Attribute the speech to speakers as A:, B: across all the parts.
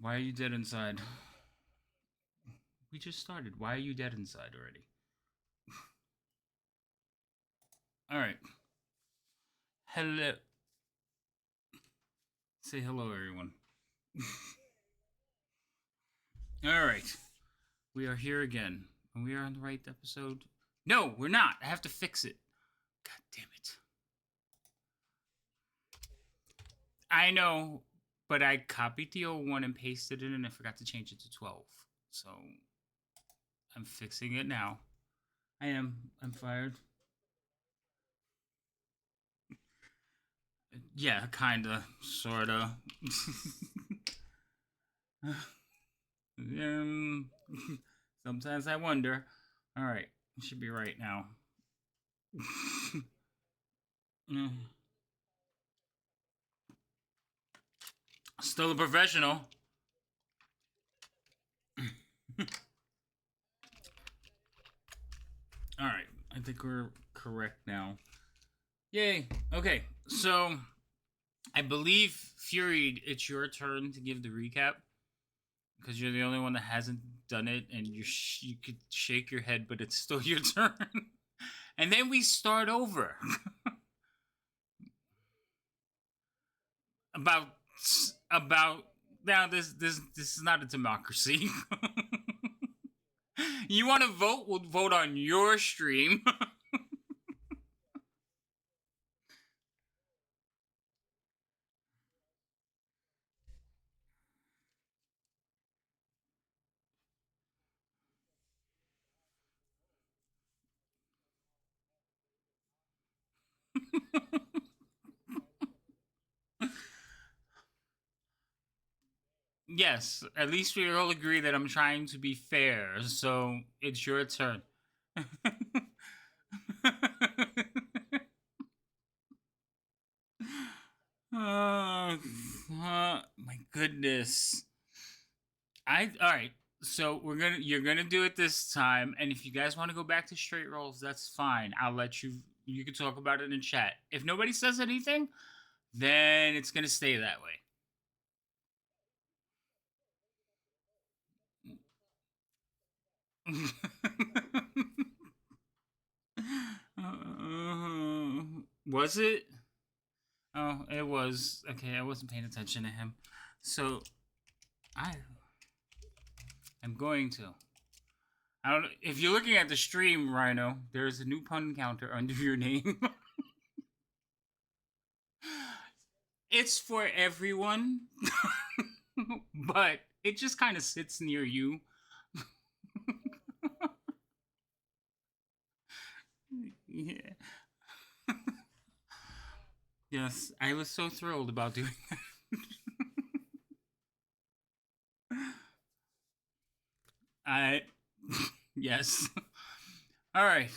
A: Why are you dead inside? We just started. Why are you dead inside already? Alright. Hello. Say hello, everyone. Alright. We are here again. And we are on the right episode. No, we're not. I have to fix it. God damn it. I know, but I copied the old one and pasted it and I forgot to change it to 12. So I'm fixing it now. I am. I'm fired. Yeah, kinda. Sorta. um, sometimes I wonder. Alright, it should be right now. Still a professional. Alright, I think we're correct now. Yay. Okay, so I believe, Fury, it's your turn to give the recap. Because you're the only one that hasn't done it, and you could shake your head, but it's still your turn. And then we start over. about about now this is not a democracy. You want to vote? We'll vote on your stream. Yes, at least we all agree that I'm trying to be fair. So it's your turn. My goodness. All right. So you're gonna do it this time, and if you guys want to go back to straight rolls, that's fine. I'll let you. You can talk about it in chat. If nobody says anything, then it's gonna stay that way. Was it? Oh, it was. Okay, I wasn't paying attention to him. So, I am going to. I don't know. If you're looking at the stream, Rhino, there's a new pun counter under your name. It's for everyone, but it just kind of sits near you. Yeah. Yes, I was so thrilled about doing that. I yes. All right.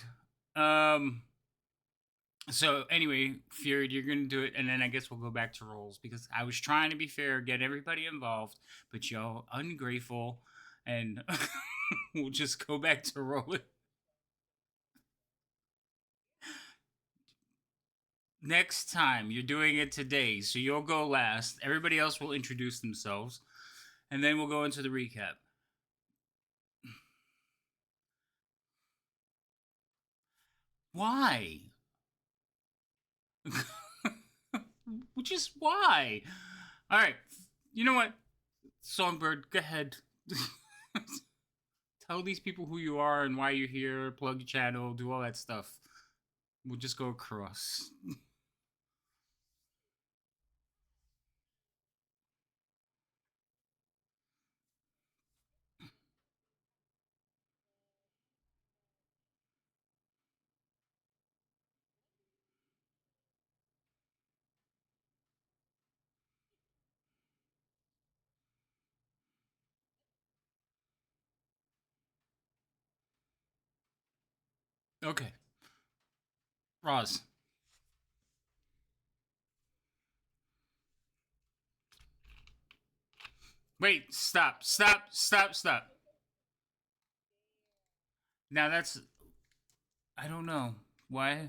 A: Um so anyway, Fury, you're gonna do it, and then I guess we'll go back to roles because I was trying to be fair, get everybody involved, but y'all ungrateful, and we'll just go back to rolling. Next time, you're doing it today, so you'll go last. Everybody else will introduce themselves, and then we'll go into the recap. Why? Just why? All right. You know what? Songbird, go ahead. Tell these people who you are and why you're here, plug your channel, do all that stuff. We'll just go across. Okay. Roz. Wait, stop, stop, stop, stop. Now that's. I don't know. Why?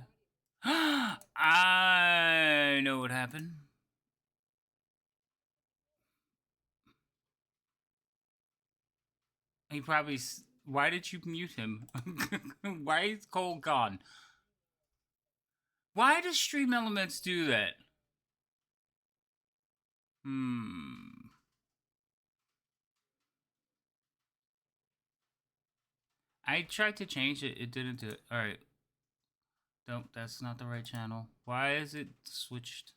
A: I know what happened. He probably. Why did you mute him? Why is Cole gone? Why does Stream Elements do that? I tried to change it. It didn't do it. All right. Nope, that's not the right channel. Why is it switched?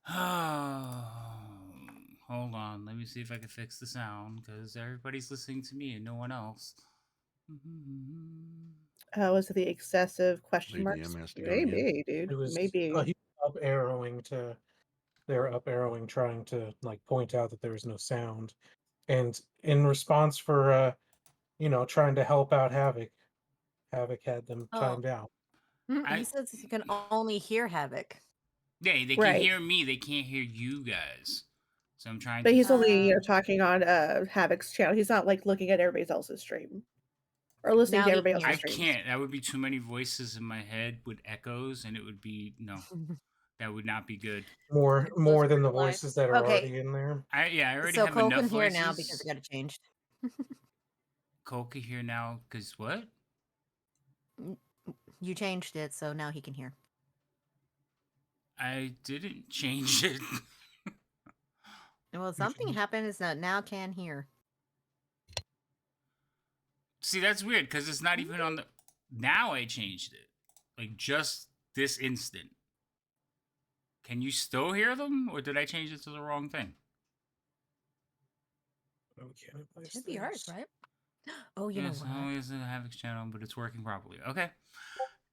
A: Hold on. Let me see if I can fix the sound because everybody's listening to me and no one else.
B: Was it the excessive question
C: Lady
B: marks?
C: M has to go again.
B: Maybe, dude.
D: It was
B: Maybe.
D: he up arrowing to. They were up arrowing, trying to like point out that there was no sound, and in response for trying to help out Havoc, Havoc had them timed out.
E: He says he can only hear Havoc.
A: Yeah, they can
B: Right.
A: hear me. They can't hear you guys. So I'm trying
B: But
A: to.
B: he's only talking on Havoc's channel. He's not like looking at everybody else's stream or listening
E: Now
B: to
E: he
B: everybody
E: can hear.
B: else's
A: I
B: streams.
A: can't. That would be too many voices in my head with echoes, and it would be no. That would not be good.
D: More than the
F: live.
D: voices that are
E: Okay.
D: already in there.
A: I already
E: So
A: have
E: Cole
A: enough
E: can hear
A: voices.
E: now because it got it changed.
A: Cole can hear now because what?
E: You changed it, so now he can hear.
A: I didn't change it.
E: Well, something happened is that now can hear.
A: See, that's weird because it's not even on the. Now I changed it, like just this instant. Can you still hear them, or did I change it to the wrong thing?
E: Should be hard, right? Oh, you know what?
A: Always a Havoc's channel, but it's working properly. Okay,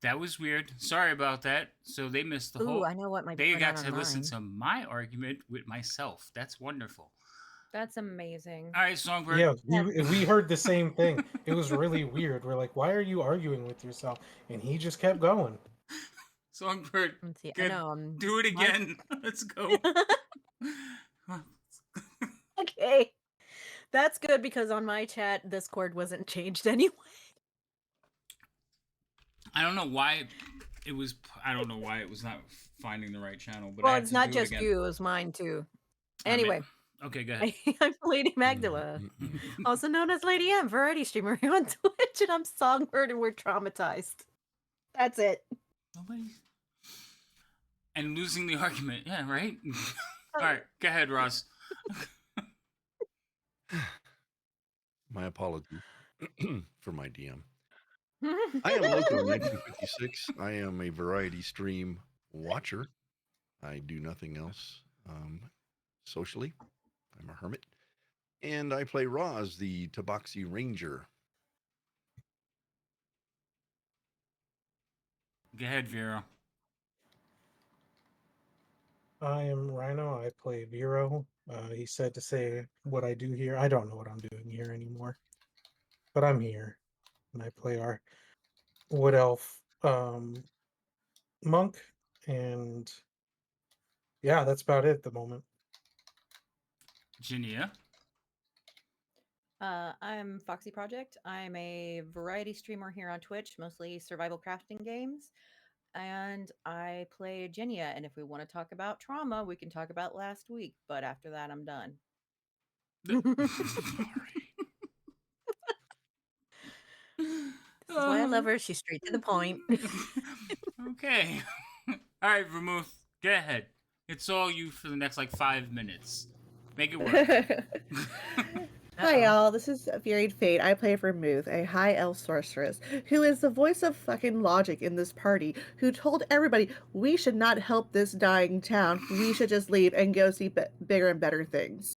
A: that was weird. Sorry about that. So they missed the whole.
E: I know what might
A: They
E: be
A: got
E: going
A: to
E: on
A: listen
E: mine.
A: to my argument with myself. That's wonderful.
F: That's amazing.
A: All right, Songbird.
D: Yeah, we heard the same thing. It was really weird. We're like, why are you arguing with yourself? And he just kept going.
A: Songbird,
E: Let's see.
A: good.
E: I know.
A: Do it again. Let's go.
E: Okay. That's good because on my chat, Discord wasn't changed anyway.
A: I don't know why it was. I don't know why it was not finding the right channel. But
E: Well,
A: I had
E: it's
A: to
E: not
A: do
E: just
A: it again.
E: you; it was mine too. Anyway,
A: okay, go ahead.
E: I'm Lady Magdala, also known as Lady M, variety streamer here on Twitch, and I'm Songbird, and we're traumatized. That's it.
A: Nobody. And losing the argument, yeah, right. All right, go ahead, Ross.
C: My apologies for my DM. I am Loco 1956. I am a variety stream watcher. I do nothing else socially. I'm a hermit. And I play Roz, the Tabaxi Ranger.
A: Go ahead, Vera.
D: I am Rhino. I play Vero. He said to say what I do here. I don't know what I'm doing here anymore. But I'm here. And I play our Wood Elf monk. And yeah, that's about it at the moment.
A: Jania.
F: I'm Foxy Project. I'm a variety streamer here on Twitch, mostly survival crafting games. And I play Genia. And if we want to talk about trauma, we can talk about last week. But after that, I'm done.
E: This is why I love her. She's straight to the point.
A: Okay. All right, Vermouth, go ahead. It's all you for the next 5 minutes. Make it work.
B: Hi, y'all. This is Varied Fate. I play Vermouth, a high elf sorceress, who is the voice of fucking logic in this party, who told everybody we should not help this dying town. We should just leave and go see bigger and better things.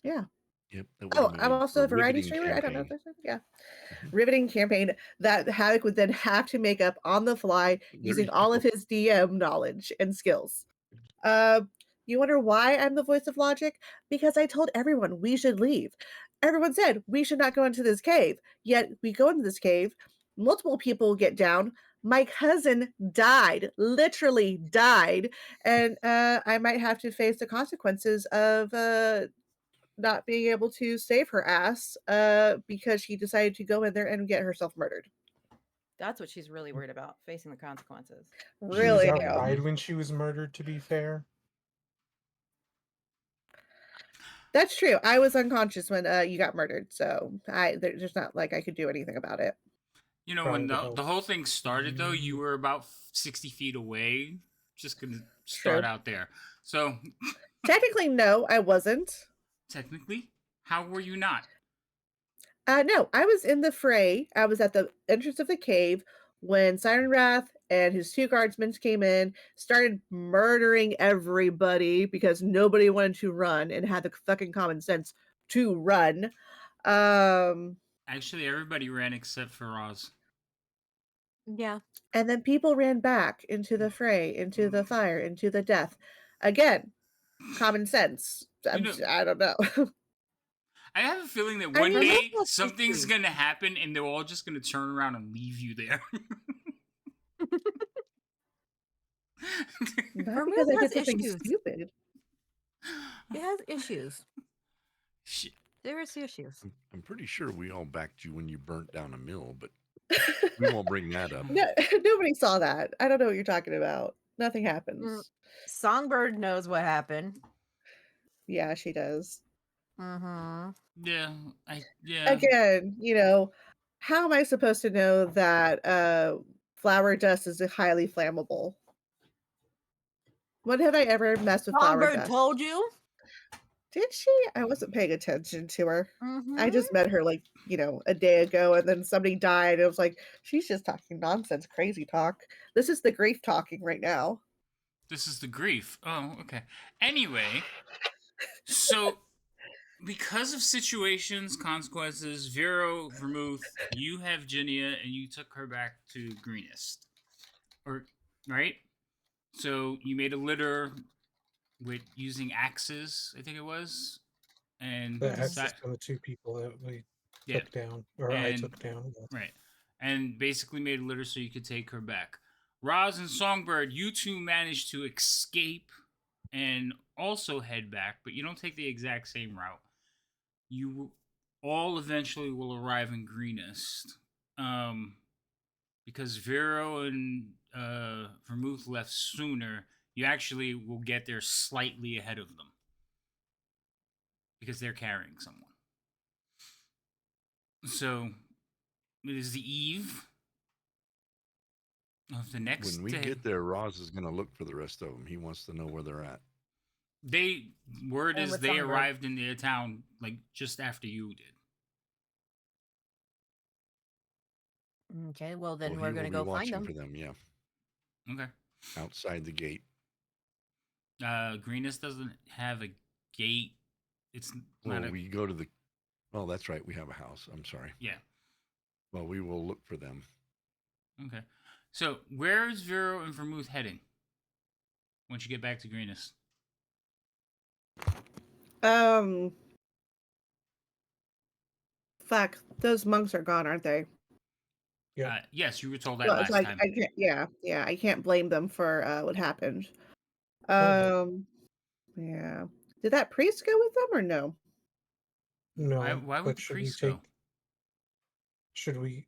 B: Yeah.
C: Yep.
B: I'm also a variety streamer. I don't know if there's yeah. Riveting campaign that Havoc would then have to make up on the fly using all of his DM knowledge and skills. You wonder why I'm the voice of logic? Because I told everyone we should leave. Everyone said we should not go into this cave. Yet we go into this cave. Multiple people get down. My cousin died, literally died, and I might have to face the consequences of not being able to save her ass because she decided to go in there and get herself murdered.
F: That's what she's really worried about, facing the consequences.
D: She was
B: Really?
D: outside when she was murdered, to be fair.
B: That's true. I was unconscious when you got murdered, so there's not like I could do anything about it.
A: You know, when the whole thing started, though, you were about 60 feet away. Just gonna start
B: True.
A: out there. So
B: Technically, no, I wasn't.
A: technically, how were you not?
B: No, I was in the fray. I was at the entrance of the cave when Siren Wrath and his 2 guardsmen came in, started murdering everybody because nobody wanted to run and had the fucking common sense to run.
A: Actually, everybody ran except for Roz.
E: Yeah.
B: And then people ran back into the fray, into the fire, into the death. Again, common sense. I don't know.
A: I have a feeling that
B: I
A: one
B: mean,
A: day something's gonna happen and they're all just gonna turn around and leave you there.
B: Not because I
E: has
B: did something
E: issues.
B: stupid.
E: It has issues.
A: Shit.
E: Serious issues.
C: I'm pretty sure we all backed you when you burnt down a mill, but we won't bring that up.
B: No, nobody saw that. I don't know what you're talking about. Nothing happens.
E: Songbird knows what happened.
B: Yeah, she does.
E: Mm-hmm.
A: Yeah,
B: Again, how am I supposed to know that flower dust is highly flammable? When have I ever messed with flower
E: Songbird
B: dust?
E: told you?
B: Did she? I wasn't paying attention to her.
E: Mm-hmm.
B: I just met her like, a day ago, and then somebody died. And it was like, she's just talking nonsense, crazy talk. This is the grief talking right now.
A: This is the grief. Oh, okay. Anyway, so because of situations, consequences, Vero, Vermouth, you have Ginia and you took her back to Greenest. Right? So you made a litter with using axes, I think it was. And
D: the axes from the 2 people that we took down, or I took down.
A: Right. And basically made a litter so you could take her back. Roz and Songbird, you two managed to escape and also head back, but you don't take the exact same route. You all eventually will arrive in Greenest. Because Vero and Vermouth left sooner, you actually will get there slightly ahead of them. Because they're carrying someone. So, it is the eve of the next
C: day. When we get there, Roz is going to look for the rest of them. He wants to know where they're at.
A: Word is they arrived in their town like just after you did.
E: Okay, well then we're going to go find them.
C: For them, yeah.
A: Okay.
C: Outside the gate.
A: Greenest doesn't have a gate. It's not
C: we go to the... Oh, that's right. We have a house. I'm sorry.
A: Yeah.
C: Well, we will look for them.
A: Okay. So, where is Vero and Vermouth heading once you get back to Greenest?
B: Fuck. Those monks are gone, aren't they?
A: Yeah. Yes, you were told that last time.
B: I can't, yeah, I can't blame them for what happened. Yeah. Did that priest go with them or no?
D: No.
A: Why would the priest go?
D: Should we?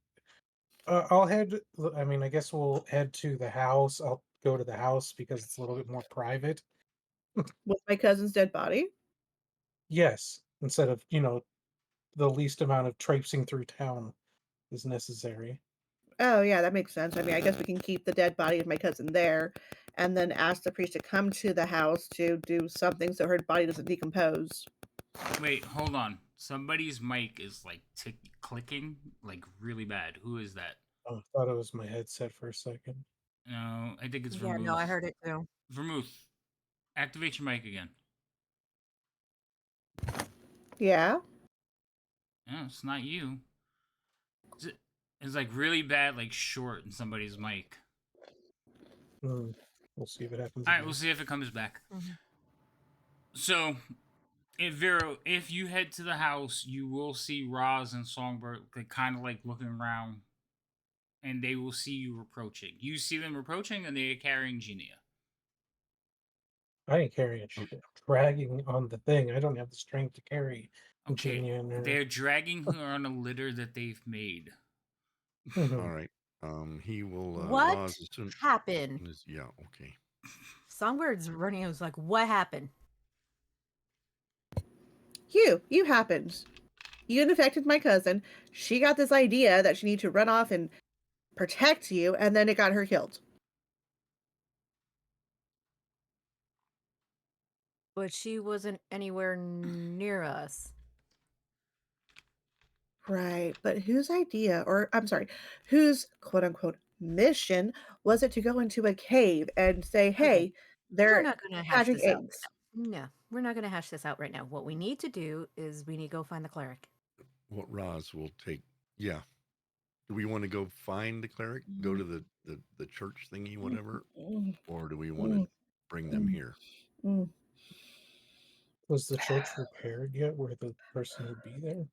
D: I'll head. I mean, I guess we'll head to the house. I'll go to the house because it's a little bit more private.
B: With my cousin's dead body?
D: Yes, instead of the least amount of traipsing through town is necessary.
B: Oh yeah, that makes sense. I mean, I guess we can keep the dead body of my cousin there, and then ask the priest to come to the house to do something so her body doesn't decompose.
A: Wait, hold on. Somebody's mic is like clicking like really bad. Who is that?
D: Oh, I thought it was my headset for a second.
A: No, I think it's Vermouth.
E: Yeah, no, I heard it too.
A: Vermouth, activate your mic again.
B: Yeah?
A: No, it's not you. It's like really bad, like short in somebody's mic.
D: We'll see if it happens.
A: All right, we'll see if it comes back. Mm-hmm. So, if you head to the house, you will see Roz and Songbird kind of like looking around, and they will see you approaching. You see them approaching, and they are carrying Ginia.
D: I ain't carrying shit. I'm dragging on the thing. I don't have the strength to carry Ginia in her.
A: They're dragging her on a litter that they've made.
C: All right. He will.
E: What happened?
C: Yeah. Okay.
E: Songbird's running. I was like, "What happened?"
B: You happened. You infected my cousin. She got this idea that she needed to run off and protect you, and then it got her killed.
E: But she wasn't anywhere near us.
B: Right, but whose idea, or I'm sorry, whose quote unquote mission was it to go into a cave and say,
E: Okay.
B: hey,
E: We're
B: they're
E: not going to hash
B: hatching
E: this out right
B: eggs?
E: now. No, we're not going to hash this out right now. What we need to do is we need to go find the cleric.
C: What Roz will take. Yeah. Do we want to go find the cleric, go to the church thingy, whatever, or do we want to bring them here?
D: Was the church repaired yet where the person would be there?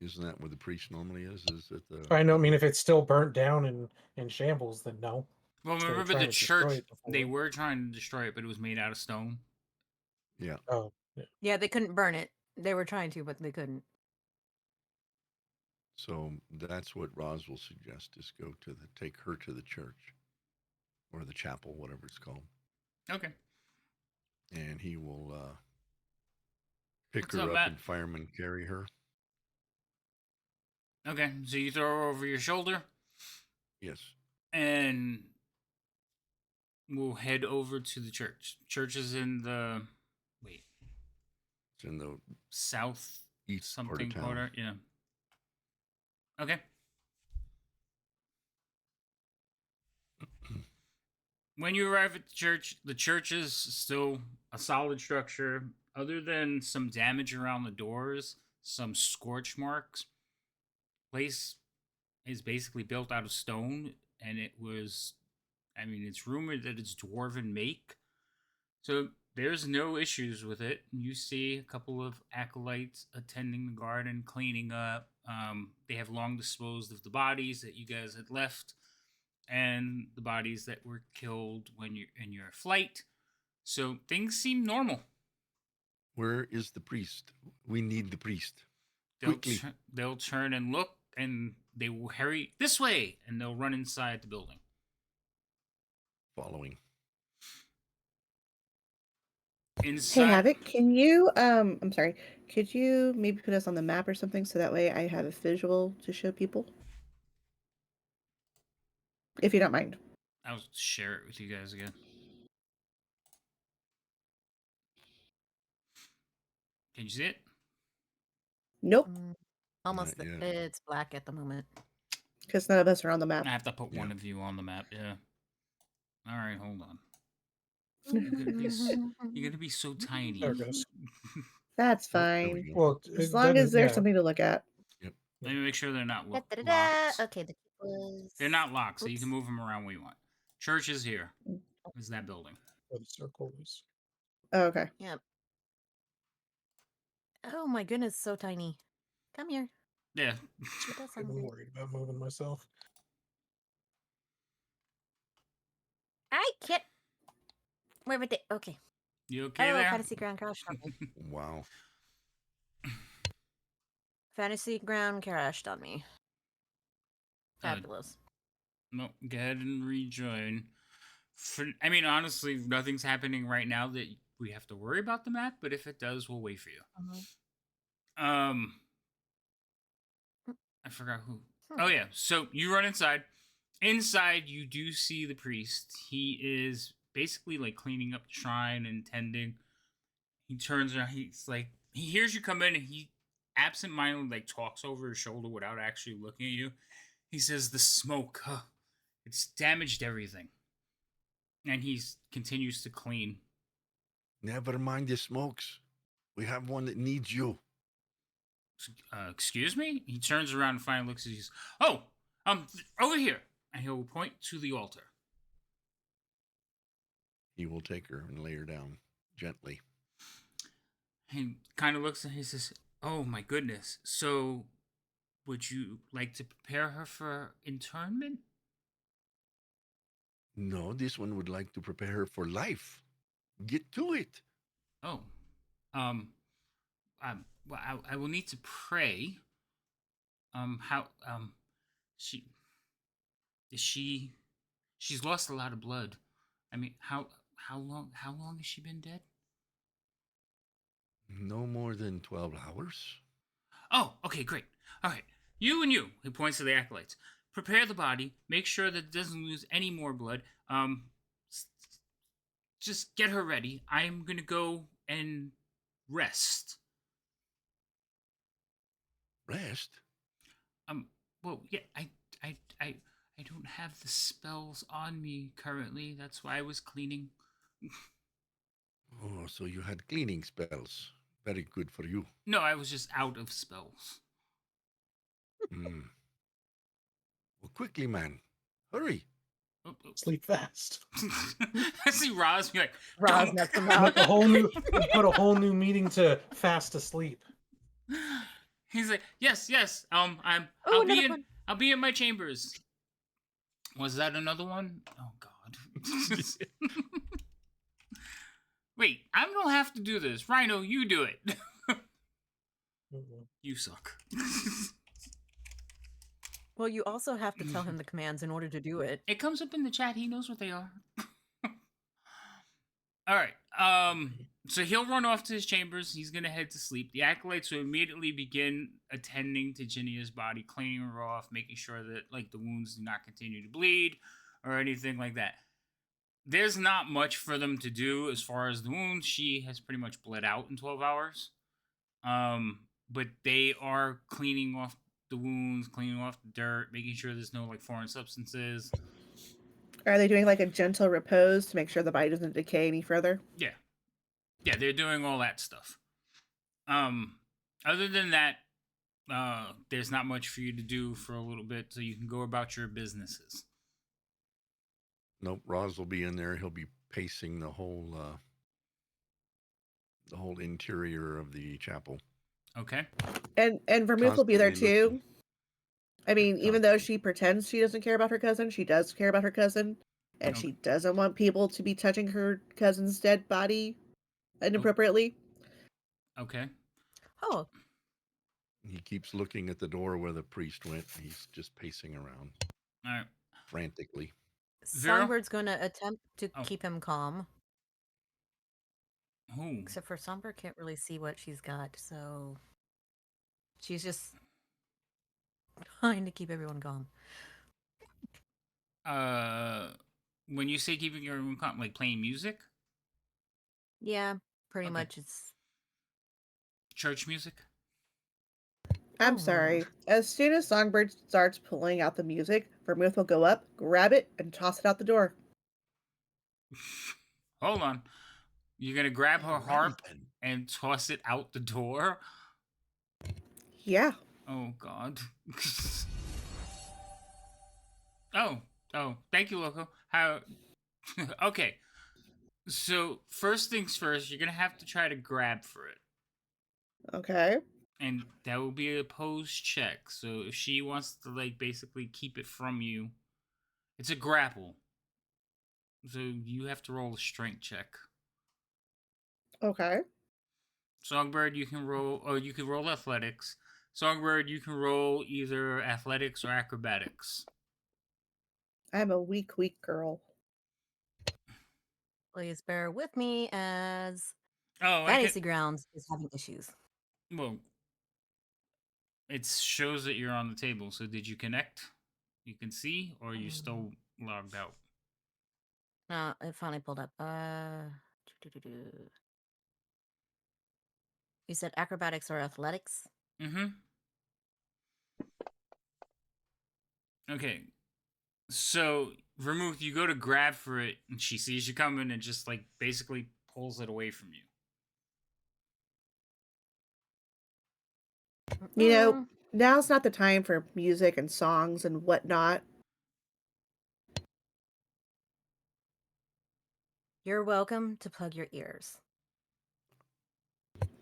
C: Isn't that where the priest normally is? Is it the?
D: I know. I mean, if it's still burnt down and in shambles, then no.
A: Well,
D: They were
A: remember
D: trying
A: the
D: to destroy
A: church?
D: it before.
A: They were trying to destroy it, but it was made out of stone.
C: Yeah.
D: Oh, yeah.
E: Yeah, they couldn't burn it. They were trying to, but they couldn't.
C: So that's what Roz will suggest: is go to take her to the church or the chapel, whatever it's called.
A: Okay.
C: And he will pick
A: What's
C: her
A: up,
C: up
A: Matt?
C: and firemen carry her.
A: Okay, so you throw her over your shoulder,
C: Yes.
A: and we'll head over to the church. Church is in the
C: It's in the
A: south
C: east part
A: something
C: of town.
A: quarter. Yeah. Okay. When you arrive at the church is still a solid structure, other than some damage around the doors, some scorch marks. Place is basically built out of stone, and it's rumored that it's dwarven make. So there's no issues with it. You see a couple of acolytes attending the garden, cleaning up. They have long disposed of the bodies that you guys had left, and the bodies that were killed when you're in your flight. So things seem normal.
C: Where is the priest? We need the priest.
A: They'll
C: Quickly.
A: they'll turn and look, and they will hurry this way, and they'll run inside the building.
C: Following.
A: Inside.
B: Hey Havoc, can you I'm sorry, could you maybe put us on the map or something so that way I have a visual to show people? If you don't mind.
A: I'll share it with you guys again. Can you see it?
B: Nope,
E: Almost.
C: Not yet.
E: It's black at the moment.
B: because none of us are on the map.
A: I have to put one
C: Yeah.
A: of you on the map. Yeah. All right, hold on. You're gonna be so tiny.
D: There it goes.
B: That's
C: Oh, there we
B: fine.
C: go.
D: Well,
B: As
D: it
B: long as
D: doesn't-
B: there's
D: yeah.
B: something to look at.
A: Let me make sure they're not locked.
E: Okay, the was.
A: They're not locked, so you
E: Oops.
A: can move them around where you want. Church is here. Is that building?
D: Where the circle is.
B: Oh, okay.
E: Yep. Oh my goodness, so tiny. Come here.
A: Yeah.
E: It does sound
D: I'm
E: good.
D: worried about moving myself.
E: I can't. Where would they? Okay.
A: You okay
E: Oh,
A: there?
E: Fantasy Ground crashed on me.
C: Wow.
E: Fantasy Ground crashed on me.
A: Uh,
E: Fabulous.
A: No, go ahead and rejoin. Honestly, nothing's happening right now that we have to worry about the map, but if it does, we'll wait for you. I forgot who. Oh, yeah. So you run inside. Inside, you do see the priest. He is basically like cleaning up the shrine and tending. He turns around. He's like, he hears you come in, and he absentmindedly like talks over his shoulder without actually looking at you. He says, "The smoke, it's damaged everything." And he continues to clean.
C: Never mind the smokes. We have one that needs you.
A: Excuse me? He turns around and finally looks at you. Oh, over here. And he'll point to the altar.
C: He will take her and lay her down gently.
A: He kind of looks at her and he says, "Oh my goodness. So, would you like to prepare her for internment?"
C: No, this one would like to prepare her for life. Get to it.
A: Oh. Well, I will need to pray. She's lost a lot of blood. How long has she been dead?
C: No more than 12 hours.
A: Oh, okay, great. All right. You and you, he points to the acolytes. Prepare the body. Make sure that it doesn't lose any more blood. Just get her ready. I'm gonna go and rest.
C: Rest?
A: Well, yeah, I, I, I don't have the spells on me currently. That's why I was cleaning.
C: Oh, so you had cleaning spells. Very good for you.
A: No, I was just out of spells.
C: Mm. Well, quickly, man. Hurry.
A: Oh.
D: Sleep fast.
A: I see Roz be like,
E: Roz
A: "Don't."
E: knocks him
D: Like
E: out.
D: a put a whole new meeting to fast asleep.
A: He's like, yes.
E: Oh,
A: I'll
E: another
A: be in my chambers. Was that another one? Oh God. Wait, I don't have to do this. Rhino, you do it. You suck.
E: Well, you also have to tell him the commands in order to do it.
A: It comes up in the chat. He knows what they are. All right. So he'll run off to his chambers. He's gonna head to sleep. The acolytes will immediately begin attending to Ginnia's body, cleaning her off, making sure that like the wounds do not continue to bleed or anything like that. There's not much for them to do as far as the wounds. She has pretty much bled out in 12 hours. But they are cleaning off the wounds, cleaning off the dirt, making sure there's no like foreign substances.
B: Are they doing like a gentle repose to make sure the body doesn't decay any further?
A: Yeah, they're doing all that stuff. Other than that, there's not much for you to do for a little bit, so you can go about your businesses.
C: Nope, Roz will be in there. He'll be pacing the whole interior of the chapel.
A: Okay.
B: And Vermouth will be there
C: Constantly
B: too.
C: looking.
B: I mean, even though she pretends she doesn't care about her cousin, she does care about her cousin, and
A: Okay.
B: she doesn't want people to be touching her cousin's dead body inappropriately.
A: Okay.
E: Oh,
C: He keeps looking at the door where the priest went. He's just pacing around
A: All right.
C: frantically.
A: Vera?
E: Songbird's going to attempt to
A: Oh.
E: keep him calm.
A: Who?
E: Except for Songbird can't really see what she's got, so she's just trying to keep everyone calm.
A: When you say keeping everyone calm, like playing music,
E: Yeah, pretty
A: Okay.
E: much it's...
A: church music.
B: I'm
E: Oh.
B: sorry. As soon as Songbird starts pulling out the music, Vermouth will go up, grab it, and toss it out the door.
A: Hold on. You're gonna grab her
C: Alrighty
A: harp
C: then.
A: and toss it out the door?
B: Yeah.
A: Oh God. oh, thank you, Loco. How? Okay. So first things first, you're gonna have to try to grab for it,
B: Okay.
A: and that will be a opposed check. So if she wants to like basically keep it from you, it's a grapple. So you have to roll a strength check.
B: Okay.
A: Songbird, you can roll, or you can roll athletics. Songbird, you can roll either athletics or acrobatics.
B: I'm a weak girl.
E: Please bear with me as
A: Oh,
E: Fantasy Grounds is having issues.
A: Well, it shows that you're on the table. So did you connect? You can see, or are you still logged out?
E: No, it finally pulled up. You said acrobatics or athletics?
A: Mm-hmm. Okay. So, Vermouth, you go to grab for it, and she sees you coming and just, like, basically pulls it away from you.
B: You know, now's not the time for music and songs and whatnot.
E: You're welcome to plug your ears.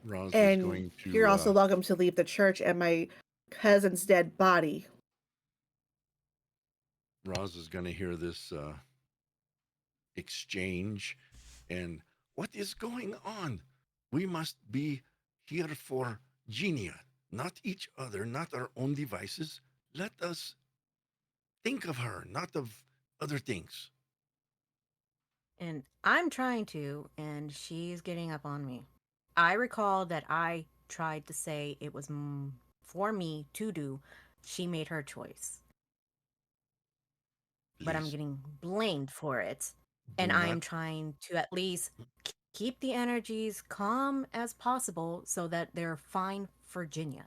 C: Roz is
B: And
C: going to.
B: you're also welcome to leave the church and my cousin's dead body.
C: Roz is going to hear this exchange, and what is going on? We must be here for Genia, not each other, not our own devices. Let us think of her, not of other things.
E: And I'm trying to, and she's getting up on me. I recall that I tried to say it was for me to do. She made her choice, but I'm
C: Please
E: getting blamed for it. And
C: do
E: I
C: not.
E: am trying to at least keep the energies calm as possible so that they're fine for Virginia.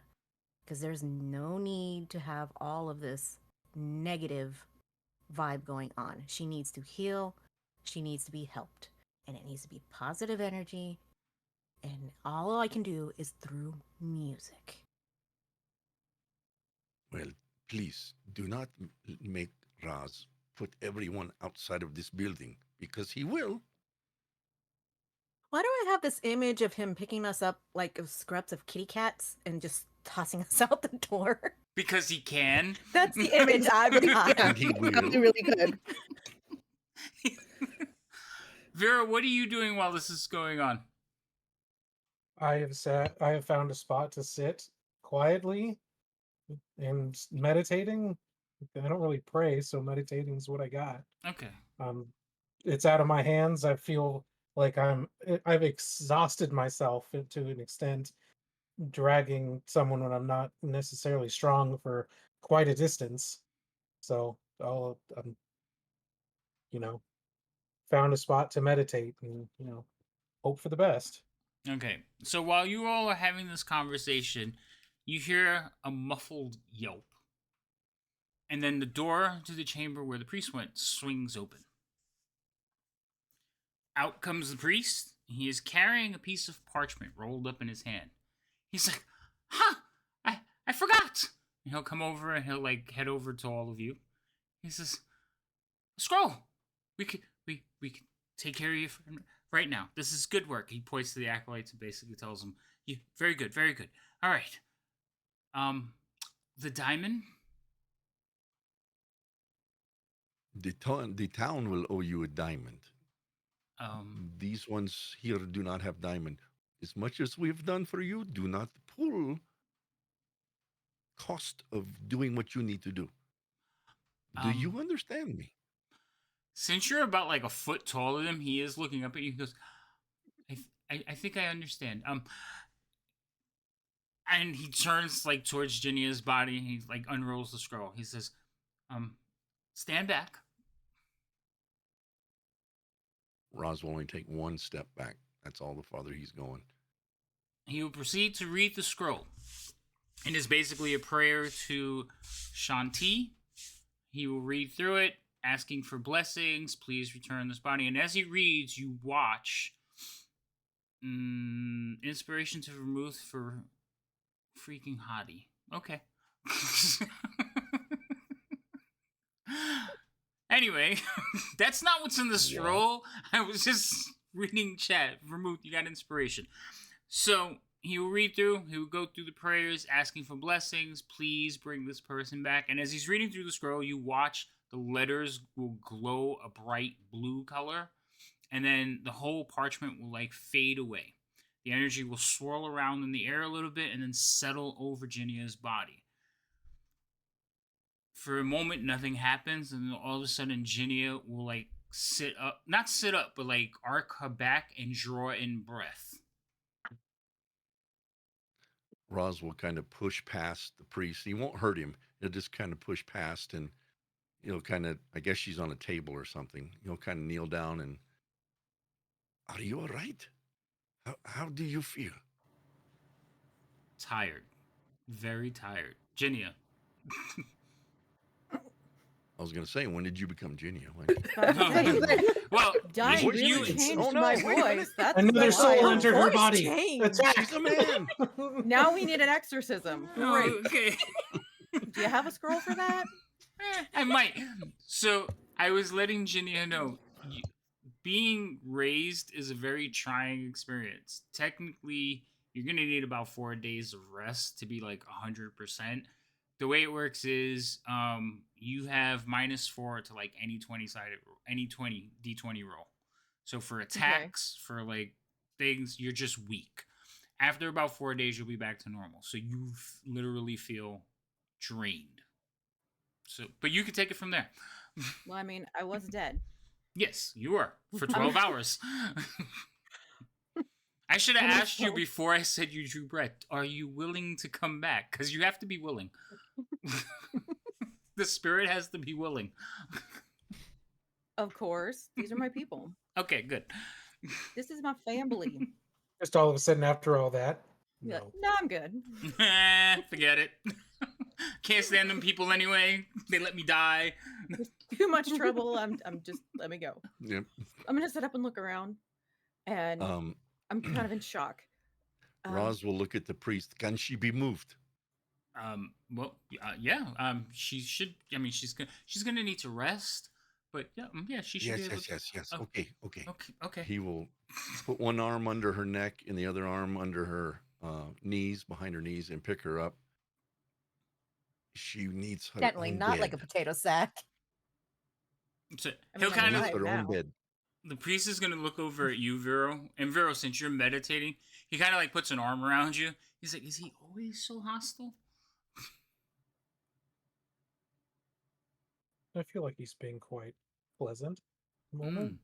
E: Because there's no need to have all of this negative vibe going on. She needs to heal, she needs to be helped, and it needs to be positive energy. And all I can do is through music.
C: Well, please do not make Raz put everyone outside of this building because he will.
E: Why do I have this image of him picking us up like scraps of kitty cats and just tossing us out the door?
A: Because he can.
E: That's the image I've got.
C: And he will.
B: Probably really good.
A: Vera, what are you doing while this is going on?
D: I have found a spot to sit quietly and meditating. I don't really pray, so meditating is what I got.
A: Okay.
D: It's out of my hands. I feel like I've exhausted myself to an extent, dragging someone when I'm not necessarily strong for quite a distance. So I'm, found a spot to meditate and hope for the best.
A: Okay. So while you all are having this conversation, you hear a muffled yelp. And then the door to the chamber where the priest went swings open. Out comes the priest. He is carrying a piece of parchment rolled up in his hand. He's like, "Huh! I forgot!" And he'll come over and he'll like head over to all of you. He says, "Scroll! We can take care of you right now. This is good work." He points to the acolytes and basically tells them, "You very good, very good. All right. The diamond."
C: The town will owe you a diamond.
A: Um,
C: These ones here do not have diamond. As much as we've done for you, do not pull cost of doing what you need to do. Do you understand me?
A: Since you're about like a foot taller than him, he is looking up at you. He goes, I think I understand. And he turns like towards Jinia's body and he like unrolls the scroll. He says, stand back.
C: Roz will only take one step back. That's all the farther he's going.
A: He will proceed to read the scroll. It is basically a prayer to Shanti. He will read through it, asking for blessings. Please return this body. And as he reads, you watch inspiration to remove for freaking hottie. Okay. Anyway, that's not what's in the scroll. I was just reading chat. Vermouth, you got inspiration. So he will read through, he will go through the prayers, asking for blessings. Please bring this person back. And as he's reading through the scroll, you watch the letters will glow a bright blue color. And then the whole parchment will like fade away. The energy will swirl around in the air a little bit and then settle over Jinia's body. For a moment, nothing happens, and then all of a sudden, Jinia will like sit up, not sit up, but like arc her back and draw in breath.
C: Roz will kind of push past the priest. He won't hurt him. He'll just kind of push past and he'll kind of, I guess she's on a table or something. He'll kind of kneel down and, "Are you all right? How do you feel?"
A: Tired. Very tired. Jinia.
C: I was going to say, when did you become Ginia?
A: Well,
F: Dying
C: voice
F: really
C: changed.
F: changed
C: Oh, no,
F: my
C: wait a minute.
F: voice. That's
D: Another soul
F: wild.
D: entered her
E: voice
D: body.
E: changed.
D: Attack!
C: He's a man.
F: Now we need an exorcism. Great.
A: Okay.
F: Do you have a scroll for that?
A: I might. So I was letting Jinia know being raised is a very trying experience. Technically, you're gonna need about 4 days of rest to be like 100%. The way it works is you have -4 to like any 20 d20 roll. So for attacks, for like things, you're just weak. After about 4 days, you'll be back to normal. So you literally feel drained. So, but you can take it from there.
F: Well, I mean, I was dead.
A: Yes, you were for 12 hours. I should have
D: How many
A: asked you
D: spells?
A: before I said you drew breath. Are you willing to come back? Because you have to be willing. The spirit has to be willing.
F: Of course, these are my people.
A: Okay, good.
F: This is my family.
D: Just all of a sudden after all that?
F: You're like,
D: No.
F: no, I'm good.
A: Forget it. Can't stand them people anyway. They let me die.
F: Too much trouble. I'm just let me go.
C: Yep.
F: I'm gonna sit up and look around, and
C: Um,
F: I'm kind of in shock.
C: Roz will look at the priest. Can she be moved?
A: Well, yeah. She should. I mean, she's gonna need to rest. But yeah, yeah, she should be able to.
C: Yes.
A: Oh,
C: Okay.
A: Okay.
C: He will put one arm under her neck and the other arm under her knees, behind her knees, and pick her up. She needs her
E: Gently,
C: own
E: not
C: bed.
E: like a potato sack.
A: So
F: I
A: he'll
F: mean,
A: kind
C: She
A: of.
C: needs her own
F: now.
C: bed.
A: The priest is gonna look over at you, Vero, and Vero, since you're meditating, he kind of like puts an arm around you. He's like, "Is he always so hostile?"
D: I feel like he's being quite pleasant at the moment.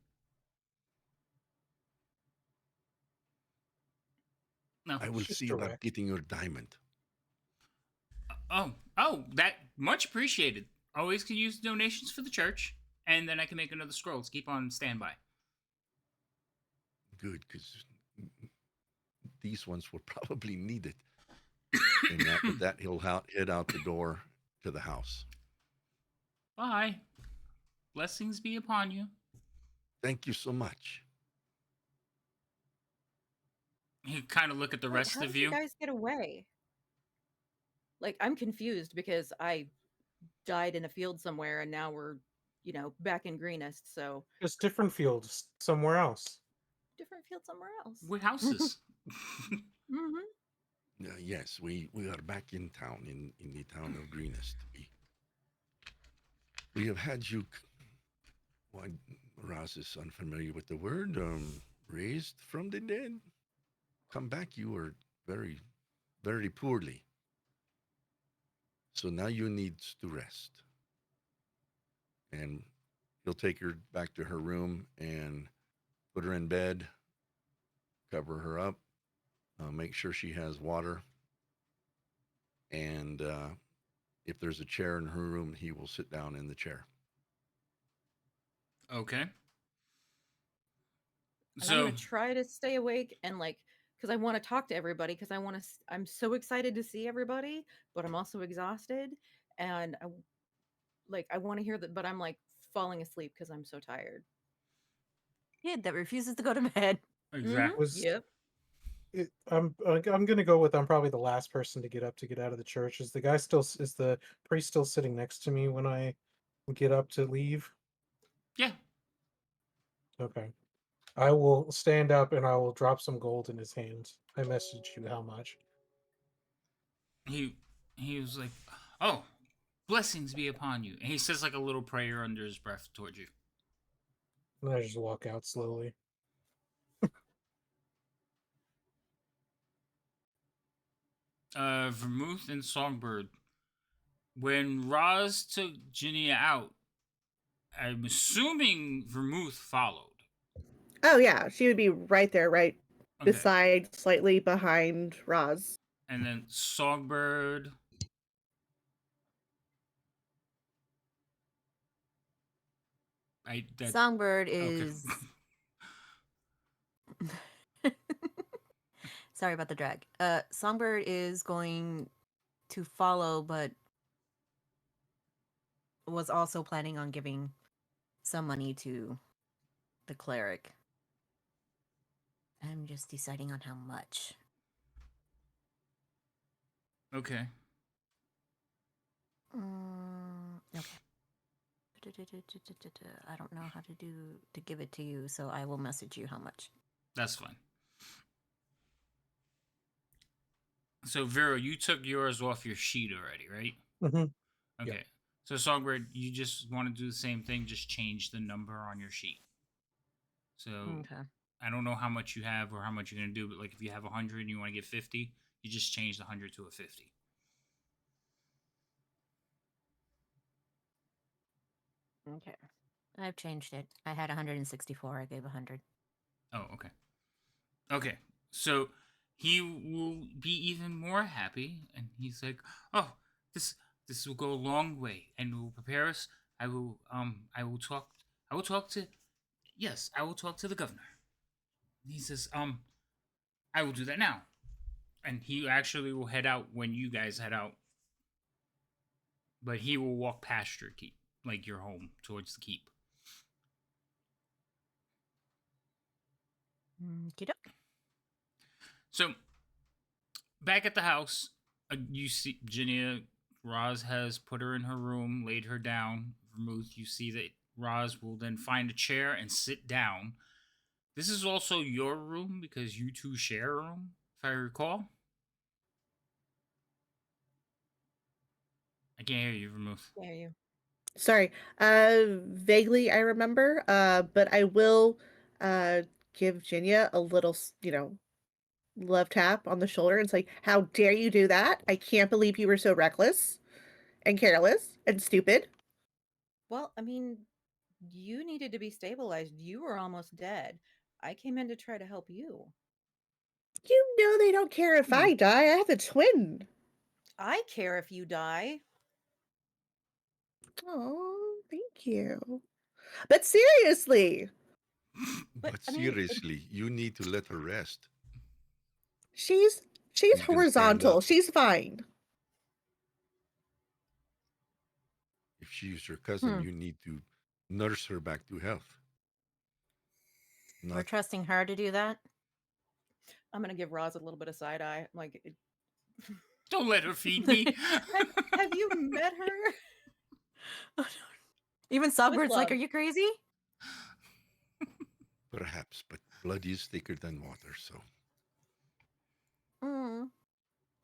A: No.
C: I will
D: Just
C: see about
D: direct.
C: getting your diamond.
A: Oh, that much appreciated. Always can use donations for the church, and then I can make another scroll to keep on standby.
C: Good, because these ones will probably need it. And with that, he'll head out the door to the house.
A: Bye. Blessings be upon you.
C: Thank you so much.
A: He kind of look at the
F: Wait,
A: rest
F: how
A: of
F: did
A: you.
F: you guys get away? Like, I'm confused because I died in a field somewhere, and now we're, back in Greenest. So
D: Just different fields somewhere else.
F: different field somewhere else.
A: What houses?
F: Mm-hmm.
C: Yes, we are back in town, in the town of Greenest. We have had you, why, Roz is unfamiliar with the word, raised from the dead. Come back, you were very, very poorly. So now you need to rest. And he'll take her back to her room and put her in bed, cover her up, make sure she has water. And if there's a chair in her room, he will sit down in the chair.
A: Okay.
F: And I'm
A: So
F: gonna try to stay awake and because I want to talk to everybody because I'm so excited to see everybody, but I'm also exhausted and I want to hear that, but I'm falling asleep because I'm so tired.
E: Kid that refuses to go to bed.
A: exactly.
F: Yep.
D: I'm gonna go with I'm probably the last person to get up to get out of the church. Is the priest still sitting next to me when I get up to leave?
A: Yeah.
D: Okay. I will stand up and I will drop some gold in his hand. I messaged you how much.
A: He was like, "Oh, blessings be upon you," and he says like a little prayer under his breath towards you.
D: And I just walk out slowly.
A: Vermouth and Songbird. When Roz took Ginny out, I'm assuming Vermouth followed.
B: Oh yeah, she would be right there, right
A: Okay.
B: beside, slightly behind Roz.
A: And then Songbird.
E: Songbird is. Sorry about the drag. Songbird is going to follow, but was also planning on giving some money to the cleric. I'm just deciding on how much.
A: Okay.
E: Okay. I don't know how to give it to you, so I will message you how much.
A: That's fine. So Vero, you took yours off your sheet already, right?
D: Mm-hmm.
A: Okay. Yep. So Songbird, you just want to do the same thing, just change the number on your sheet. So
E: okay.
A: I don't know how much you have or how much you're gonna do, but like if you have 100 and you want to get 50, you just change the 100 to a 50.
E: Okay. I've changed it. I had 164. I gave 100.
A: Oh, okay. Okay. So he will be even more happy, and he's like, "Oh, this will go a long way, and will prepare us. I will talk. I will talk to. Yes, I will talk to the governor." And he says, I will do that now, and he actually will head out when you guys head out, but he will walk past your keep, like your home, towards the keep.
E: Okey-doke.
A: So back at the house, you see Jania. Roz has put her in her room, laid her down. Vermouth, you see that Roz will then find a chair and sit down. This is also your room because you two share a room, if I recall. I can't hear you, Vermouth.
F: There you.
B: Sorry. Vaguely I remember. But I will give Jinya a little, love tap on the shoulder and say, "How dare you do that? I can't believe you were so reckless and careless and stupid."
F: Well, I mean, you needed to be stabilized. You were almost dead. I came in to try to help you.
B: You know they don't care if I die. I have a twin.
F: I care if you die.
B: Oh, thank you. But seriously,
F: But
C: But
F: I mean,
C: seriously, you need to let her rest.
B: she's
C: She's gonna stand
B: horizontal.
C: up.
B: She's fine.
C: If she's your cousin, you need to nurse her back to health.
E: We're
C: Not
E: trusting her to do that.
F: I'm gonna give Roz a little bit of side eye. Like,
A: Don't let her feed me.
F: have you met her?
E: Even Songbbird's like,
F: love.
E: "Are you crazy?"
C: perhaps, but blood is thicker than water, so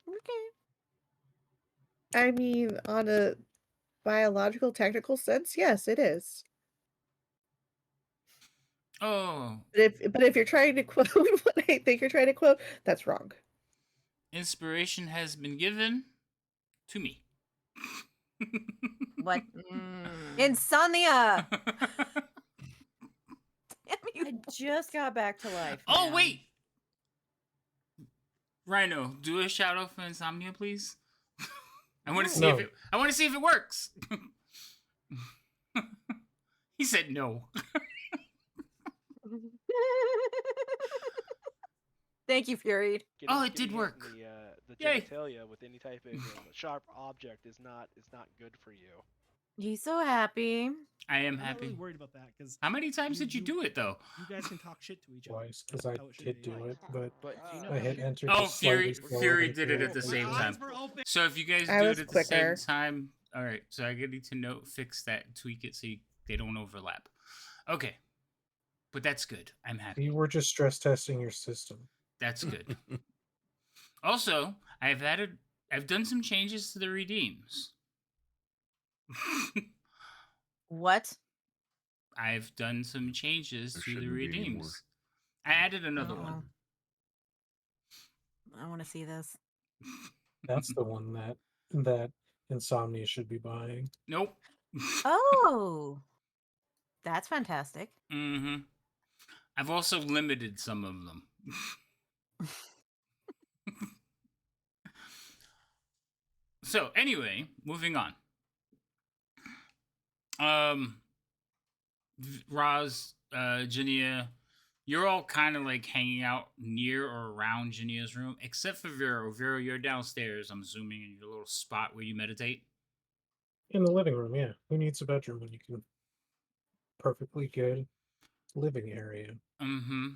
E: Okay.
B: I mean, on a biological, technical sense, yes, it is.
A: Oh,
B: But if you're trying to quote what I think you're trying to quote, that's wrong.
A: inspiration has been given to me.
E: What?
F: Mm.
E: Insomnia! Damn you.
F: I just got back to life.
A: Oh,
F: man.
A: wait! Rhino, do a shout out for Insomnia, please. I want to see if
D: No.
A: it. I want to see if it works. He said no.
E: Thank you, Fury.
A: Oh, it did work.
G: The
A: Yay.
G: genitalia with any type of sharp object is not good for you.
E: He's so happy.
A: I am
H: I'm not
A: happy.
H: really worried about that because
A: How many times did you do it though?
H: you guys can talk shit to each other.
D: Twice, because I
H: How it should
D: did
H: be.
D: do it, but
G: you know
D: I hit enter
A: Oh,
D: just slightly
A: Fury
D: slower
A: Fury
D: than
A: did it
D: Fury
A: at the
D: did.
A: same
H: My
A: time.
H: eyes were open.
A: So if you guys
B: I
A: do
B: was
A: it at the same
B: quicker.
A: time, all right. So I need to fix that, tweak it so they don't overlap. Okay, but that's good. I'm happy.
D: You were just stress testing your system.
A: That's good. Also, I've done some changes to the redeems.
E: What?
A: I've done some changes
C: There
A: to the
C: shouldn't be any more.
A: redeems. I added another
E: Uh-oh.
A: one.
E: I want to see this.
D: That's the one that Insomnia should be buying.
A: Nope.
E: Oh, that's fantastic.
A: Mm-hmm. I've also limited some of them. So anyway, moving on. Roz, Jania, you're all kind of like hanging out near or around Jania's room, except for Vero. Vero, you're downstairs, I'm assuming, in your little spot where you meditate.
D: In the living room, yeah. Who needs a bedroom when you can perfectly good living area?
A: Mm-hmm.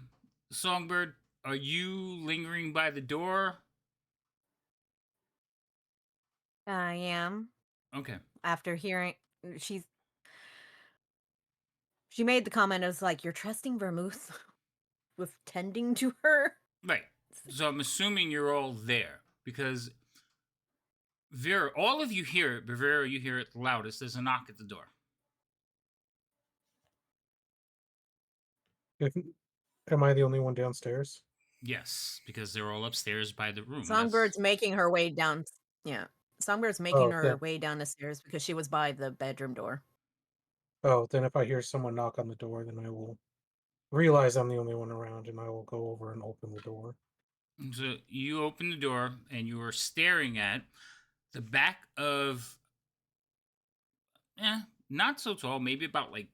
A: Songbird, are you lingering by the door?
E: I am.
A: Okay.
E: After hearing, she made the comment. It was like, "You're trusting Vermouth with tending to her."
A: Right. So I'm assuming you're all there because Vera, all of you hear it, but Vera, you hear it the loudest. There's a knock at the door.
D: Am I the only one downstairs?
A: Yes, because they're all upstairs by the room.
E: Songbird's making her way down. Yeah, Songbird's making
D: Oh,
E: her way down the stairs because she was by the bedroom door.
D: Oh, then if I hear someone knock on the door, then I will realize I'm the only one around, and I will go over and open the door.
A: So you open the door and you are staring at the back of, not so tall, maybe about like,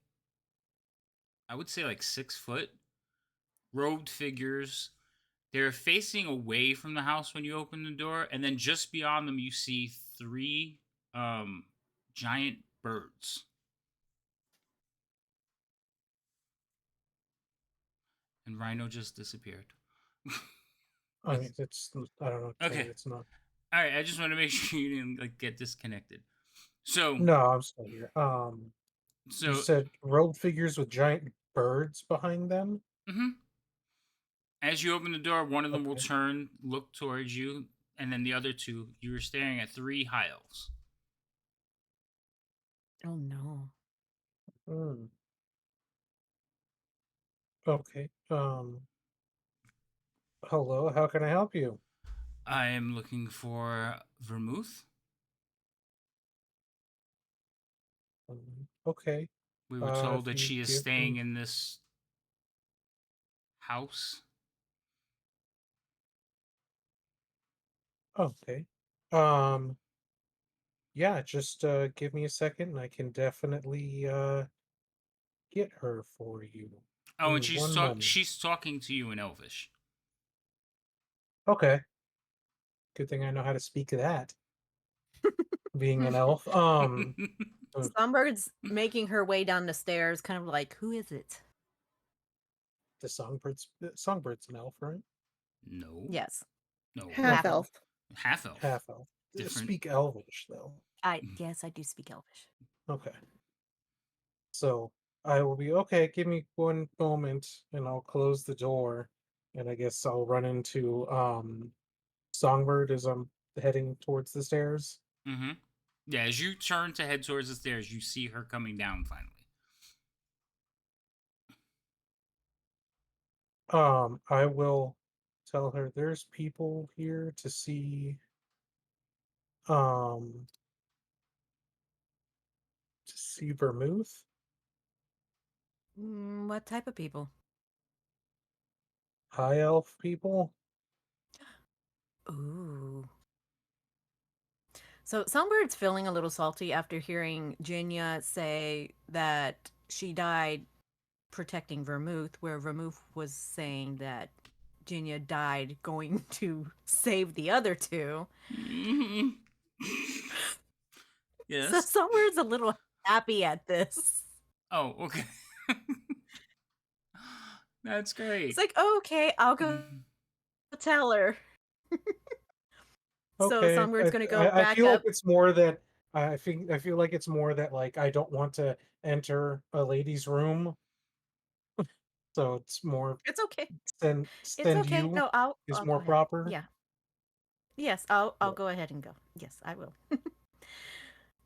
A: I would say like 6 foot, robed figures. They're facing away from the house when you open the door, and then just beyond them, you see three giant birds. And Rhino just disappeared.
D: I mean, it's I don't know what to tell
A: Okay.
D: you, it's not.
A: All right, I just want to make sure you didn't like get disconnected. So
D: No, I'm still here. You
A: so
D: said robed figures with giant birds behind them.
A: as you open the door, one of them will
D: Okay.
A: turn, look towards you, and then the other two, you were staring at three high elves.
E: Oh no.
D: Hmm. Okay. Hello, how can I help you?
A: I am looking for Vermouth.
D: Okay.
A: We were told
D: If
A: that
D: you
A: she is
D: give
A: staying
D: me...
A: in this house.
D: Okay. Yeah, just give me a second and I can definitely get her for you. Give
A: Oh, and
D: me one moment.
A: she's talking to you in Elvish.
D: Okay. Good thing I know how to speak that. Being an elf.
E: Songbirds making her way down the stairs, kind of like, who is it?
D: The Songbird's an elf, right?
A: No.
E: Yes.
A: No.
B: Half elf.
A: Half elf.
D: Half elf.
A: Different.
D: Speak Elvish though.
E: Yes, I do speak Elvish.
D: Okay. So I will be okay. Give me one moment and I'll close the door. And I guess I'll run into Songbird as I'm heading towards the stairs.
A: Mm-hmm. Yeah, as you turn to head towards the stairs, you see her coming down finally.
D: I will tell her there's people here to see um Vermouth.
E: What type of people?
D: High elf people.
E: Ooh. So Songbird's feeling a little salty after hearing Jinya say that she died protecting Vermouth, where Vermouth was saying that Jinya died going to save the other two.
A: Mm-hmm. Yes.
E: So Songbird's a little happy at this.
A: Oh, okay. That's great.
E: It's like, oh, okay, I'll go tell her. So
D: Okay.
E: Songbird's gonna go
D: I
E: back
D: feel like
E: up.
D: it's more that I feel like it's more that like I don't want to enter a lady's room. So it's more
E: It's okay.
D: send
E: It's
D: send
E: okay.
D: you
E: No, I'll
D: is
E: go
D: more
E: ahead.
D: proper.
E: Yeah. Yes, I'll
D: Yeah.
E: go ahead and go. Yes, I will.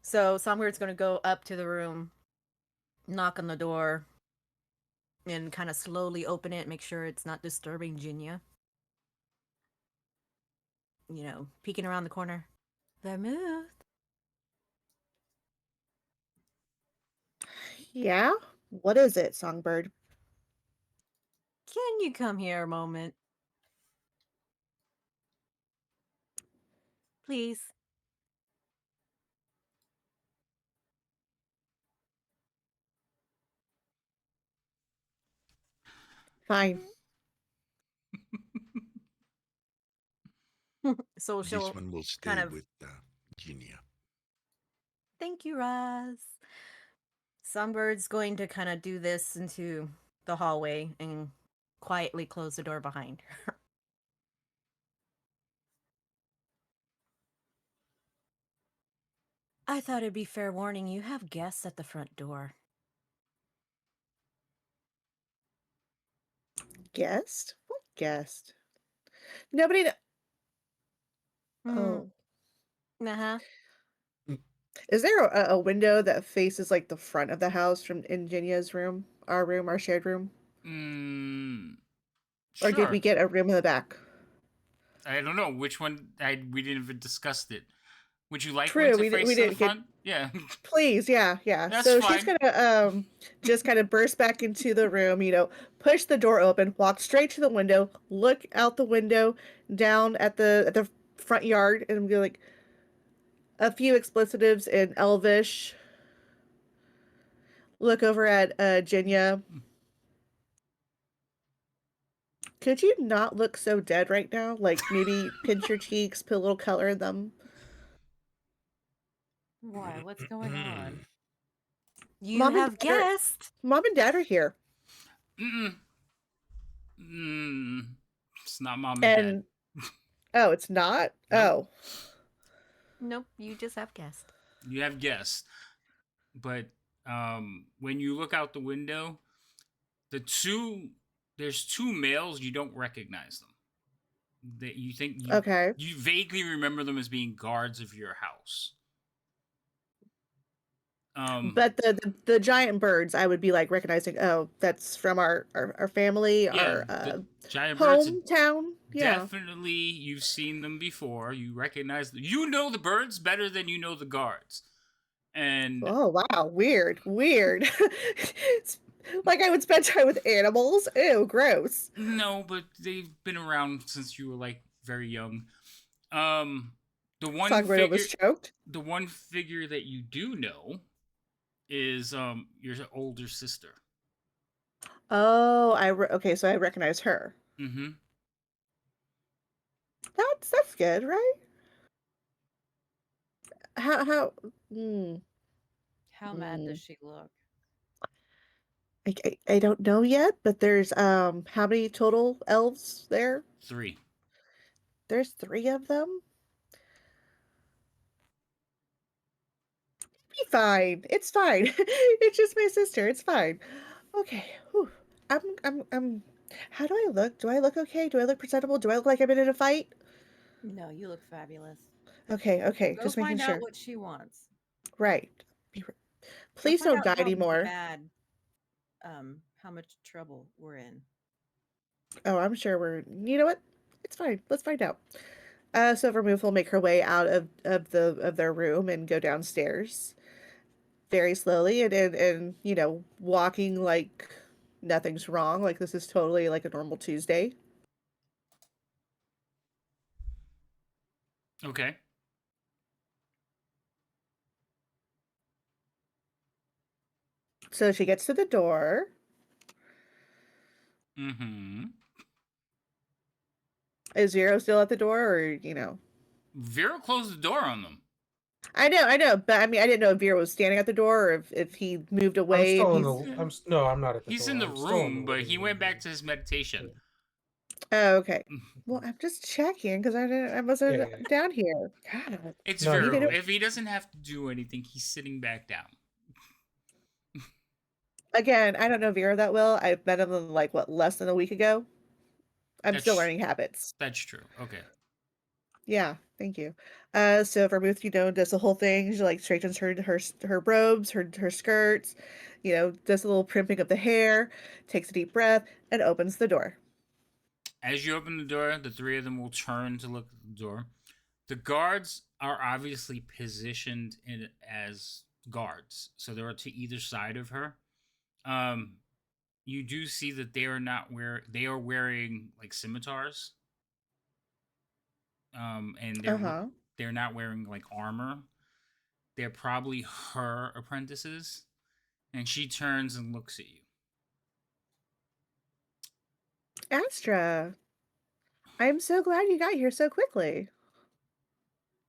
E: So Songbird's gonna go up to the room, knock on the door, and kind of slowly open it, make sure it's not disturbing Jinya. You know, peeking around the corner. Vermouth.
B: Yeah? What is it, Songbird?
E: Can you come here a moment? Please.
B: Fine.
E: So
C: This
E: she'll
C: one will stay
E: kind of...
C: with Ginia.
E: Thank you, Raz. Songbird's going to kind of do this into the hallway and quietly close the door behind her. I thought it'd be fair warning. You have guests at the front door.
B: Guest? What guest? Nobody. Oh.
E: Uh-huh.
B: Is there a window that faces like the front of the house from Ingenia's room? Our shared room? Or did
A: Sure.
B: we get a room in the back?
A: I don't know which one. We didn't even discuss it. Would you like
B: True,
A: one to
B: we
A: face to the
B: didn't get.
A: front? Yeah.
B: Please, yeah.
A: That's
B: So
A: fine.
B: she's gonna just kind of burst back into the room, push the door open, walk straight to the window, look out the window, down at the front yard, and be like a few explicitives in Elvish. Look over at Jinya. Could you not look so dead right now? Like maybe pinch your cheeks, put a little color in them.
F: Why? What's going on?
E: You
B: Mom and
E: have
B: Dad are-
E: guessed.
B: Mom and Dad are here,
A: Mm-mm. It's not mom and
B: and oh, it's not.
A: Nope.
B: Oh,
E: Nope, you just have guessed.
A: dad. You have guessed, but when you look out the window, there's two males. You don't recognize them. That you think
B: okay.
A: you vaguely remember them as being guards of your house.
B: But the giant birds, I would be like recognizing. Oh, that's from our family,
A: Yeah,
B: our
A: the giant birds.
B: hometown. Yeah.
A: Definitely, you've seen them before. You recognize them. You know the birds better than you know the guards. And
B: Oh wow, weird. It's like I would spend time with animals. Ew, gross.
A: no, but they've been around since you were like very young. The one
B: Songbird
A: figure,
B: was choked.
A: the one figure that you do know is your older sister.
B: Oh, okay, so I recognize her.
A: Mm-hmm.
B: That's good, right? How hmm.
F: How mad does she look?
B: I don't know yet, but there's how many total elves there?
A: 3.
B: There's 3 of them. Be fine. It's fine. It's just my sister. It's fine. Okay. Whew. I'm how do I look? Do I look okay? Do I look presentable? Do I look like I've been in a fight?
F: No, you look fabulous.
B: Okay,
F: Go
B: just making
F: find
B: sure.
F: out what she wants.
B: Right.
F: Go
B: Please
F: find
B: don't
F: out
B: die
F: how
B: anymore.
F: Mad, how much trouble we're in.
B: Oh, I'm sure we're. You know what? It's fine. Let's find out. So Vermouth will make her way out of their room and go downstairs very slowly and walking like nothing's wrong, like this is totally like a normal Tuesday.
A: Okay.
B: So she gets to the door.
A: Mm-hmm.
B: Is Zero still at the door, or
A: Vera closed the door on them.
B: I know, but I mean, I didn't know if Vera was standing at the door or if he moved
D: I'm
B: away.
D: still
B: and
D: in the. No, I'm not at the
A: He's
D: door.
A: in the
D: I'm still in
A: room, but he
D: living
A: went back
D: room.
A: to his meditation.
B: Oh, okay. Well, I'm just checking because I wasn't
D: Yeah.
B: down here. God.
A: It's
D: No,
A: Vera.
D: you're right.
A: If he doesn't have to do anything, he's sitting back down.
B: Again, I don't know Vera that well. I've met him like less than a week ago. I'm still learning habits.
A: That's true. Okay.
B: Yeah, thank you. So Vermouth, does the whole thing. She like straightens her robes, her skirts, does a little primping of the hair, takes a deep breath, and opens the door.
A: As you open the door, the 3 of them will turn to look at the door. The guards are obviously positioned as guards, so they're to either side of her. You do see that they are wearing like scimitars. And they're not wearing like armor. They're probably her apprentices. And she turns and looks at you.
B: Astra, I'm so glad you got here so quickly.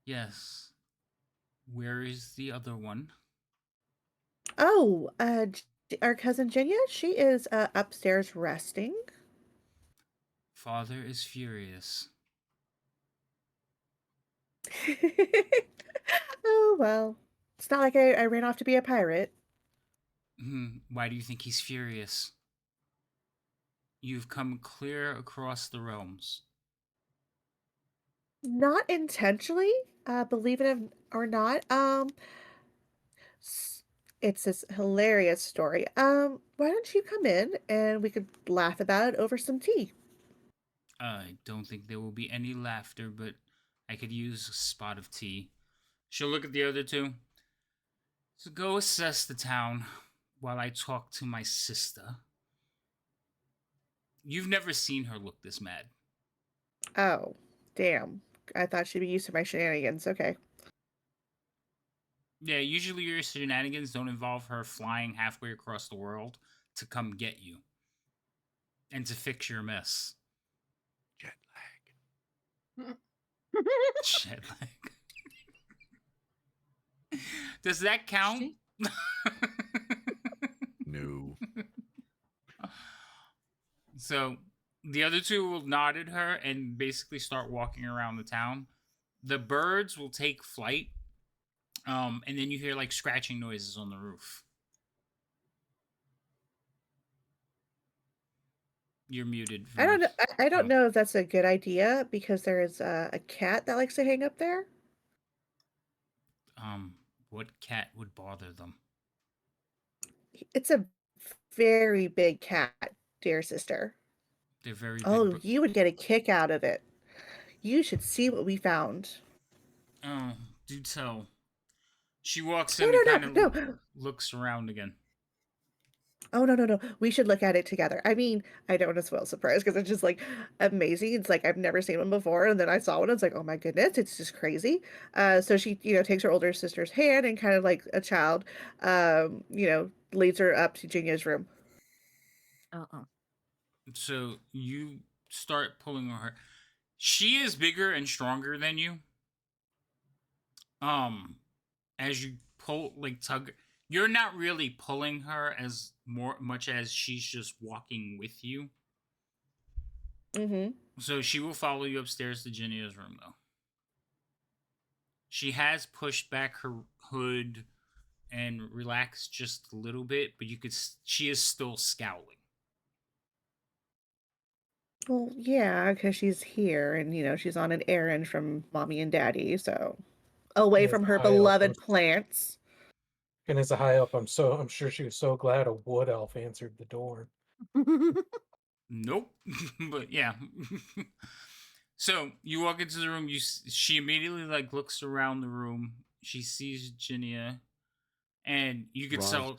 A: Yes. Where is the other one?
B: Oh, our cousin Jinya, she is upstairs resting.
A: Father is furious.
B: Oh, well. It's not like I ran off to be a pirate.
A: Why do you think he's furious? You've come clear across the realms.
B: Not intentionally, believe it or not. It's this hilarious story. Why don't you come in and we could laugh about it over some tea?
A: I don't think there will be any laughter, but I could use a spot of tea. She'll look at the other two. So go assess the town while I talk to my sister. You've never seen her look this mad.
B: Oh, damn. I thought she'd be used to my shenanigans. Okay.
A: Yeah, usually your shenanigans don't involve her flying halfway across the world to come get you and to fix your mess.
C: Jet lag.
A: Jet lag. Does that count?
C: No.
A: So the other two will nod at her and basically start walking around the town. The birds will take flight, and then you hear like scratching noises on the roof. You're muted.
B: I don't know. I don't
A: Oh.
B: know if that's a good idea because there is a cat that likes to hang up there.
A: What cat would bother them?
B: It's a very big cat, dear sister.
A: They're very big.
B: Oh, you would get a kick out of it. You should see what we found.
A: Oh, do tell. She walks
B: No,
A: in
B: no,
A: and kind
B: no,
A: of
B: no.
A: looks around again.
B: Oh, no. We should look at it together. I mean, I don't want to spoil surprise because it's just like amazing. It's like I've never seen one before. And then I saw one. And it's like, oh my goodness, it's just crazy. So she, takes her older sister's hand and kind of like a child, leads her up to Junia's room.
E: Uh-uh.
A: So you start pulling on her. She is bigger and stronger than you. As you pull, like tug, you're not really pulling her as much as she's just walking with you.
B: Mm-hmm.
A: So she will follow you upstairs to Genia's room, though. She has pushed back her hood and relaxed just a little bit, but she is still scowling.
B: Well, yeah, because she's here and, she's on an errand from mommy and daddy, so away
D: Yes,
B: from her
D: high elf,
B: beloved plants.
D: And as a high elf, I'm sure she was so glad a wood elf answered the door.
A: Nope. But yeah. So you walk into the room. She immediately like looks around the room. She sees Ginia, and you could tell.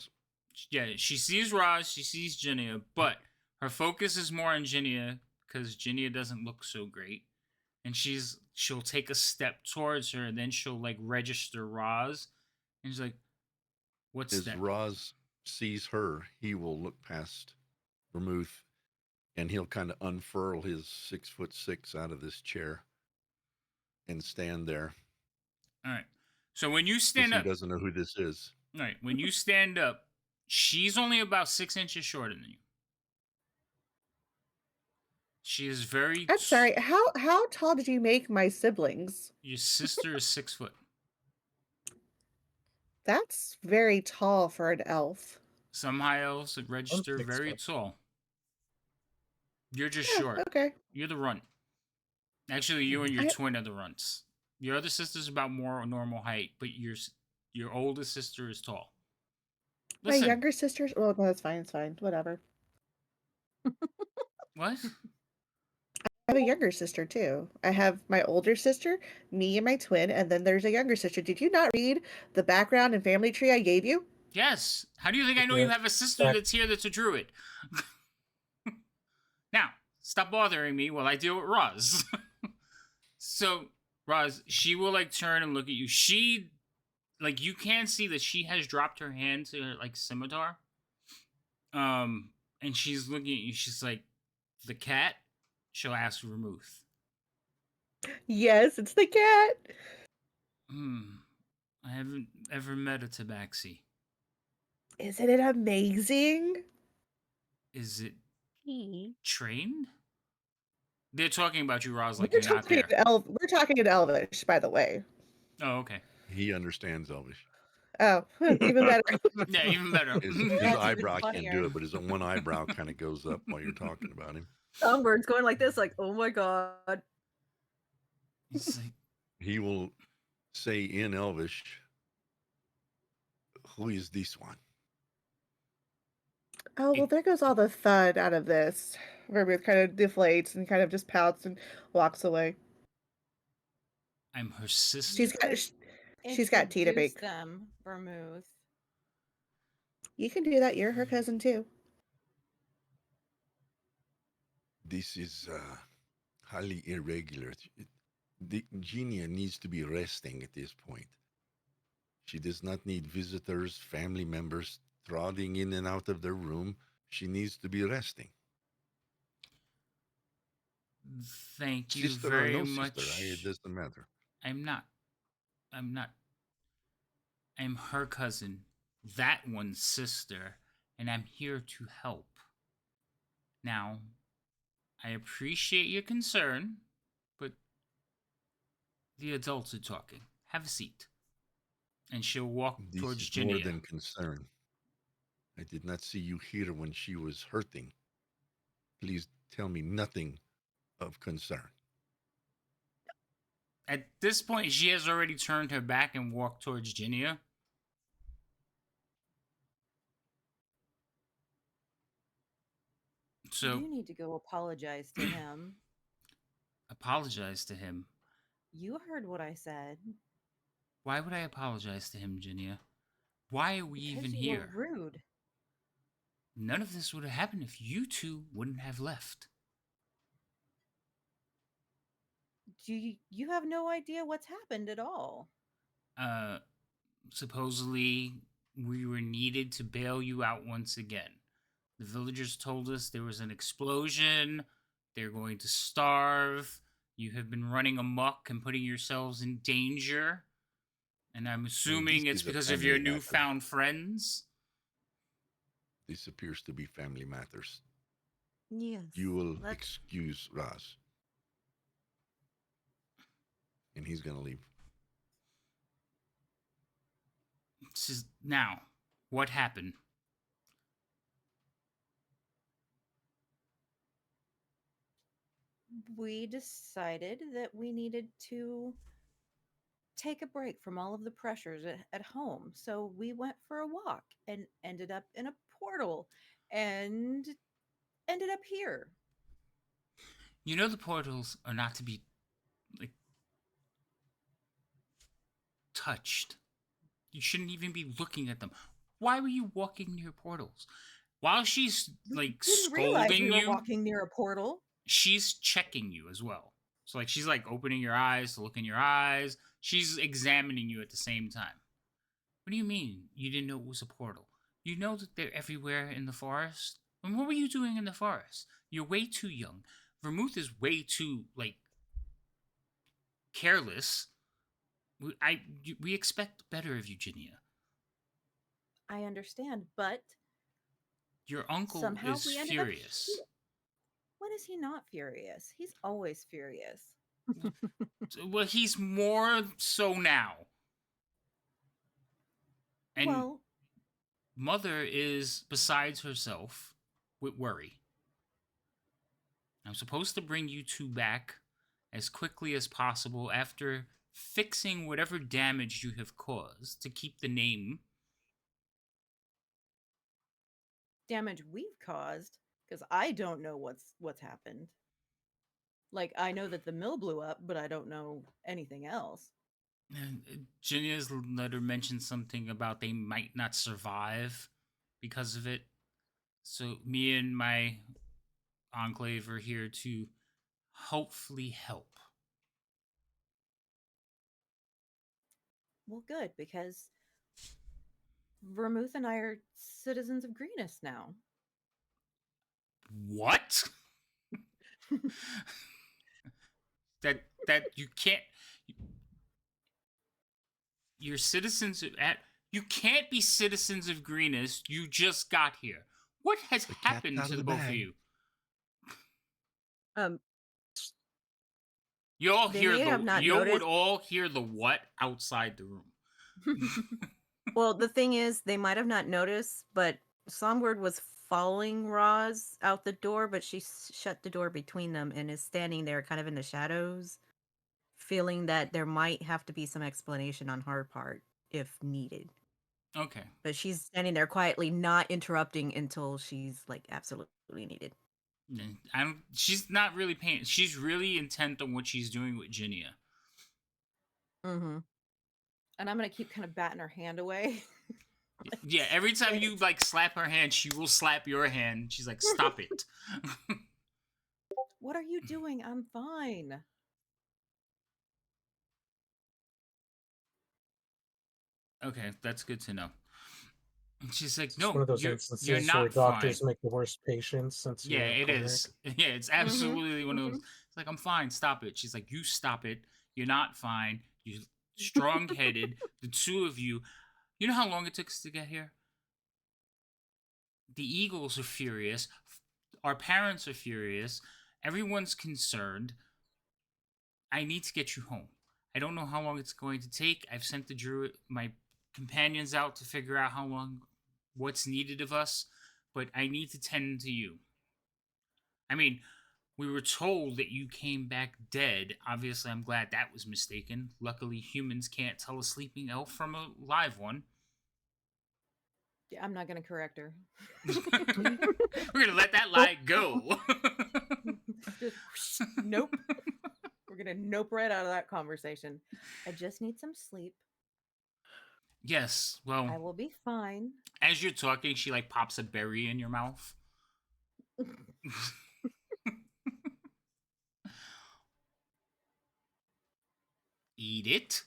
A: Yeah, she sees Roz. She sees Ginia, but her focus is more on Ginia because Ginia doesn't look so great, and she'll take a step towards her, and then she'll like register Roz, and she's like, "What's
C: As
A: that?"
C: Roz sees her, he will look past Vermouth, and he'll kind of unfurl his 6'6" out of this chair and stand there.
A: All right. So when you stand up,
C: he doesn't know who this is.
A: All right. When you stand up, she's only about 6 inches shorter than you. She is very.
B: I'm sorry. How tall did you make my siblings?
A: Your sister is 6 foot.
B: That's very tall for an elf.
A: Some high elves register very tall. You're just short.
B: Okay.
A: You're the runt. Actually, you and your twin are the runts. Your other sister's about more normal height, but your oldest sister is tall.
B: Listen. My younger sister's. Well, no, that's fine. It's fine. Whatever.
A: What?
B: I have a younger sister too. I have my older sister, me and my twin, and then there's a younger sister. Did you not read the background and family tree I gave you?
A: Yes. How do you think I know you have a sister that's here that's a druid? Now, stop bothering me while I deal with Roz. So, Roz, she will like turn and look at you. She, like, you can see that she has dropped her hand to her like scimitar. And she's looking at you. She's like, the cat. She'll ask Vermouth.
B: Yes, it's the cat.
A: I haven't ever met a tabaxi.
B: Isn't it amazing?
A: Is it trained? They're talking about you, Roz, like
B: We're
A: you're not there.
B: We're talking in Elvish, by the way.
A: Oh, okay.
C: He understands Elvish.
B: Oh, even better.
A: Yeah, even better.
C: His eyebrow can't do it, but his one eyebrow kind of goes up while you're talking about him.
I: Songbird's going like this, like, oh my god.
C: He will say in Elvish, who is this one?
B: Oh, well, there goes all the fun out of this. Vermouth kind of deflates and kind of just pouts and walks away.
A: I'm her sister.
B: She's got tea to
F: Introduce
B: bake.
F: them, Vermouth.
B: You can do that. You're her cousin too.
C: This is highly irregular. Genia needs to be resting at this point. She does not need visitors, family members trotting in and out of their room. She needs to be resting.
A: Thank you
C: Sister or
A: very
C: no
A: much.
C: sister, it doesn't matter.
A: I'm not. I'm her cousin, that one's sister, and I'm here to help. Now, I appreciate your concern, but the adults are talking. Have a seat. And she'll walk
C: This
A: towards
C: is
A: Ginia.
C: more than concern. I did not see you here when she was hurting. Please tell me nothing of concern.
A: At this point, she has already turned her back and walked towards Ginia. So
F: You need to go apologize to him.
A: apologize to him.
F: You heard what I said.
A: Why would I apologize to him, Ginia? Why are we
F: Because
A: even
F: you
A: here?
F: were rude.
A: None of this would have happened if you two wouldn't have left.
F: You have no idea what's happened at all.
A: Supposedly we were needed to bail you out once again. The villagers told us there was an explosion. They're going to starve. You have been running amok and putting yourselves in danger. And I'm assuming it's because of your newfound friends.
C: This appears to be family matters.
E: Yes.
C: You will excuse Raz. And he's going to leave.
A: Now, what happened?
F: We decided that we needed to take a break from all of the pressures at home. So we went for a walk and ended up in a portal and ended up here.
A: You know the portals are not to be touched. You shouldn't even be looking at them. Why were you walking near portals? While she's
F: Didn't
A: scolding
F: realize we were
A: you,
F: walking near a portal.
A: She's checking you as well. So she's opening your eyes to look in your eyes. She's examining you at the same time. What do you mean you didn't know it was a portal? You know that they're everywhere in the forest? And what were you doing in the forest? You're way too young. Vermouth is way too careless. We expect better of you, Ginia.
F: I understand, but
A: your uncle
F: somehow
A: is
F: we ended
A: furious.
F: When is he not furious? He's always furious.
A: Well, he's more so now. And Mother is besides herself with worry. I'm supposed to bring you two back as quickly as possible after fixing whatever damage you have caused to keep the name.
F: Damage we've caused? Because I don't know what's happened. I know that the mill blew up, but I don't know anything else.
A: Ginia's letter mentioned something about they might not survive because of it. So me and my enclave are here to hopefully help.
F: Well, good, because Vermouth and I are citizens of Greenest now.
A: What? that you can't. You're citizens at. You can't be citizens of Greenest. You just got here. What has happened to the both of you? You all hear the. You would all hear the what outside the room.
E: Well, the thing is, they might have not noticed, but Songbird was following Roz out the door, but she shut the door between them and is standing there kind of in the shadows, feeling that there might have to be some explanation on her part if needed.
A: Okay.
E: But she's standing there quietly, not interrupting until she's absolutely needed.
A: She's not really paying. She's really intent on what she's doing with Ginia.
E: Mm-hmm.
F: And I'm gonna keep kind of batting her hand away.
A: Yeah, every time you like slap her hand, she will slap your hand. She's like, "Stop it."
F: What are you doing? I'm fine.
A: Okay, that's good to know. And she's like,
D: It's one
A: "No,
D: of those
A: you're
D: instances where
A: not fine."
D: doctors make the worst patients since
A: Yeah,
D: you're a
A: it
D: cleric.
A: is. Yeah, it's absolutely one of those. It's like, "I'm fine. Stop it." She's like, "You stop it. You're not fine. You're strong-headed. The two of you. You know how long it took us to get here? The Eagles are furious. Our parents are furious. Everyone's concerned. I need to get you home. I don't know how long it's going to take. I've sent the druid, my companions out to figure out how long, what's needed of us, but I need to tend to you. I mean, we were told that you came back dead. Obviously, I'm glad that was mistaken. Luckily, humans can't tell a sleeping elf from a live one.
F: Yeah, I'm not gonna correct her.
A: We're gonna let that lie go.
F: Just, nope. We're gonna nope right out of that conversation. I just need some sleep.
A: Yes,
F: I
A: well,
F: will be fine.
A: as you're talking, she like pops a berry in your mouth. Eat it.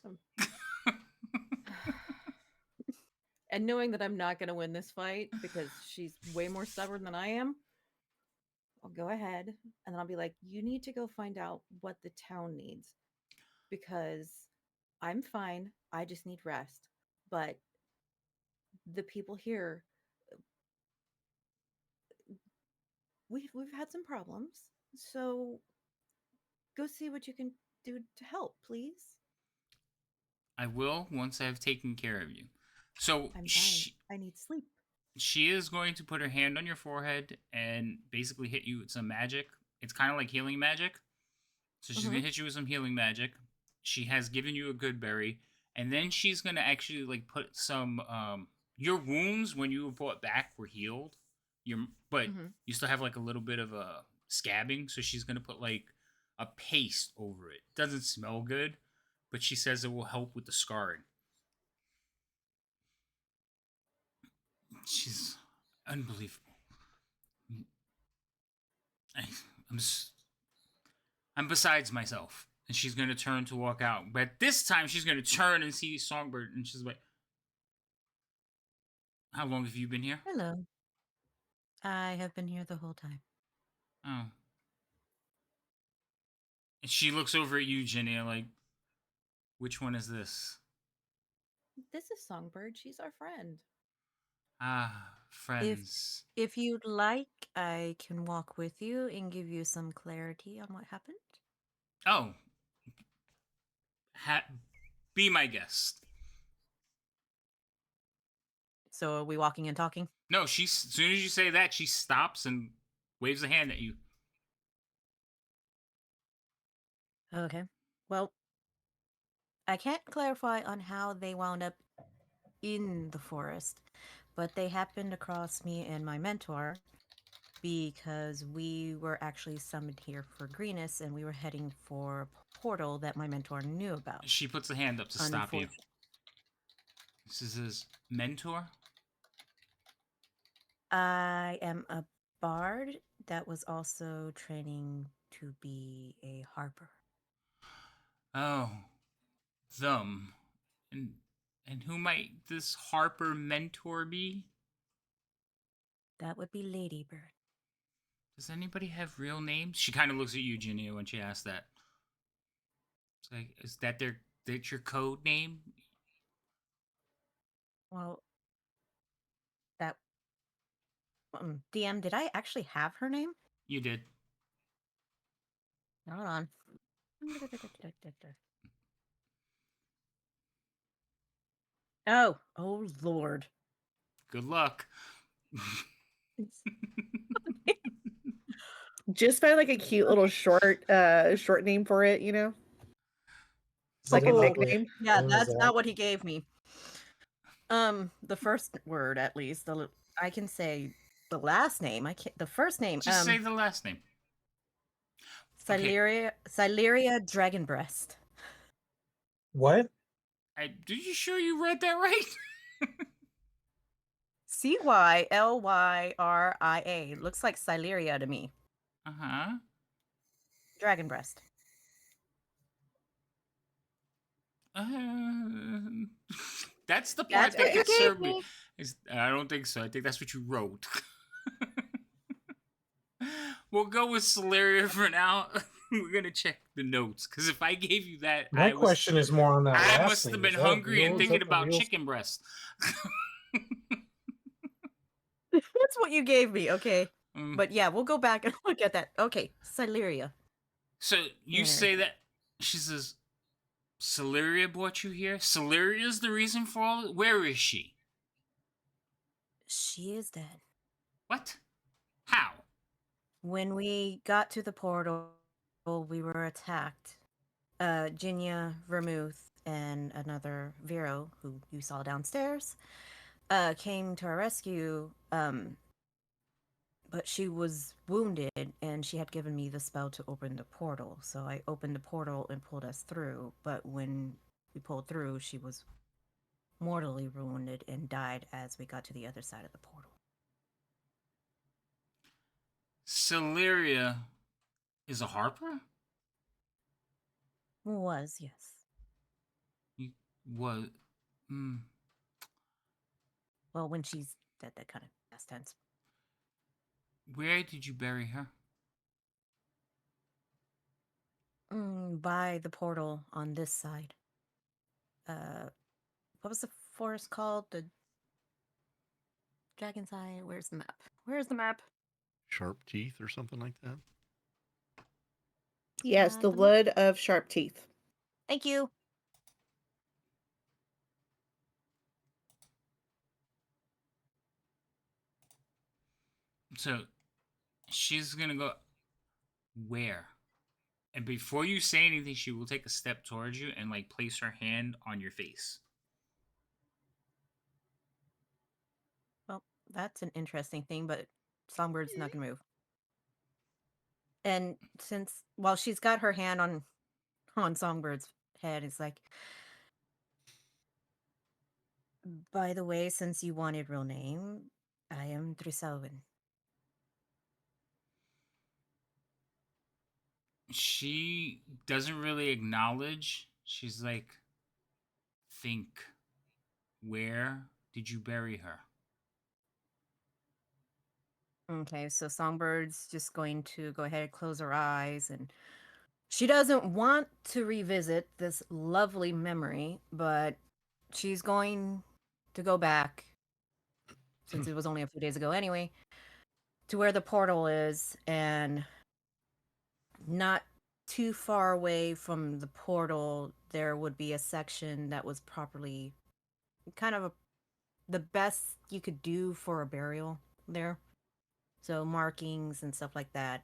F: And knowing that I'm not gonna win this fight because she's way more stubborn than I am, I'll go ahead and then I'll be like, you need to go find out what the town needs because I'm fine. I just need rest. But the people here, we've had some problems. So go see what you can do to help, please.
A: I will once I've taken care of you. So
F: I'm fine. I need sleep.
A: she is going to put her hand on your forehead and basically hit you with some magic. It's kind of like healing magic. So she's gonna hit you with some healing magic. She has given you a good berry, and then she's gonna actually like put some your wounds when you fought back were healed. But you still have like a little bit of a scabbing, so she's gonna put like a paste over it. Doesn't smell good, but she says it will help with the scarring. She's unbelievable. I, I'm I'm besides myself. And she's gonna turn to walk out. But this time she's gonna turn and see Songbird and she's like, "How long have you been here?"
E: Hello. I have been here the whole time.
A: Oh. And she looks over at you, Jenny, like, "Which one is this?"
F: This is Songbird. She's our friend.
A: Ah, friends.
E: If you'd like, I can walk with you and give you some clarity on what happened.
A: Oh. Be my guest.
E: So are we walking and talking?
A: No, as soon as you say that, she stops and waves a hand at you.
E: Okay. Well, I can't clarify on how they wound up in the forest, but they happened across me and my mentor because we were actually summoned here for Greenus and we were heading for a portal that my mentor knew about.
A: She puts a hand up to stop you. This is his mentor?
E: I am a bard that was also training to be a harper.
A: Oh. Them. And who might this Harper mentor be?
E: That would be Ladybird.
A: Does anybody have real names? She kind of looks at you, Ginny, when she asks that. It's like, is that's your code name?
E: Well, that DM, did I actually have her name?
A: You did.
E: Hold on. Oh Lord.
A: Good luck.
B: Just find like a cute little short name for it, you know? It's like a nickname.
E: Yeah, that's not what he gave me. The first word at least. I can say the last name. I can't. The first name.
A: Just say the last name.
E: Sileria Dragonbreast.
D: What?
A: Did you sure you read that right?
E: Cylyria. Looks like Sileria to me.
A: Uh-huh.
E: Dragon breast.
A: That's the part
E: That's what
A: that
E: you gave
A: concerned me.
E: me.
A: I don't think so. I think that's what you wrote. We'll go with Solaria for now. We're gonna check the notes because if I gave you that,
D: My question is more on that
A: I
D: last
A: must have
D: name.
A: been
D: Is that
A: hungry
D: real?
A: and
D: Is
A: thinking
D: that the
A: about
D: real-
A: chicken breast.
E: That's what you gave me. Okay.
A: Mm.
E: But yeah, we'll go back and look at that. Okay, Sileria.
A: So you say that she says Solaria brought you here? Solaria's the reason for all. Where is she?
E: She is dead.
A: What? How?
E: When we got to the portal, we were attacked. Jinya, Vermouth, and another Vero, who you saw downstairs, came to our rescue. But she was wounded, and she had given me the spell to open the portal. So I opened the portal and pulled us through. But when we pulled through, she was mortally wounded and died as we got to the other side of the portal.
A: Solaria is a harper?
E: Was, yes.
A: Was. Hmm.
E: Well, when she's dead, that kind of past tense.
A: Where did you bury her?
E: By the portal on this side. What was the forest called? The Dragon's Eye? Where's the map? Where's the map?
C: Sharp teeth or something like that.
B: Yes, the wood of sharp teeth.
E: Thank you.
A: So she's gonna go where? And before you say anything, she will take a step towards you and like place her hand on your face.
E: Well, that's an interesting thing, but Songbird's not gonna move. And while she's got her hand on Songbird's head, it's like, by the way, since you wanted real name, I am Driselwyn.
A: She doesn't really acknowledge. She's like, think. Where did you bury her?
E: Okay, so Songbird's just going to go ahead and close her eyes, and she doesn't want to revisit this lovely memory, but she's going to go back, since it was only a few days ago anyway, to where the portal is, and not too far away from the portal, there would be a section that was properly kind of the best you could do for a burial there. So markings and stuff like that.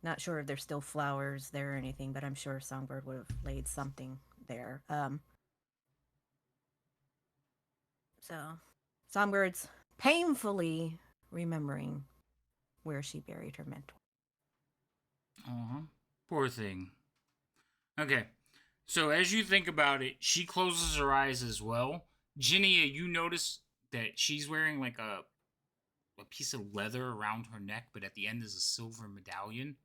E: Not sure if there's still flowers there or anything, but I'm sure Songbird would have laid something there. So Songbird's painfully remembering where she buried her mentor.
A: Poor thing. Okay. So as you think about it, she closes her eyes as well. Ginny, you notice that she's wearing like a piece of leather around her neck, but at the end is a silver medallion.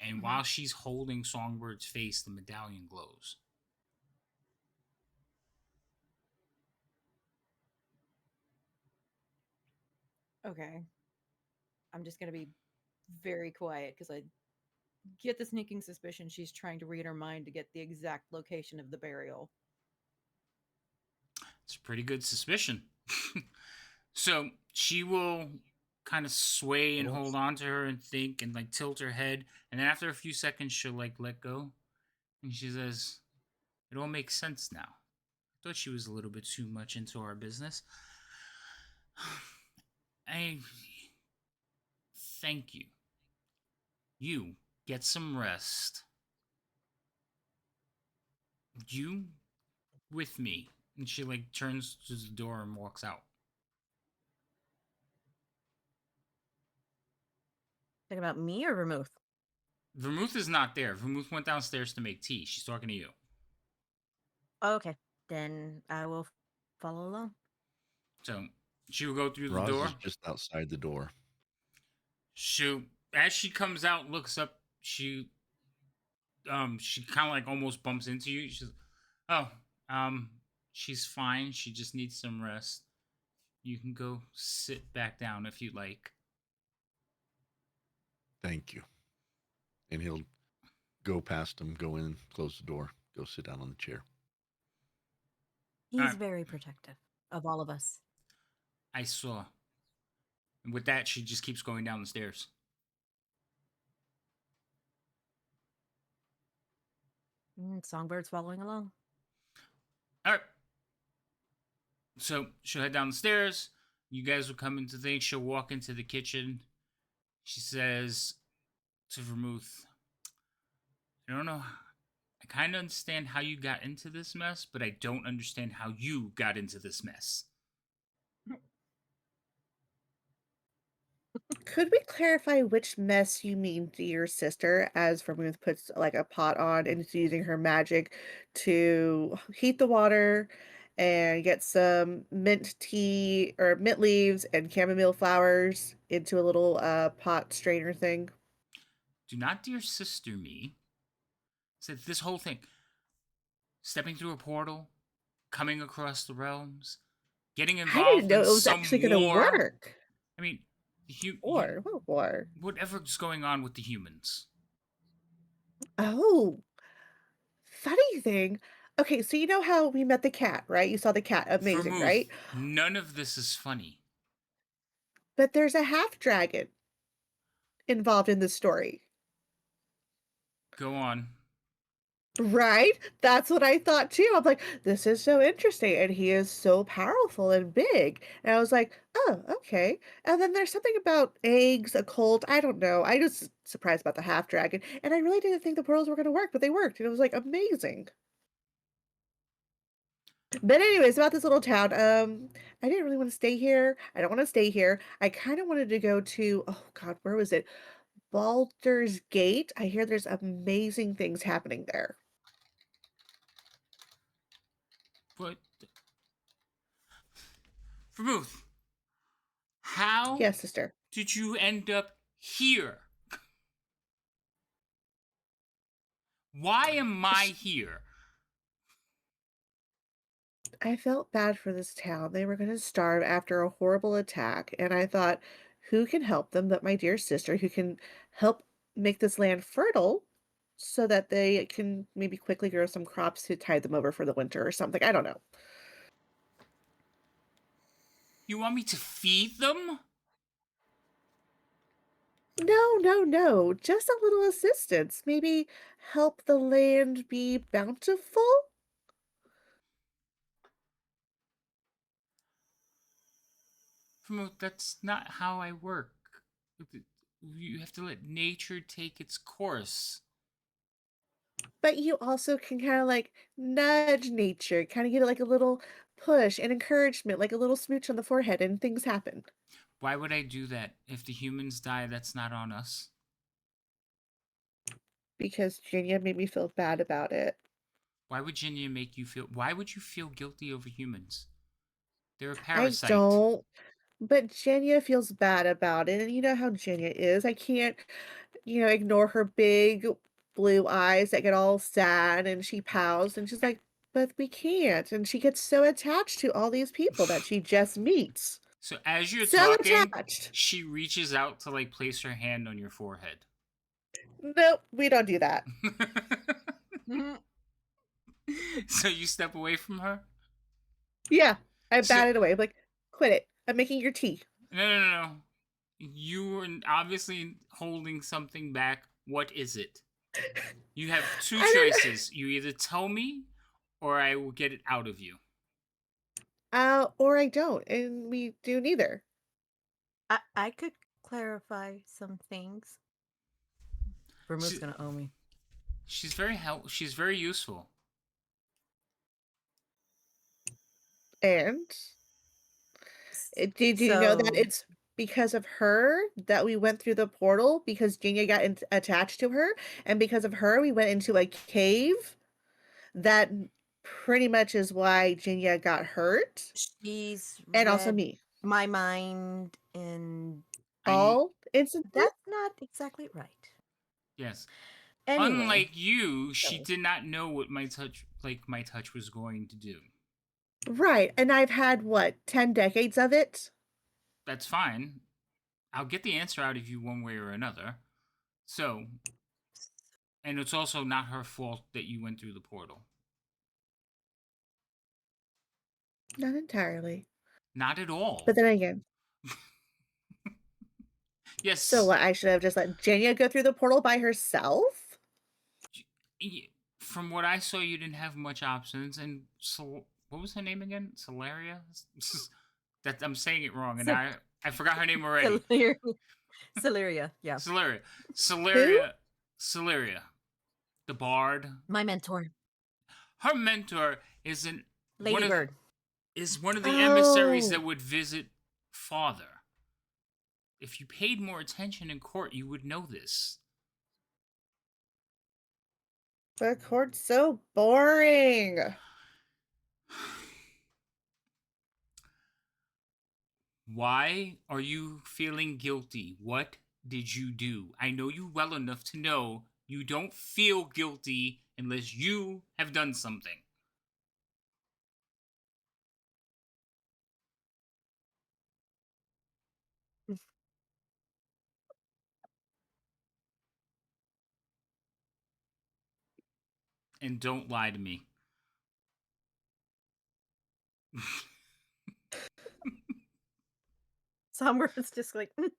A: And while she's holding Songbird's face, the medallion glows.
F: Okay. I'm just going to be very quiet because I get the sneaking suspicion she's trying to read her mind to get the exact location of the burial.
A: It's a pretty good suspicion. So she will kind of sway and hold on to her and think and like tilt her head. And then after a few seconds, she'll like let go. And she says, it all makes sense now. I thought she was a little bit too much into our business. I thank you. You get some rest. You with me. And she like turns to the door and walks out.
E: Talking about me or Vermouth?
A: Vermouth is not there. Vermouth went downstairs to make tea. She's talking to you.
E: Okay, then I will follow along.
A: So she will go through the
C: Roz
A: door.
C: is just outside the door.
A: As she comes out, looks up. She kind of like almost bumps into you. She's, oh, she's fine. She just needs some rest. You can go sit back down if you like.
C: Thank you. And he'll go past him, go in, close the door, go sit down on the chair.
E: He's
A: Alright.
E: very protective of all of us.
A: I saw. And with that, she just keeps going down the stairs.
E: Songbird's following along.
A: All right. So she'll head down the stairs. You guys will come into things. She'll walk into the kitchen. She says to Vermouth, I don't know. I kind of understand how you got into this mess, but I don't understand how you got into this mess.
B: Could we clarify which mess you mean, dear sister, as Vermouth puts like a pot on and is using her magic to heat the water and get some mint tea or mint leaves and chamomile flowers into a little pot strainer thing?
A: Do not dear sister me. Said this whole thing. Stepping through a portal, coming across the realms, getting
B: I didn't
A: involved
B: know
A: in
B: it was
A: some
B: actually going to
A: war.
B: work.
A: I mean,
B: War? What war?
A: whatever's going on with the humans.
B: Oh, funny thing. Okay, so you know how we met the cat, right? You saw the cat. Amazing,
A: Vermouth,
B: right?
A: none of this is funny.
B: But there's a half dragon involved in the story.
A: Go on.
B: Right? That's what I thought too. I'm like, this is so interesting. And he is so powerful and big. And I was like, oh, okay. And then there's something about eggs, a cult. I don't know. I was surprised about the half dragon. And I really didn't think the pearls were going to work, but they worked. And it was like amazing. But anyways, about this little town. I didn't really want to stay here. I don't want to stay here. I kind of wanted to go to, oh God, where was it? Baldur's Gate. I hear there's amazing things happening there.
A: What? Vermouth, how
B: Yes, sister.
A: did you end up here? Why am I here?
B: I felt bad for this town. They were going to starve after a horrible attack, and I thought, who can help them but my dear sister, who can help make this land fertile so that they can maybe quickly grow some crops to tide them over for the winter or something. I don't know.
A: You want me to feed them?
B: No. Just a little assistance. Maybe help the land be bountiful?
A: Vermouth, that's not how I work. You have to let nature take its course.
B: But you also can kind of like nudge nature, kind of get like a little push and encouragement, like a little smooch on the forehead, and things happen.
A: Why would I do that? If the humans die, that's not on us.
B: Because Jania made me feel bad about it.
A: Why would Jinya make you feel... Why would you feel guilty over humans? They're a
B: I
A: parasite.
B: don't, but Jania feels bad about it, and you know how Jania is. I can't, ignore her big blue eyes that get all sad, and she pouts, and she's like, but we can't. And she gets so attached to all these people that she just meets.
A: So as you're
B: So
A: talking,
B: attached.
A: she reaches out to like place her hand on your forehead.
B: Nope, we don't do that.
A: So you step away from her?
B: Yeah, I
A: So-
B: bat it away. I'm like, quit it. I'm making your tea.
A: No. You were obviously holding something back. What is it? You have two
B: I don't-
A: choices. You either tell me, or I will get it out of you.
B: Or I don't, and we do neither.
E: I could clarify some things. Vermouth's
A: She-
E: gonna owe me.
A: She's very useful.
B: And did you know that
E: So-
B: it's because of her that we went through the portal because Jania got attached to her, and because of her we went into a cave that pretty much is why Jinya got hurt,
E: She's
B: and also
E: read
B: me.
E: my mind, and
B: All instances?
E: that's not exactly right.
A: Yes.
E: Anyway,
A: Unlike you, she
E: so-
A: did not know what my touch was going to do.
B: Right, and I've had, what, 10 decades of it?
A: That's fine. I'll get the answer out of you one way or another. So, and it's also not her fault that you went through the portal.
B: Not entirely.
A: Not at all.
B: But then again,
A: Yes.
B: so what, I should have just let Jinya go through the portal by herself?
A: From what I saw, you didn't have much options. And what was her name again? Solaria? That I'm saying it wrong, and I forgot her name already.
E: Celeria, yeah.
A: Celeria, the bard.
E: My mentor.
A: Her mentor is
E: Ladybird.
A: One of the emissaries
B: Oh.
A: that would visit Father. If you paid more attention in court, you would know this.
B: The court's so boring.
A: Why are you feeling guilty? What did you do? I know you well enough to know you don't feel guilty unless you have done something. And don't lie to me.
E: Somewhere's just like, is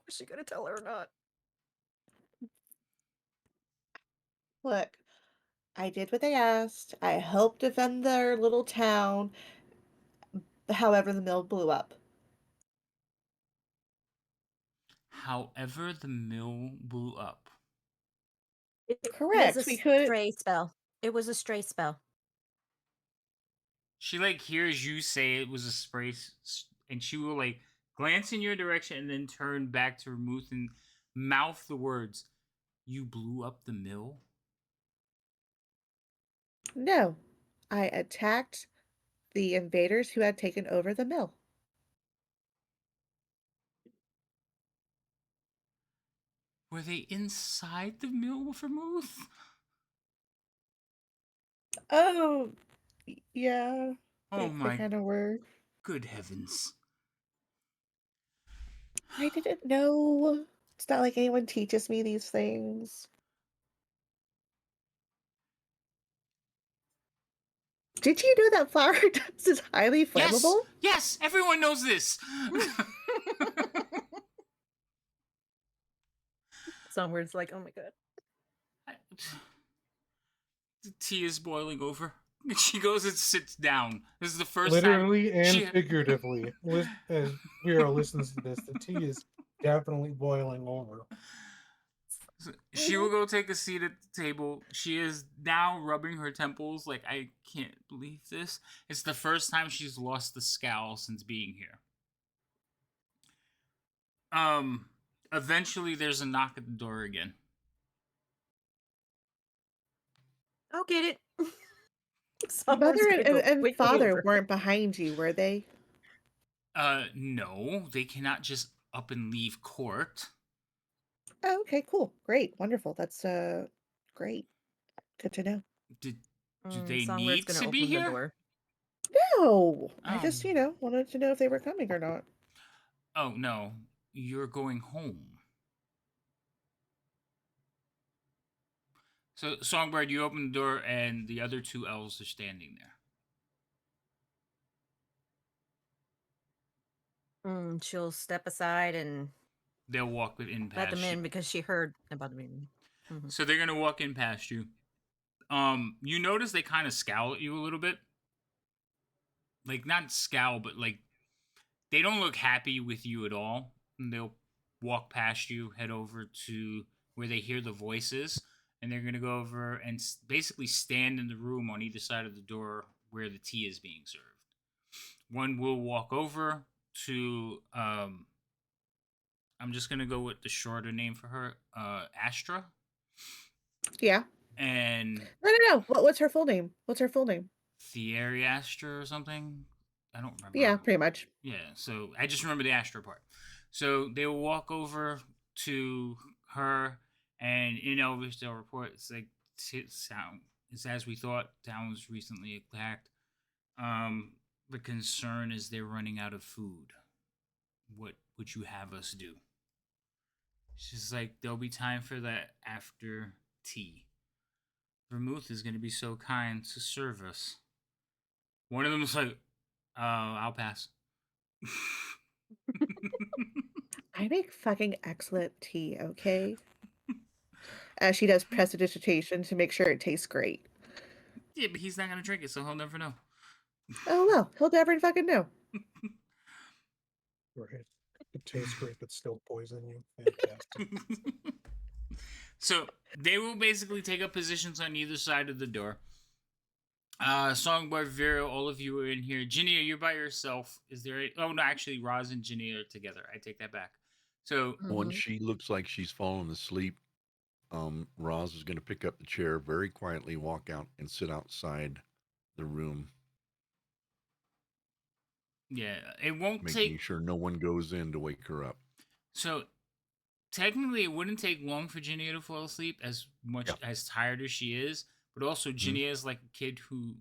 E: she gonna tell her or not?
B: Look, I did what they asked. I helped defend their little town. However, the mill blew up.
A: However, the mill blew up.
B: Correct.
E: It was
B: We
E: a
B: could.
E: stray spell. It was a stray spell.
A: She hears you say it was a spray, and she will glance in your direction and then turn back to Ramuth and mouth the words, "You blew up the mill?"
B: No, I attacked the invaders who had taken over the mill.
A: Were they inside the mill with Ramuth?
B: Oh, yeah.
A: Oh
B: They
A: my
B: kind of were.
A: good heavens.
B: I didn't know. It's not like anyone teaches me these things. Did you know that flower dust is highly flammable?
A: Yes, everyone knows this.
E: Somewhere's like, oh my god.
A: The tea is boiling over. She goes and sits down. This is the first
D: Literally
A: time.
D: and figuratively. As Vera listens to this, the tea is definitely boiling over.
A: She will go take a seat at the table. She is now rubbing her temples like, I can't believe this. It's the first time she's lost the scowl since being here. Eventually there's a knock at the door again.
E: I'll get it.
B: Mother and father weren't behind you, were they?
A: No, they cannot just up and leave court.
B: Oh, okay, cool. Great. Wonderful. That's great. Good to know.
A: Do they need
E: gonna
A: to be
E: open the
A: here?
E: door.
B: No. I
A: Oh.
B: just, wanted to know if they were coming or not.
A: Oh, no. You're going home. So, Songbird, you open the door and the other two elves are standing there.
E: She'll step aside and
A: They'll walk in past
E: let them in
A: you.
E: because she heard about the meeting.
A: So they're gonna walk in past you. You notice they kind of scowl at you a little bit. Like, not scowl, but they don't look happy with you at all. And they'll walk past you, head over to where they hear the voices, and they're gonna go over and basically stand in the room on either side of the door where the tea is being served. One will walk over to I'm just gonna go with the shorter name for her, Astra.
B: Yeah.
A: And
B: No. What's her full name? What's her full name?
A: Thierry Astra or something. I don't remember.
B: Yeah, pretty much.
A: Yeah, so I just remember the Astra part. So they will walk over to her, and in Elvis, they'll report it's like sound. It's as we thought. Town was recently attacked. The concern is they're running out of food. What would you have us do? She's like, there'll be time for that after tea. Vermouth is going to be so kind to serve us. One of them was like, I'll pass.
B: I make fucking excellent tea, okay? As she does prestidigitation to make sure it tastes great.
A: Yeah, but he's not going to drink it, so he'll never know.
B: Oh, well, he'll never fucking know.
D: Right. It tastes great, but still poison you. Fantastic.
A: So they will basically take up positions on either side of the door. Songbird, Vera, all of you are in here. Ginny, you're by yourself. Is there oh no, actually Roz and Ginny are together. I take that back. So
C: Once she looks like she's fallen asleep, Roz is going to pick up the chair, very quietly walk out and sit outside the room,
A: yeah, it won't
C: making sure no one goes in to wake her up.
A: So technically, it wouldn't take long for Ginny to fall asleep, as much as tired as she is. But also, Ginny is like a kid who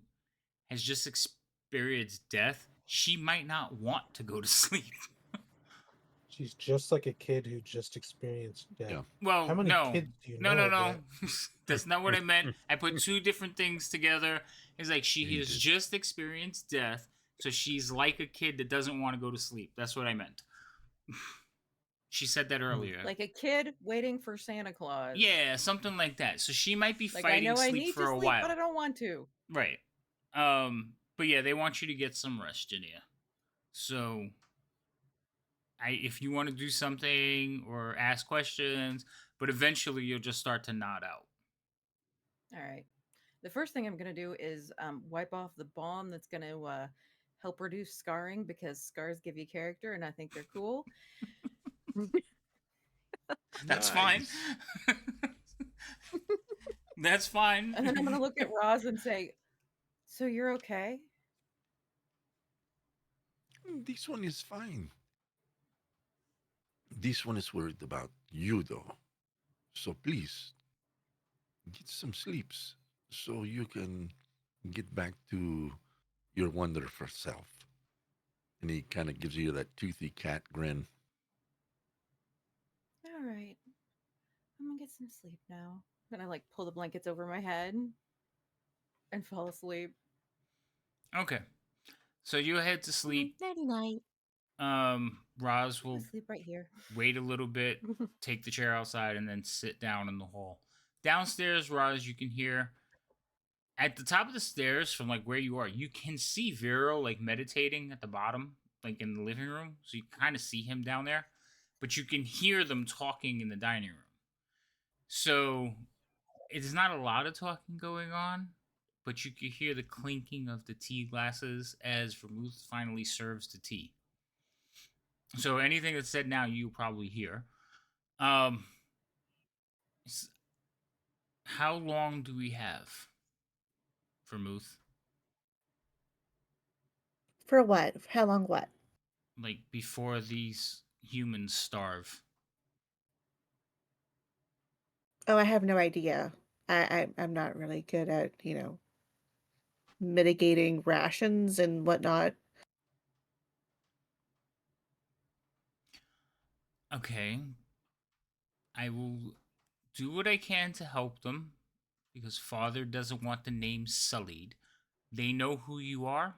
A: has just experienced death. She might not want to go to sleep.
D: She's just like a kid who just experienced death.
A: Yeah. Well,
D: how many kids do you know?
A: No. That's not what I meant. I put two different things together. It's like she has just experienced death, so she's like a kid that doesn't want to go to sleep. That's what I meant. She said that earlier.
F: Like a kid waiting for Santa Claus.
A: Yeah, something like that. So she might be
F: like,
A: fighting
F: I know
A: sleep
F: I need
A: for
F: to
A: a
F: sleep,
A: while.
F: but I don't want to.
A: Right. But yeah, they want you to get some rest, Ginia. So if you want to do something or ask questions, but eventually you'll just start to nod out.
F: All right. The first thing I'm going to do is wipe off the balm that's going to help reduce scarring, because scars give you character, and I think they're cool.
A: That's fine. That's fine.
F: And then I'm going to look at Roz and say, so you're okay?
C: This one is fine. This one is worried about you, though. So please, get some sleeps so you can get back to your wonderful self. And he kind of gives you that toothy cat grin.
F: All right. I'm going to get some sleep now. Then I like pull the blankets over my head and fall asleep.
A: Okay. So you head to sleep.
E: Nighty night.
A: Roz will
F: sleep right here.
A: Wait a little bit, take the chair outside, and then sit down in the hall. Downstairs, Roz, you can hear at the top of the stairs from like where you are, you can see Vero like meditating at the bottom, like in the living room. So you kind of see him down there, but you can hear them talking in the dining room. So it's not a lot of talking going on, but you can hear the clinking of the tea glasses as Vermouth finally serves the tea. So anything that's said now, you probably hear. How long do we have, Vermouth?
B: For what? How long what?
A: Like, before these humans starve.
B: Oh, I have no idea. I'm not really good at, mitigating rations and whatnot.
A: Okay. I will do what I can to help them, because Father doesn't want the name sullied. They know who you are?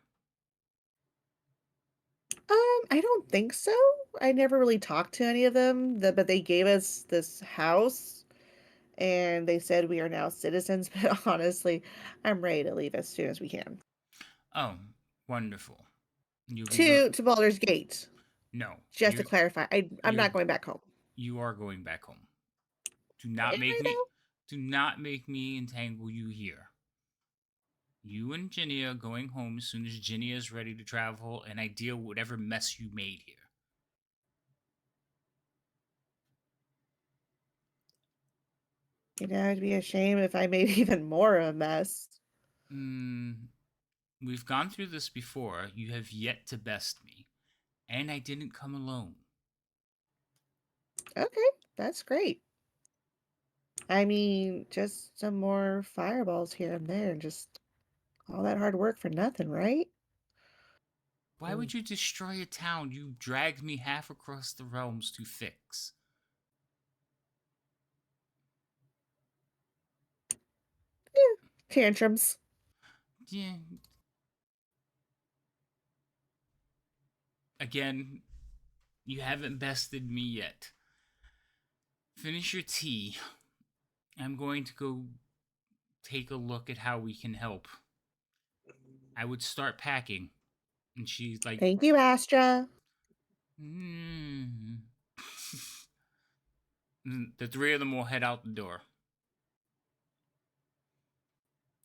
B: I don't think so. I never really talked to any of them, but they gave us this house and they said we are now citizens, but honestly, I'm ready to leave as soon as we can.
A: Oh, wonderful.
B: To Baldur's Gate.
A: No.
B: Just to clarify, I'm not going back home.
A: You are going back home. Do not make me entangle you here. You and Ginny are going home as soon as Ginny is ready to travel, and I deal with whatever mess you made here.
B: You know, it'd be a shame if I made even more of a mess.
A: We've gone through this before. You have yet to best me. And I didn't come alone.
B: Okay, that's great. I mean, just some more fireballs here and there, and just all that hard work for nothing, right?
A: Why would you destroy a town you dragged me half across the realms to fix?
B: Tantrums.
A: Yeah. Again, you haven't bested me yet. Finish your tea. I'm going to go take a look at how we can help. I would start packing. And she's like,
B: Thank you, Astra.
A: The three of them will head out the door.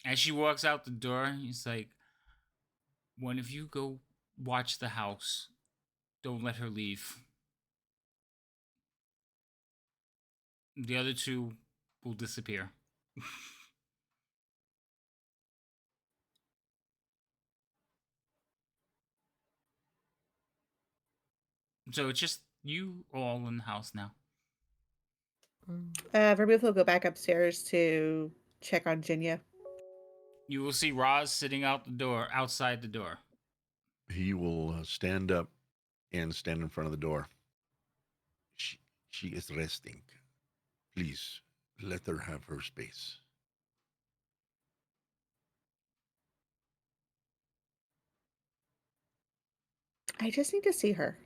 A: As she walks out the door, he's like, one of you go watch the house. Don't let her leave. The other two will disappear. So it's just you all in the house now.
B: Vermouth will go back upstairs to check on Jinya.
A: You will see Roz sitting outside the door.
C: He will stand up and stand in front of the door. She is resting. Please let her have her space.
B: I just need to see her.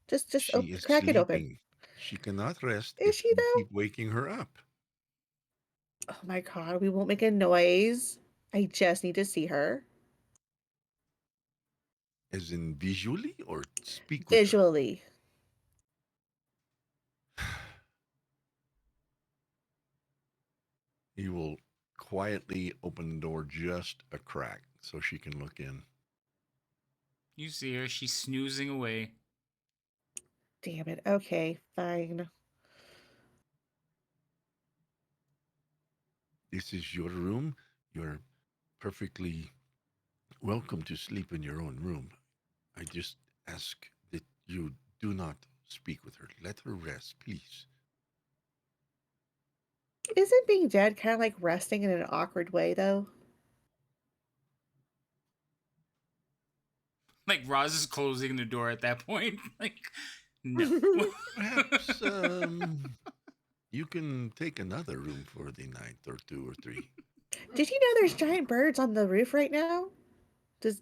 B: Just
C: She is
B: crack it open.
C: sleeping. She cannot rest
B: Is
C: if
B: she
C: you
B: though?
C: keep waking her up.
B: Oh my god, we won't make a noise. I just need to see her.
C: As in visually or speak
B: Visually.
C: with her? He will quietly open the door just a crack so she can look in.
A: You see her. She's snoozing away.
B: Damn it. Okay, fine.
C: This is your room. You're perfectly welcome to sleep in your own room. I just ask that you do not speak with her. Let her rest, please.
B: Isn't being dead kind of like resting in an awkward way, though?
A: Like Roz is closing the door at that point. Like, no.
C: Perhaps you can take another room for the night or 2 or 3.
B: Did you know there's giant birds on the roof right now? Does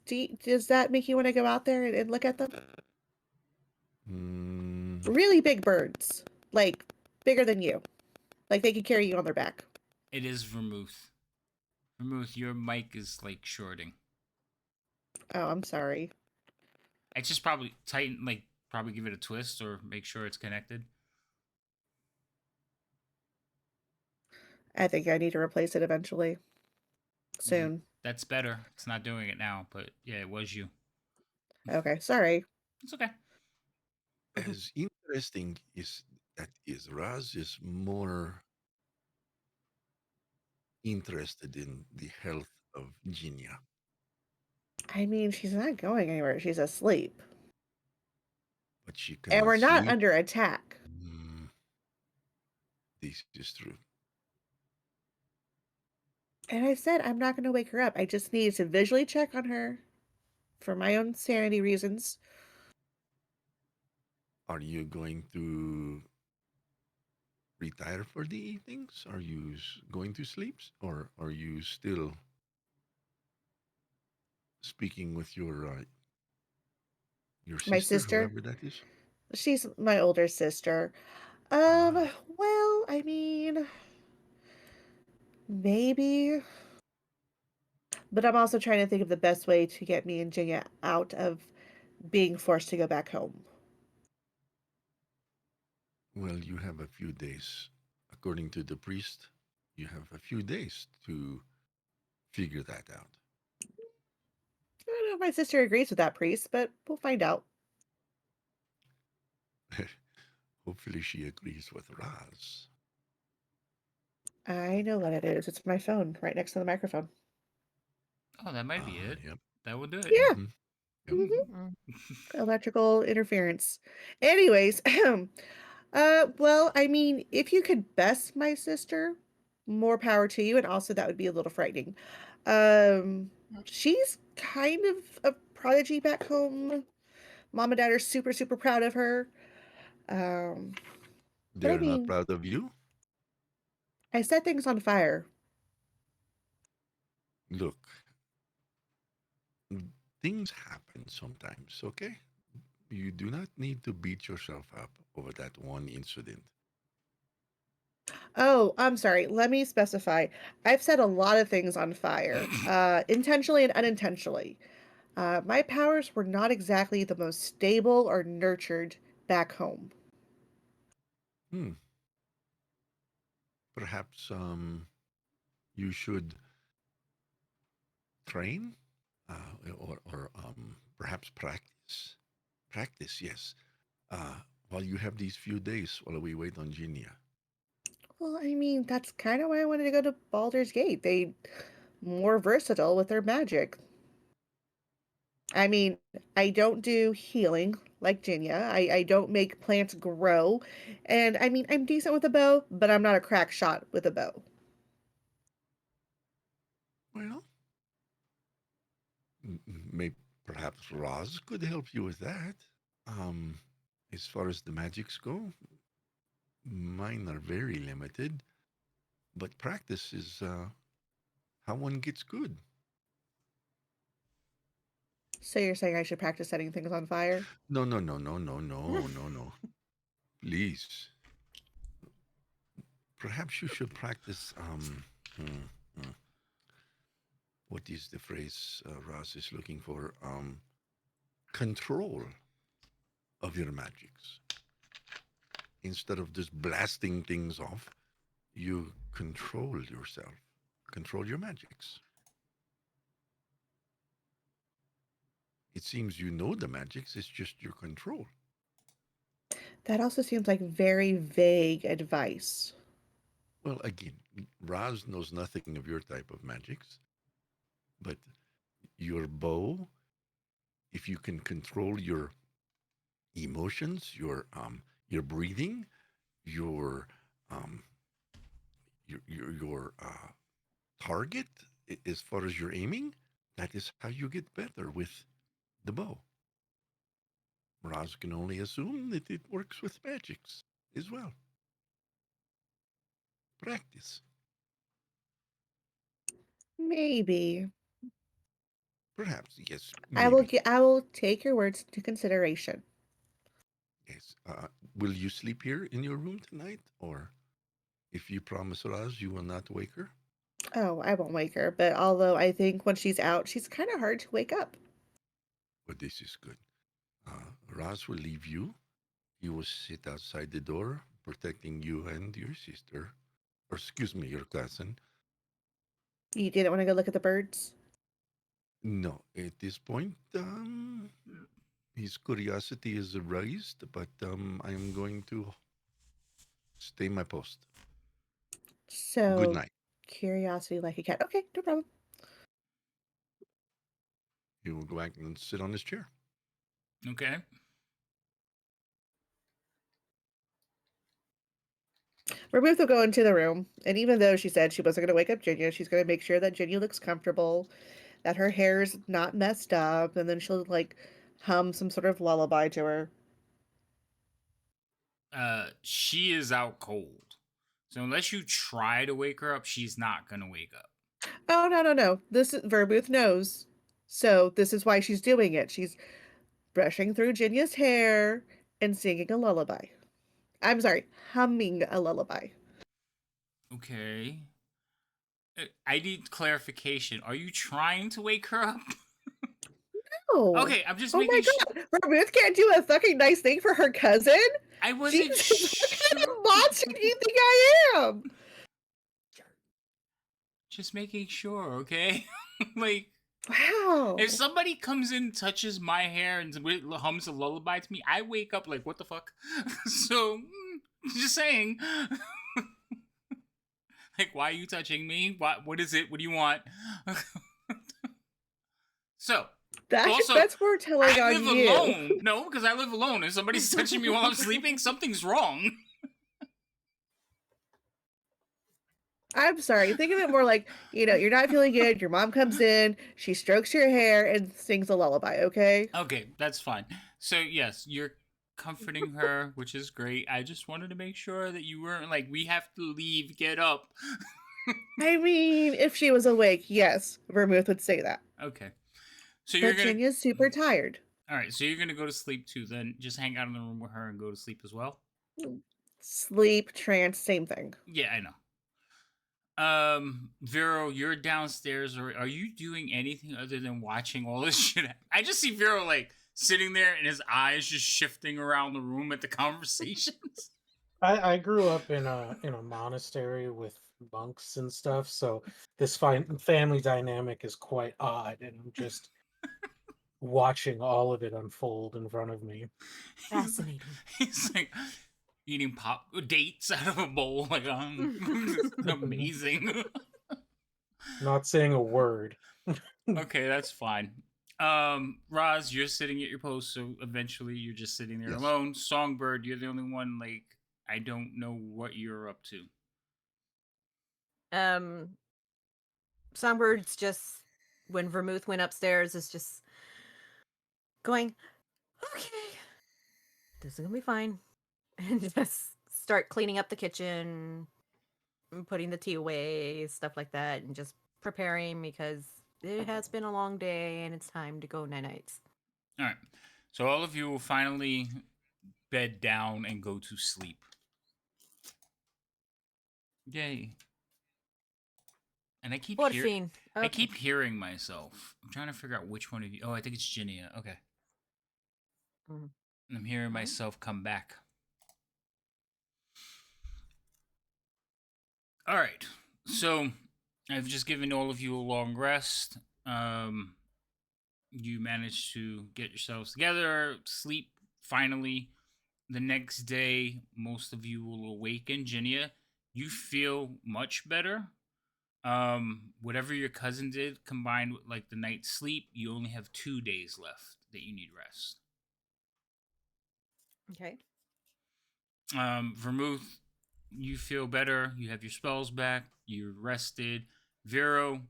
B: that make you want to go out there and look at them? Really big birds. Like, bigger than you. Like, they could carry you on their back.
A: It is Vermouth. Vermouth, your mic is like shorting.
B: Oh, I'm sorry.
A: I just probably probably give it a twist or make sure it's connected.
B: I think I need to replace it eventually. Soon.
A: Yeah, that's better. It's not doing it now, but yeah, it was you.
B: Okay, sorry.
A: It's okay.
C: As interesting as that is, Raz is more interested in the health of Jinya.
B: I mean, she's not going anywhere. She's asleep.
C: But she
B: And
C: cannot
B: we're not
C: sleep.
B: under attack.
C: This is true.
B: And I said I'm not going to wake her up. I just need to visually check on her for my own sanity reasons.
C: Are you going to retire for the evenings? Are you going to sleep? Or are you still speaking with your
B: My
C: sister,
B: sister,
C: whoever that is?
B: she's my older sister. Well, I mean, maybe. But I'm also trying to think of the best way to get me and Jinya out of being forced to go back home.
C: Well, you have a few days. According to the priest, you have a few days to figure that out.
B: I don't know if my sister agrees with that priest, but we'll find out.
C: Hopefully she agrees with Raz.
B: I know what it is. It's my phone right next to the microphone.
A: Oh, that might be it.
C: Yep.
A: That would do it.
B: Yeah.
C: Mhm. Yep.
B: Mhm. Electrical interference. Anyways, well, I mean, if you could best my sister, more power to you, and also that would be a little frightening. She's kind of a prodigy back home. Mom and dad are super, super proud of her. Um, but I
C: They're not
B: mean,
C: proud of you.
B: I set things on fire.
C: Look, things happen sometimes, okay? You do not need to beat yourself up over that one incident.
B: Oh, I'm sorry. Let me specify. I've set a lot of things on fire, intentionally and unintentionally. My powers were not exactly the most stable or nurtured back home.
C: Hmm. Perhaps you should train, or perhaps practice. Practice, yes. While you have these few days while we wait on Ginia.
B: Well, I mean, that's kind of why I wanted to go to Baldur's Gate. They more versatile with their magic. I mean, I don't do healing like Jinya. I don't make plants grow. And I mean, I'm decent with a bow, but I'm not a crack shot with a bow.
C: Well, maybe perhaps Roz could help you with that. Um, as far as the magics go, mine are very limited, but practice is how one gets good.
B: So you're saying I should practice setting things on fire?
C: No, no, no, no, no, no, no, no. Please. Perhaps you should practice. Hmm, hmm. What is the phrase Roz is looking for? Control of your magics. Instead of just blasting things off, you control yourself, control your magics. It seems you know the magics, it's just your control.
B: That also seems like very vague advice.
C: Well, again, Raz knows nothing of your type of magics, but your bow, if you can control your emotions, your breathing, your um, your target, as far as your aiming, that is how you get better with the bow. Raz can only assume that it works with magics as well. Practice.
B: Maybe.
C: Perhaps, yes,
B: I will
C: maybe.
B: I will take your words into consideration.
C: Yes. Will you sleep here in your room tonight? Or if you promise Raz you will not wake her?
B: Oh, I won't wake her, but although I think when she's out, she's kind of hard to wake up.
C: But this is good. Raz will leave you. He will sit outside the door, protecting you and your sister. Or excuse me, your cousin.
B: You didn't want to go look at the birds?
C: No, at this point, his curiosity is aroused, but I am going to stay my post. Good
B: So,
C: night.
B: curiosity like a cat. Okay, no problem.
C: He will go back and sit on his chair.
A: Okay.
B: Vermouth will go into the room, and even though she said she wasn't going to wake up Ginia, she's going to make sure that Ginia looks comfortable, that her hair's not messed up, and then she'll like hum some sort of lullaby to her.
A: She is out cold. So unless you try to wake her up, she's not gonna wake up.
B: Oh no! This is Vermouth knows, so this is why she's doing it. She's brushing through Ginia's hair and singing a lullaby. I'm sorry, humming a lullaby.
A: Okay. I need clarification. Are you trying to wake her up?
B: Oh.
A: Okay, I'm just
B: Oh
A: making
B: my
A: sure.
B: God, Vermouth can't do a fucking nice thing for her cousin.
A: I wasn't
B: Jesus, what kind
A: sure.
B: of monster do you think I am?
A: Just making sure, okay? Like,
B: Wow.
A: if somebody comes in, touches my hair, and hums a lullaby to me, I wake up like, what the fuck? So, just saying. Like, why are you touching me? What is it? What do you want? So, also,
B: That's more telling
A: I
B: on
A: live
B: you.
A: alone. No, because I live alone. If somebody's touching me while I'm sleeping, something's wrong.
B: I'm sorry. Think of it more like, you're not feeling good. Your mom comes in, she strokes your hair and sings a lullaby, okay?
A: Okay, that's fine. So, yes, you're comforting her, which is great. I just wanted to make sure that you weren't like, we have to leave, get up.
B: I mean, if she was awake, yes, Vermouth would say that.
A: Okay. So you're
B: But
A: going to...
B: Ginya's super tired.
A: All right, so you're going to go to sleep too, then just hang out in the room with her and go to sleep as well?
B: Sleep, trance, same thing.
A: Yeah, I know. Vero, you're downstairs. Or are you doing anything other than watching all this shit? I just see Vero like sitting there and his eyes just shifting around the room at the conversations.
D: I grew up in a monastery with monks and stuff, so this family dynamic is quite odd, and I'm just watching all of it unfold in front of me.
E: Fascinating.
A: He's like eating dates out of a bowl, like amazing.
D: Not saying a word.
A: Okay, that's fine. Roz, you're sitting at your post, so eventually you're just sitting there alone. Songbird, you're the only one. Like, I don't know what you're up to.
E: Songbird's just, when Vermouth went upstairs, is just going, okay, this is gonna be fine, and just start cleaning up the kitchen, and putting the tea away, stuff like that, and just preparing because it has been a long day and it's time to go night-nights.
A: All right, so all of you will finally bed down and go to sleep. Yay! And I keep I keep hearing myself. I'm trying to figure out which one of you. Oh, I think it's Ginia. Okay.
E: Mm-hmm.
A: I'm hearing myself come back. All right. So I've just given all of you a long rest. You managed to get yourselves together, sleep finally. The next day, most of you will awaken. Ginia, you feel much better. Whatever your cousin did, combined with like the night's sleep, you only have 2 days left that you need rest.
F: Okay.
A: Vermouth, you feel better. You have your spells back. You're rested. Vero,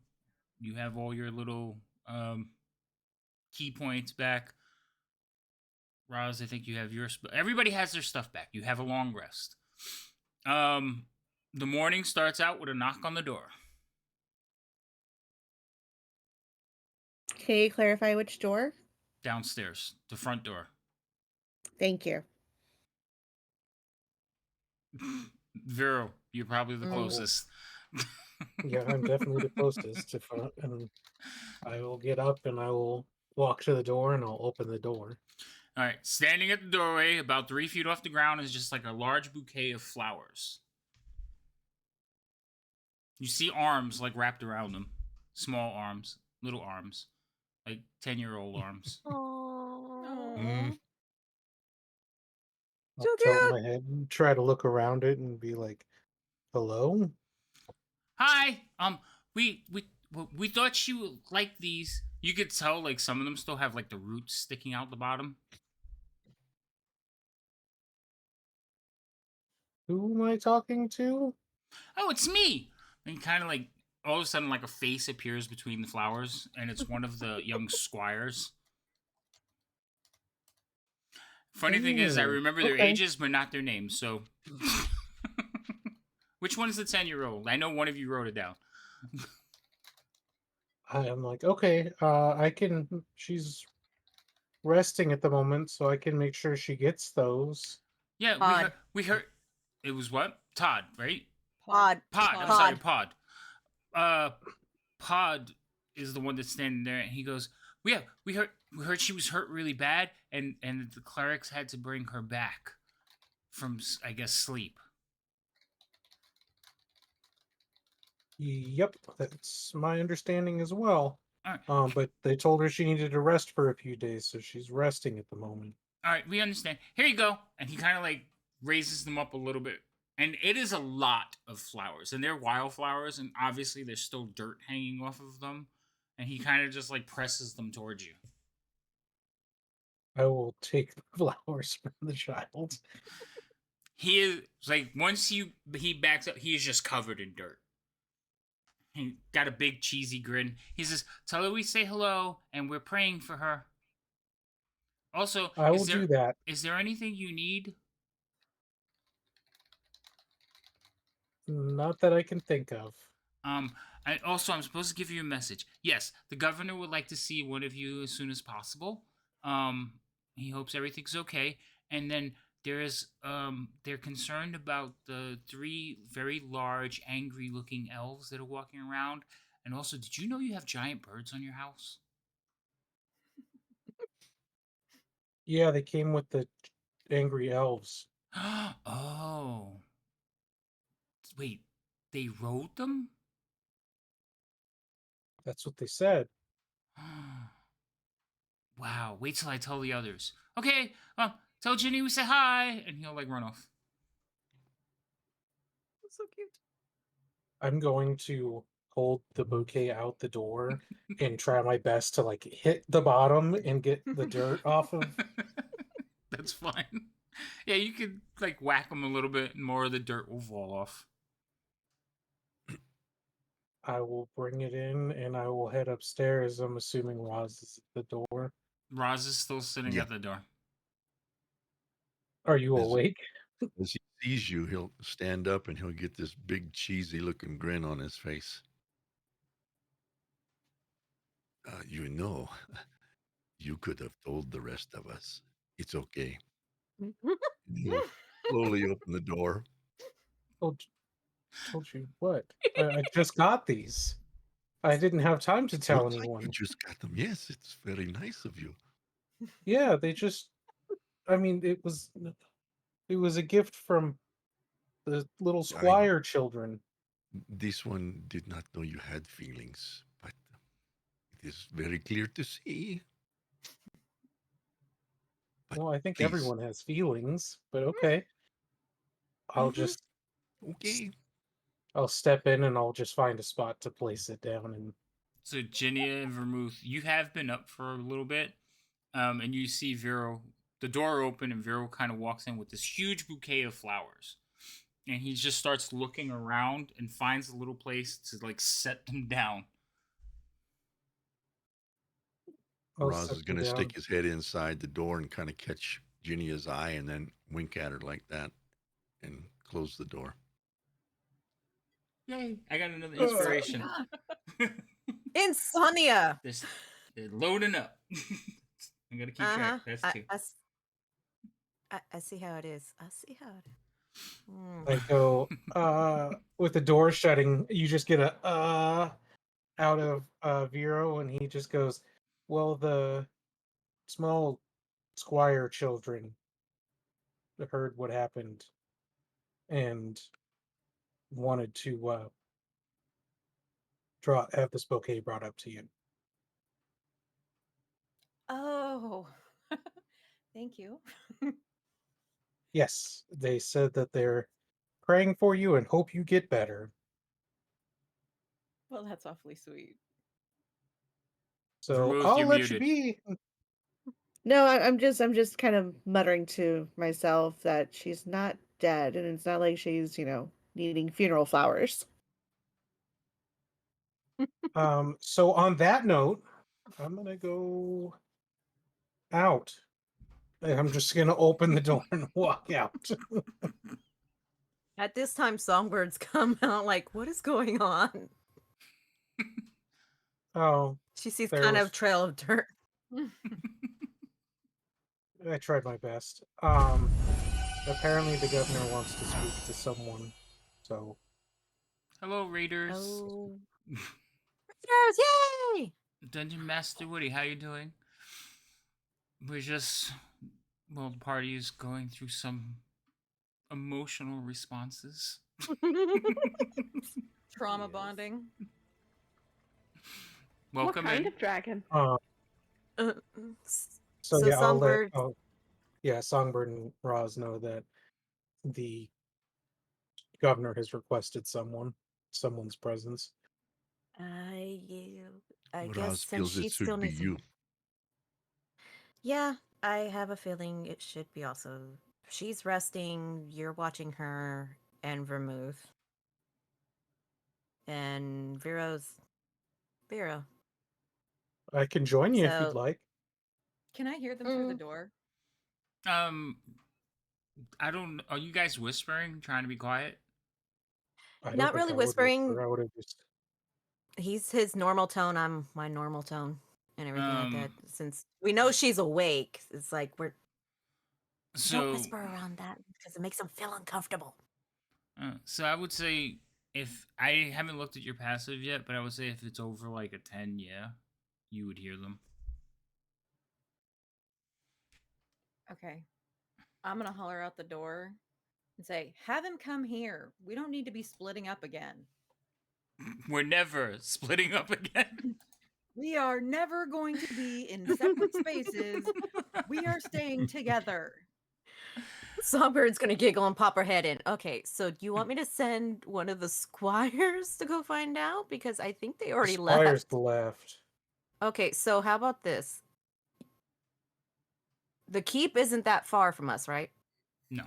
A: you have all your little key points back. Roz, I think you have your everybody has their stuff back. You have a long rest. The morning starts out with a knock on the door.
B: Can you clarify which door?
A: Downstairs, the front door.
B: Thank you.
A: Vero, you're probably the closest.
D: Yeah, I'm definitely the closest. And I will get up and I will walk to the door and I'll open the door.
A: All right, standing at the doorway, about 3 feet off the ground, is just like a large bouquet of flowers. You see arms like wrapped around them, small arms, little arms, like 10-year-old arms.
I: Aww.
D: I'll
I: So
D: tilt
I: cute.
D: my head and try to look around it and be like, "Hello."
A: Hi. We thought you would like these. You could tell like some of them still have like the roots sticking out the bottom.
D: Who am I talking to?
A: Oh, it's me. And kind of like all of a sudden like a face appears between the flowers, and it's one of the young squires. Funny thing is, I remember their ages, but not their names. So, which one is the 10-year-old? I know one of you wrote it down.
D: I am like, okay, I can. She's resting at the moment, so I can make sure she gets those.
A: Yeah, we heard. It was what? Todd, right?
I: Pod.
A: I'm sorry, Pod. Pod is the one that's standing there, and he goes, "We heard she was hurt really bad, and the clerics had to bring her back from, I guess, sleep."
D: Yep, that's my understanding as well.
A: All right.
D: But they told her she needed to rest for a few days, so she's resting at the moment.
A: All right, we understand. Here you go. And he kind of like raises them up a little bit And it is a lot of flowers, and they're wildflowers, and obviously there's still dirt hanging off of them. And he kind of just like presses them towards you.
D: I will take the flowers from the child.
A: He is like once he backs up, he is just covered in dirt. He got a big cheesy grin. He says, "Tell her we say hello, and we're praying for her." Also,
D: I will do that.
A: Is there anything you need?
D: Not that I can think of.
A: I'm supposed to give you a message. Yes, the governor would like to see one of you as soon as possible. He hopes everything's okay. And then they're concerned about the 3 very large, angry-looking elves that are walking around. And also, did you know you have giant birds on your house?
D: Yeah, they came with the angry elves.
A: Oh. Wait, they rode them?
D: That's what they said.
A: Wow, wait till I tell the others. Okay, tell Ginny we say hi, and he'll like run off.
F: That's so cute.
D: I'm going to hold the bouquet out the door and try my best to like hit the bottom and get the dirt off of.
A: That's fine. Yeah, you could like whack them a little bit, and more of the dirt will fall off.
D: I will bring it in and I will head upstairs. I'm assuming Roz is at the door.
A: Roz is still sitting at the door.
D: Are you awake?
C: As he sees you, he'll stand up and he'll get this big cheesy looking grin on his face. You know, you could have told the rest of us. It's okay. He'll slowly open the door.
D: Told you what? I just got these. I didn't have time to tell
C: Looks like
D: anyone.
C: you just got them. Yes, it's very nice of you.
D: Yeah, they just. I mean, it was a gift from the little squire children.
C: This one did not know you had feelings, but it is very clear to see. But
D: Well, I think
C: please.
D: everyone has feelings, but okay. I'll just.
C: Okay.
D: I'll step in and I'll just find a spot to place it down. And
A: So Ginny and Vermouth, you have been up for a little bit, and you see Vero, the door open, and Vero kind of walks in with this huge bouquet of flowers. And he just starts looking around and finds a little place to like set them down.
C: Roz is going to stick his head inside the door and kind of catch Ginny's eye and then wink at her like that and close the door.
A: Yay, I got another inspiration.
F: Insomnia.
A: They're loading up. I gotta keep track. That's 2.
E: I see how it is. I see how it is.
D: I go, with the door shutting, you just get a out of Vero, and he just goes, well, the small squire children heard what happened and wanted to have this bouquet brought up to you.
F: Oh, thank you.
D: Yes, they said that they're praying for you and hope you get better.
F: Well, that's awfully sweet.
D: So
A: Vermouth,
D: I'll
A: you're
D: let
A: muted.
D: you be.
B: No, I'm just kind of muttering to myself that she's not dead, and it's not like she's, needing funeral flowers.
D: So on that note, I'm gonna go out. I'm just gonna open the door and walk out.
E: At this time, songbirds come out like, what is going on?
D: Oh,
E: she sees kind of trail of dirt.
D: I tried my best. Apparently the governor wants to speak to someone. So
A: Hello, Raiders.
E: Oh. Raiders, yay!
A: Dungeon Master Woody, how you doing? We're just, the party is going through some emotional responses.
F: Trauma bonding.
A: Welcome
I: what kind
A: in.
I: of dragon?
D: So yeah,
E: Songbird.
D: Songbird and Roz know that the governor has requested someone's presence.
E: I guess
C: Roz
E: since
C: feels it
E: she
C: should
E: still
C: be
E: needs
C: you.
E: Yeah, I have a feeling it should be also. She's resting, you're watching her, and Vermouth. And Vera.
D: I can join you if you'd
E: So,
D: like.
F: Can I hear them through the door?
A: I don't. Are you guys whispering, trying to be quiet?
D: I don't
E: not
D: think
E: really
D: I would
E: whispering.
D: whisper. I would have just.
E: He's his normal tone, I'm my normal tone, and everything like
A: Um,
E: that. Since we know she's awake, it's like don't
A: So,
E: whisper around that because it makes him feel uncomfortable.
A: so I would say if I haven't looked at your passive yet, but I would say if it's over like a 10, yeah, you would hear them.
F: Okay. I'm gonna holler out the door and say, "Have him come here. We don't need to be splitting up again.
A: We're never splitting up again.
F: We are never going to be in separate spaces. We are staying together."
E: Sawbird's gonna giggle and pop her head in. Okay, so do you want me to send one of the squires to go find out? Because I think they already
D: Squires
E: left.
D: left.
E: Okay, so how about this? The keep isn't that far from us, right?
A: No.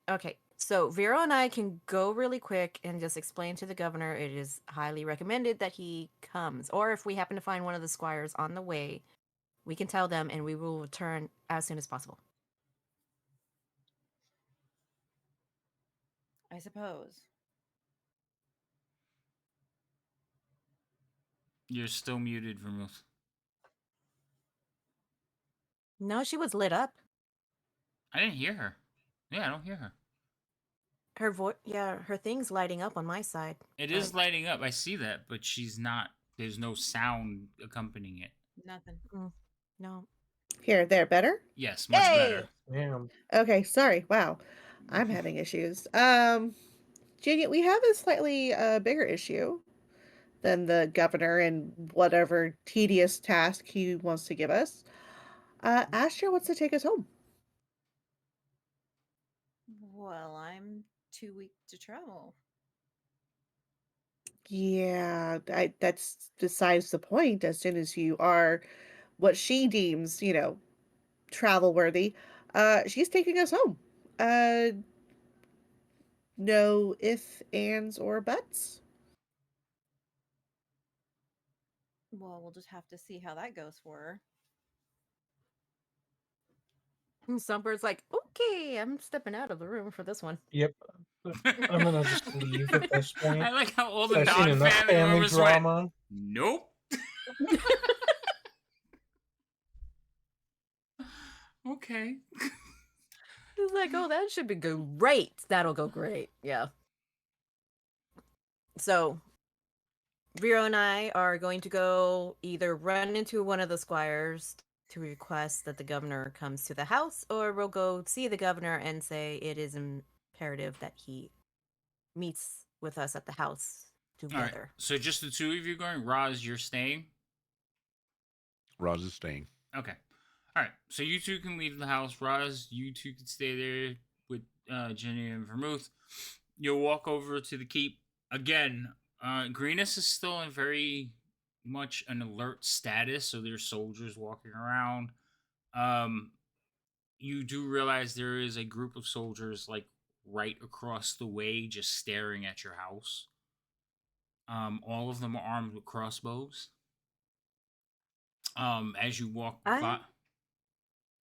E: Okay, so Vero and I can go really quick and just explain to the governor it is highly recommended that he comes. Or if we happen to find one of the squires on the way, we can tell them and we will return as soon as possible.
F: I suppose.
A: You're still muted, Vermouth.
E: No, she was lit up.
A: I didn't hear her. Yeah, I don't hear her.
E: Her voice, yeah, her thing's lighting up on my side.
A: It is lighting up. I see that, but she's not. There's no sound accompanying it.
F: Nothing.
E: No.
B: Here, there, better?
A: Yes, much better.
D: Damn.
B: Okay, sorry. Wow. I'm having issues. Junior, we have a slightly bigger issue than the governor and whatever tedious task he wants to give us. Astra wants to take us home.
F: Well, I'm too weak to travel.
B: Yeah, that's besides the point. As soon as you are what she deems, travel worthy, she's taking us home. No if, ands, or buts.
F: Well, we'll just have to see how that goes for her.
E: Sunbird's like, okay, I'm stepping out of the room for this one.
D: Yep. I'm gonna just leave at this point.
A: I like how all the
D: I've seen enough
A: non-family
D: family
A: members went,
D: drama.
A: nope. Okay.
E: He's like, oh, that should be great. That'll go great. Yeah. So, Vero and I are going to go either run into one of the squires to request that the governor comes to the house, or we'll go see the governor and say it is imperative that he meets with us at the house
A: All right.
E: together.
A: So just the two of you going. Roz, you're staying.
C: Roz is staying.
A: Okay. All right. So you two can leave the house. Roz, you two can stay there with Jenny and Vermouth. You'll walk over to the keep again. Greenus is still in very much an alert status, so there's soldiers walking around. You do realize there is a group of soldiers like right across the way, just staring at your house. All of them are armed with crossbows. As you walk by,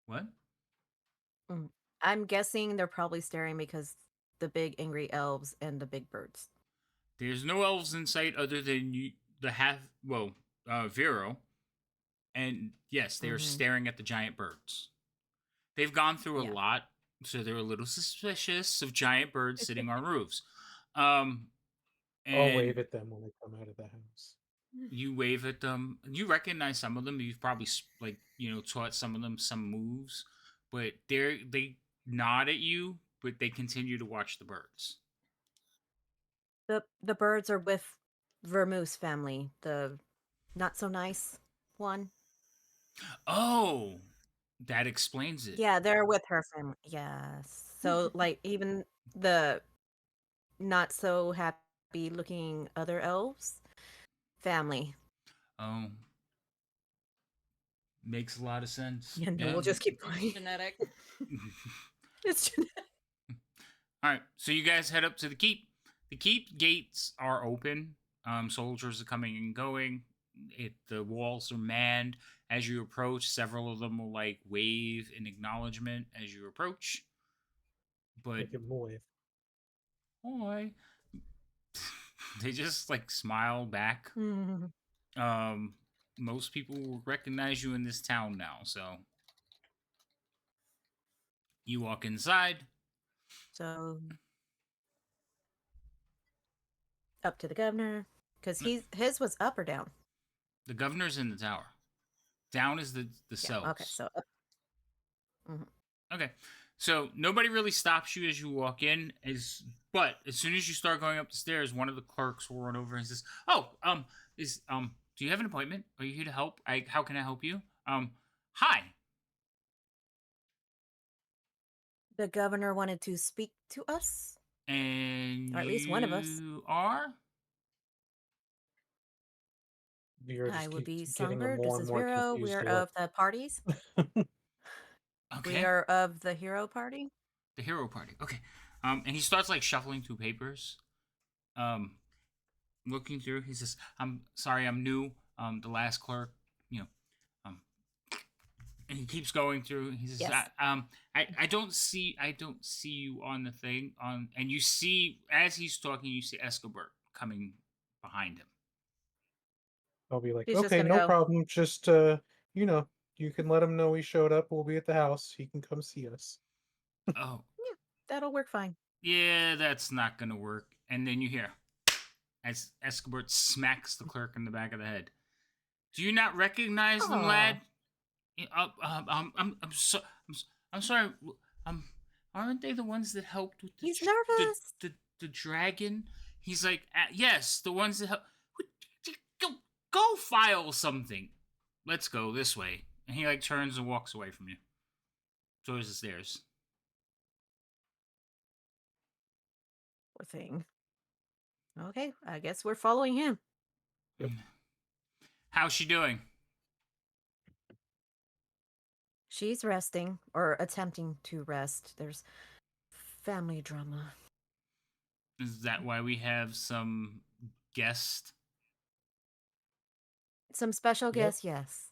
A: what?
E: I'm guessing they're probably staring because the big angry elves and the big birds.
A: There's no elves in sight other than you, Vero. And yes, they are staring at the giant birds. They've gone through a lot, so they're a little suspicious of giant birds sitting on roofs.
D: I'll wave at them when they come out of the house.
A: You wave at them. You recognize some of them. You've probably taught some of them some moves, but they nod at you, but they continue to watch the birds.
E: The birds are with Vermouth's family, the not so nice one.
A: Oh, that explains it.
E: Yeah, they're with her family. Yes. So like even the not so happy looking other elves. Family.
A: Oh, makes a lot of sense.
E: Yeah, no,
A: Yeah.
E: we'll just keep going.
F: Genetic.
E: It's genetic.
A: All right, so you guys head up to the keep. The keep gates are open. Soldiers are coming and going. The walls are manned. As you approach, several of them will like wave in acknowledgement as you approach. But
D: Make him wave.
A: boy, they just like smile back.
E: Mhm.
A: Most people will recognize you in this town now. So you walk inside.
E: So up to the governor, because his was up or down.
A: The governor's in the tower. Down is the cells.
E: Okay, so up. Mhm.
A: Okay. So nobody really stops you as you walk in, but as soon as you start going up the stairs, one of the clerks will run over and says, "Oh, do you have an appointment? Are you here to help? How can I help you? Hi."
E: The governor wanted to speak to us,
A: And
E: or at least one of us.
A: you are?
D: Vera
E: I
D: just
E: would
D: keeps
E: be
D: getting
E: Songbird.
D: more
E: This
D: and
E: is
D: more
E: Vero. We
D: confused
E: are
D: look.
E: of the parties.
A: Okay.
E: We are of the hero party.
A: The hero party. Okay. And he starts like shuffling through papers. Looking through, he says, "I'm sorry, I'm new. The last clerk, you know, and he keeps going through. He says,
E: Yes.
A: I don't see you on the thing and you see as he's talking, you see Escobar coming behind him.
D: I'll be like,
E: He's just
D: okay,
E: gonna
D: no
E: go.
D: problem. Just you can let him know we showed up. We'll be at the house. He can come see us.
A: Oh,
E: That'll work fine.
A: yeah, that's not gonna work. And then you hear as Escobar smacks the clerk in the back of the head. Do you not recognize them,
E: Aw.
A: lad? I'm sorry. Aren't they the ones that helped with
E: He's nervous.
A: the dragon? He's like, yes, the ones that help. Go file something. Let's go this way. And he like turns and walks away from you towards the stairs.
E: Poor thing. Okay, I guess we're following him.
D: Yep.
A: How's she doing?
E: She's resting or attempting to rest. There's family drama.
A: Is that why we have some guest?
E: Some special
D: Yep.
E: guests, yes.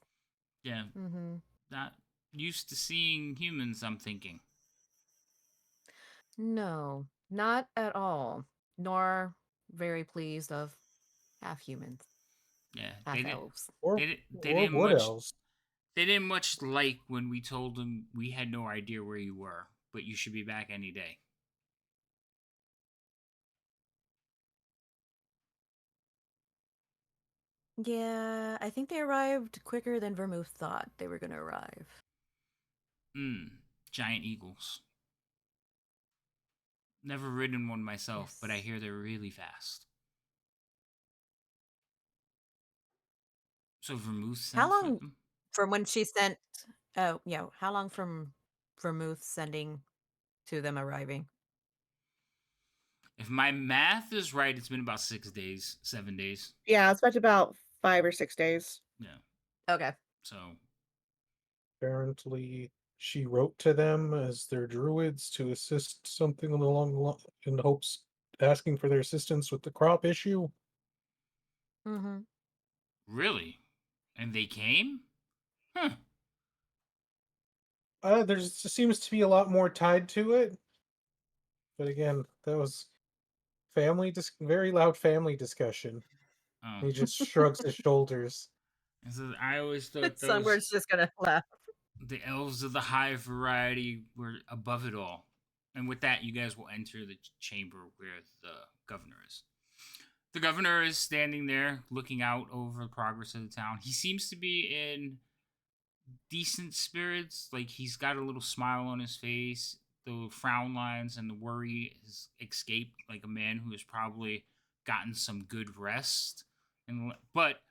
A: Yeah,
E: Mm-hmm.
A: not used to seeing humans, I'm thinking.
E: No, not at all. Nor very pleased of half humans,
A: Yeah,
E: half elves.
D: Or
A: they
D: or
A: didn't
D: wood
A: much.
D: elves.
A: They didn't much like when we told them we had no idea where you were, but you should be back any day.
E: Yeah, I think they arrived quicker than Vermouth thought they were going to arrive.
A: Giant eagles. Never ridden one myself, but I
E: Yes.
A: hear they're really fast. So Vermouth sent
E: How
A: for
E: long
A: them?
E: from when she sent? Oh, yeah. How long from Vermouth sending to them arriving?
A: If my math is right, it's been about 6 days, 7 days.
B: Yeah, it's about 5 or 6 days.
A: Yeah.
E: Okay.
A: So
D: Apparently, she wrote to them as their druids to assist something along the in hopes asking for their assistance with the crop issue.
E: Mm-hmm.
A: really, and they came? Huh.
D: There seems to be a lot more tied to it. But again, that was very loud family discussion.
A: Oh.
D: He just shrugs his shoulders.
A: And so I always thought
E: Sunbird's just gonna laugh.
A: the elves of the high variety were above it all. And with that, you guys will enter the chamber where the governor is. The governor is standing there looking out over the progress of the town. He seems to be in decent spirits. Like he's got a little smile on his face. The frown lines and the worry has escaped like a man who has probably gotten some good rest. But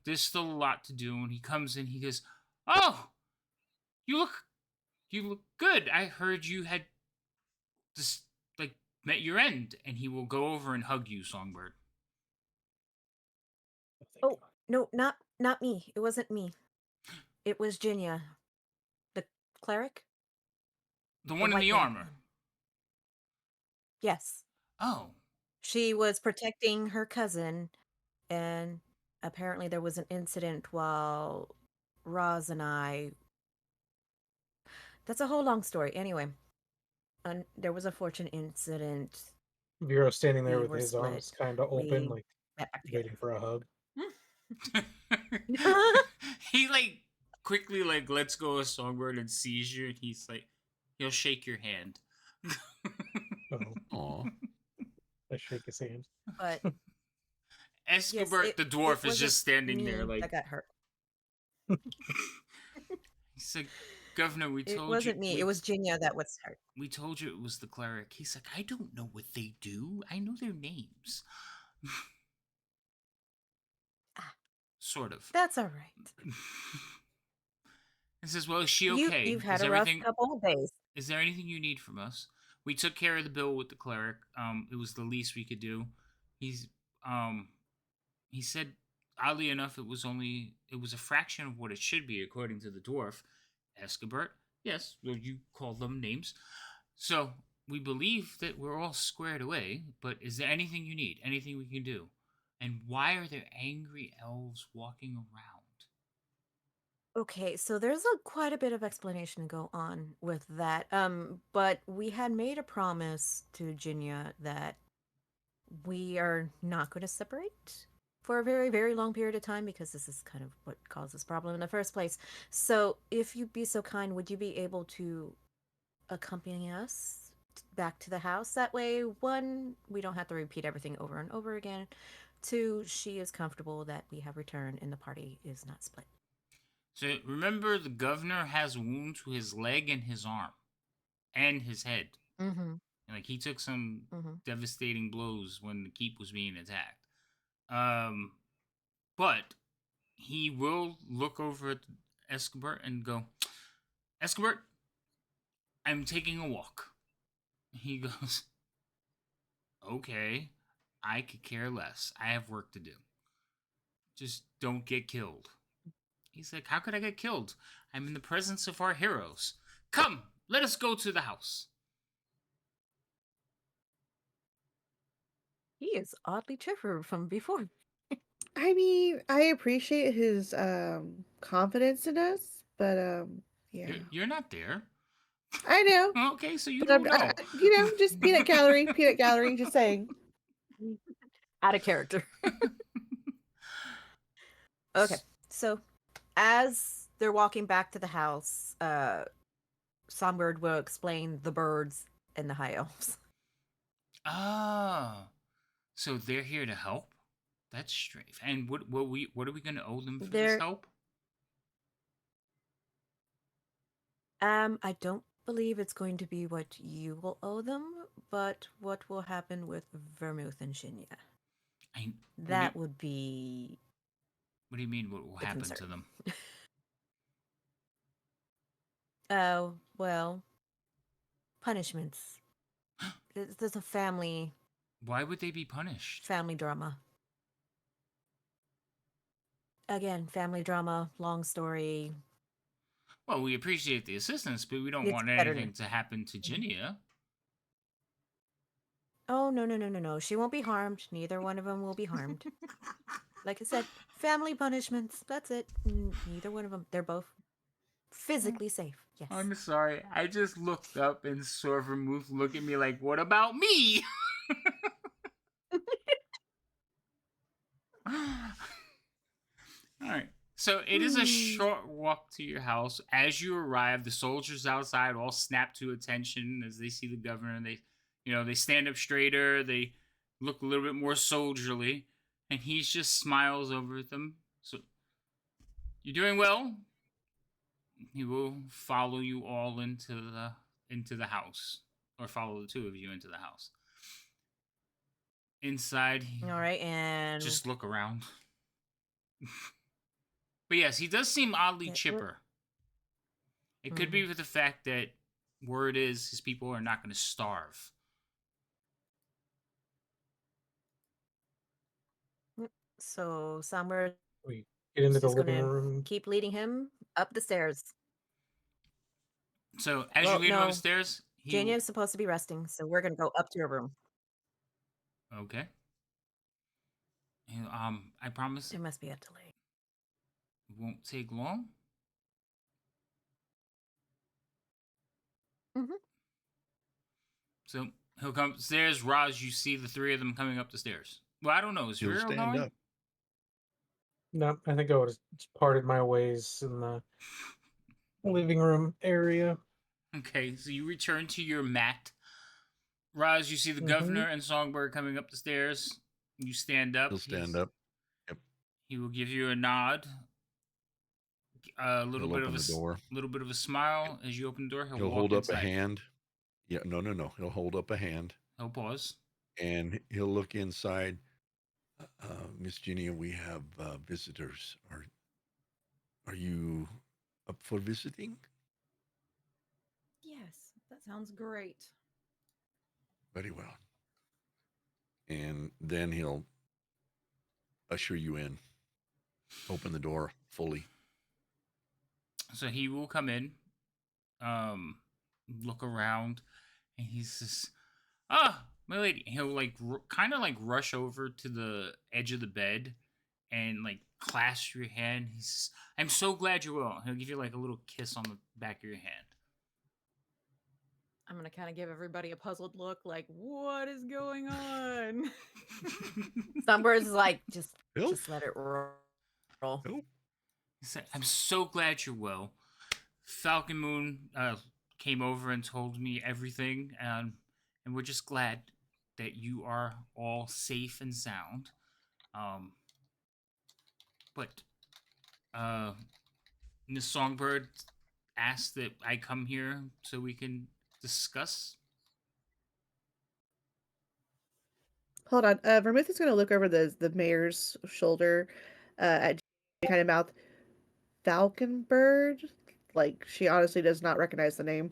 A: there's still a lot to do. And he comes in, he goes, "Oh, you look good. I heard you had this like met your end, and he will go over and hug you, Songbird.
E: Oh, no, not me. It wasn't me. It was Jinya. The cleric?
A: The one in
E: white
A: the
E: lady.
A: armor.
E: Yes.
A: Oh.
E: She was protecting her cousin, and apparently there was an incident while Roz and I... That's a whole long story. Anyway, there was a fortunate incident.
D: Vero standing there
E: We
D: with
E: were
D: his arms
E: split.
D: kind of open,
E: We
D: like
E: met back together.
D: waiting for a hug.
A: He like quickly like lets go of Songbird and sees you, and he's like, he'll shake your hand.
D: Oh. I shake his hand.
E: But
A: Escobert the dwarf is just standing there
E: me
A: like
E: that got hurt.
A: He's like, Governor, we told you.
E: It wasn't me. It was Jinya that was hurt.
A: We told you it was the cleric. He's like, I don't know what they do. I know their names. Sort of.
E: That's all right.
A: He says, well, is she okay?
E: You've had a rough couple of days.
A: Is there anything you need from us? We took care of the bill with the cleric. It was the least we could do. He said, oddly enough, it was a fraction of what it should be, according to the dwarf. Escobert, yes, well, you call them names. So, we believe that we're all squared away, but is there anything you need? Anything we can do? And why are there angry elves walking around?
E: Okay, so there's quite a bit of explanation to go on with that. But we had made a promise to Jinya that we are not going to separate for a very, very long period of time, because this is kind of what caused this problem in the first place. So if you'd be so kind, would you be able to accompany us back to the house? That way, one, we don't have to repeat everything over and over again. Two, she is comfortable that we have returned and the party is not split.
A: So remember, the governor has a wound to his leg and his arm and his head.
E: Mm-hmm.
A: Like, he took some devastating blows when the keep was being attacked. But he will look over at Escobert and go, Escobert, I'm taking a walk. He goes, okay, I could care less. I have work to do. Just don't get killed. He's like, how could I get killed? I'm in the presence of our heroes. Come, let us go to the house.
E: He is oddly chipper from before.
B: I mean, I appreciate his confidence in us, but yeah.
A: You're not there.
B: I know.
A: Okay, so you
B: but
A: don't know.
B: Just peanut gallery, just saying.
E: Out of character. Okay, so as they're walking back to the house, Songbird will explain the birds and the high elves.
A: Oh, so they're here to help? That's strange. And what are we going to owe them for this help?
E: I don't believe it's going to be what you will owe them, but what will happen with Vermouth and Shinya. That would be...
A: What do you mean, what will happen to them?
E: Oh, well, punishments. There's a family...
A: Why would they be punished?
E: Family drama. Again, family drama, long story.
A: Well, we appreciate the assistance, but we don't want anything to happen to Jinya.
E: Oh, no. She won't be harmed. Neither one of them will be harmed. Like I said, family punishments. That's it. Neither one of them. They're both physically safe. Yes.
A: I'm sorry. I just looked up and saw Vermouth look at me like, what about me? All right. So it is a short walk to your house. As you arrive, the soldiers outside all snap to attention as they see the governor. They stand up straighter. They look a little bit more soldierly, and he just smiles over at them. So, you're doing well. He will follow you all into the house, or follow the two of you into the house. Inside,
E: all right, and
A: just look around. But yes, he does seem oddly chipper. It could be with the fact that word is his people are not going to starve.
E: So Songbird
D: We get into the
E: is
D: living
E: gonna
D: room.
E: keep leading him up the stairs.
A: So as
E: Well,
A: you lead him
E: no.
A: upstairs,
E: Jania is supposed to be resting, so we're gonna go up to her room.
A: Okay. I promise
E: There must be a delay.
A: it won't take long.
E: Mhm.
A: So he'll come upstairs. Raj, you see the three of them coming up the stairs. Well, I don't know. Is
C: He'll
A: Vero
C: stand
A: going?
C: up.
D: No, I think I would have parted my ways in the living room area.
A: Okay, so you return to your mat. Raj, you see the
D: Mhm.
A: governor and Songbird coming up the stairs. You stand up.
C: He'll stand up. Yep.
A: He will give you a nod. A little
C: He'll
A: bit of
C: open the door.
A: little bit of a smile as you open the door.
C: He'll
A: walk
C: hold up
A: inside.
C: a hand. Yeah, no. He'll hold up a hand
A: He'll pause.
C: and he'll look inside. Miss Ginny, we have visitors. Are you up for visiting?
F: Yes, that sounds great.
C: Very well. And then he'll usher you in. Open the door fully.
A: So he will come in, look around, and he says, "Ah, my lady." He'll like kind of like rush over to the edge of the bed and like clasp your hand. He says, "I'm so glad you're well." He'll give you like a little kiss on the back of your hand.
F: I'm gonna kind of give everybody a puzzled look, like, what is going on?
E: Songbird is like, just
C: Help.
E: let it roll.
C: Help.
A: He said, "I'm so glad you're well. Falcon Moon came over and told me everything, and we're just glad that you are all safe and sound. But Miss Songbird asked that I come here so we can discuss."
B: Hold on. Vermouth is going to look over the mayor's shoulder at kind of mouth. Falconbird? Like, she honestly does not recognize the name.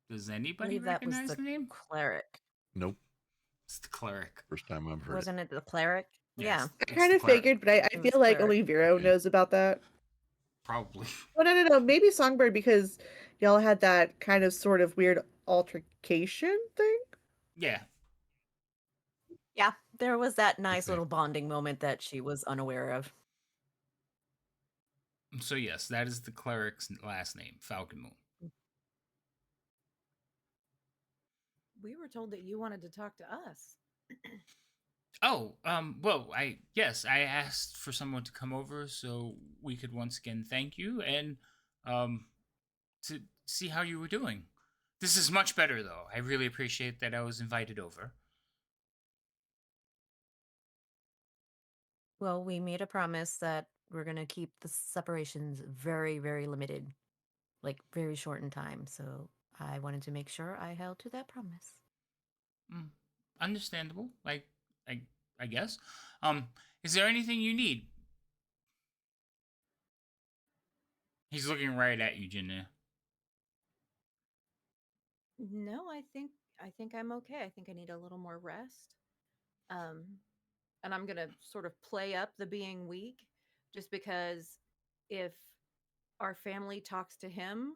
A: Does
E: I
A: anybody
E: believe that was
A: recognize
E: the
A: the name?
E: cleric.
C: Nope.
A: It's the cleric.
C: First time I've heard
E: Wasn't it the cleric?
A: Yes,
B: I
A: it's
B: kind
A: the
B: of
A: cleric.
B: figured, but I
E: It was
B: feel like
E: cleric.
B: only Vero
C: Okay.
B: knows about that.
A: Probably.
B: Oh, no. Maybe Songbird because y'all had that kind of sort of weird altercation thing.
A: Yeah.
E: Yeah, there was that nice
C: Okay.
E: little bonding moment that she was unaware of.
A: So yes, that is the cleric's last name, Falcon Moon.
F: We were told that you wanted to talk to us.
A: Oh, well, I asked for someone to come over so we could once again thank you and to see how you were doing. This is much better though. I really appreciate that I was invited over.
E: Well, we made a promise that we're going to keep the separations very, very limited, like very short in time. So I wanted to make sure I held to that promise.
A: Understandable. Like I guess. Is there anything you need? He's looking right at you, Jinna.
F: No, I think I'm okay. I think I need a little more rest. And I'm gonna sort of play up the being weak, just because if our family talks to him,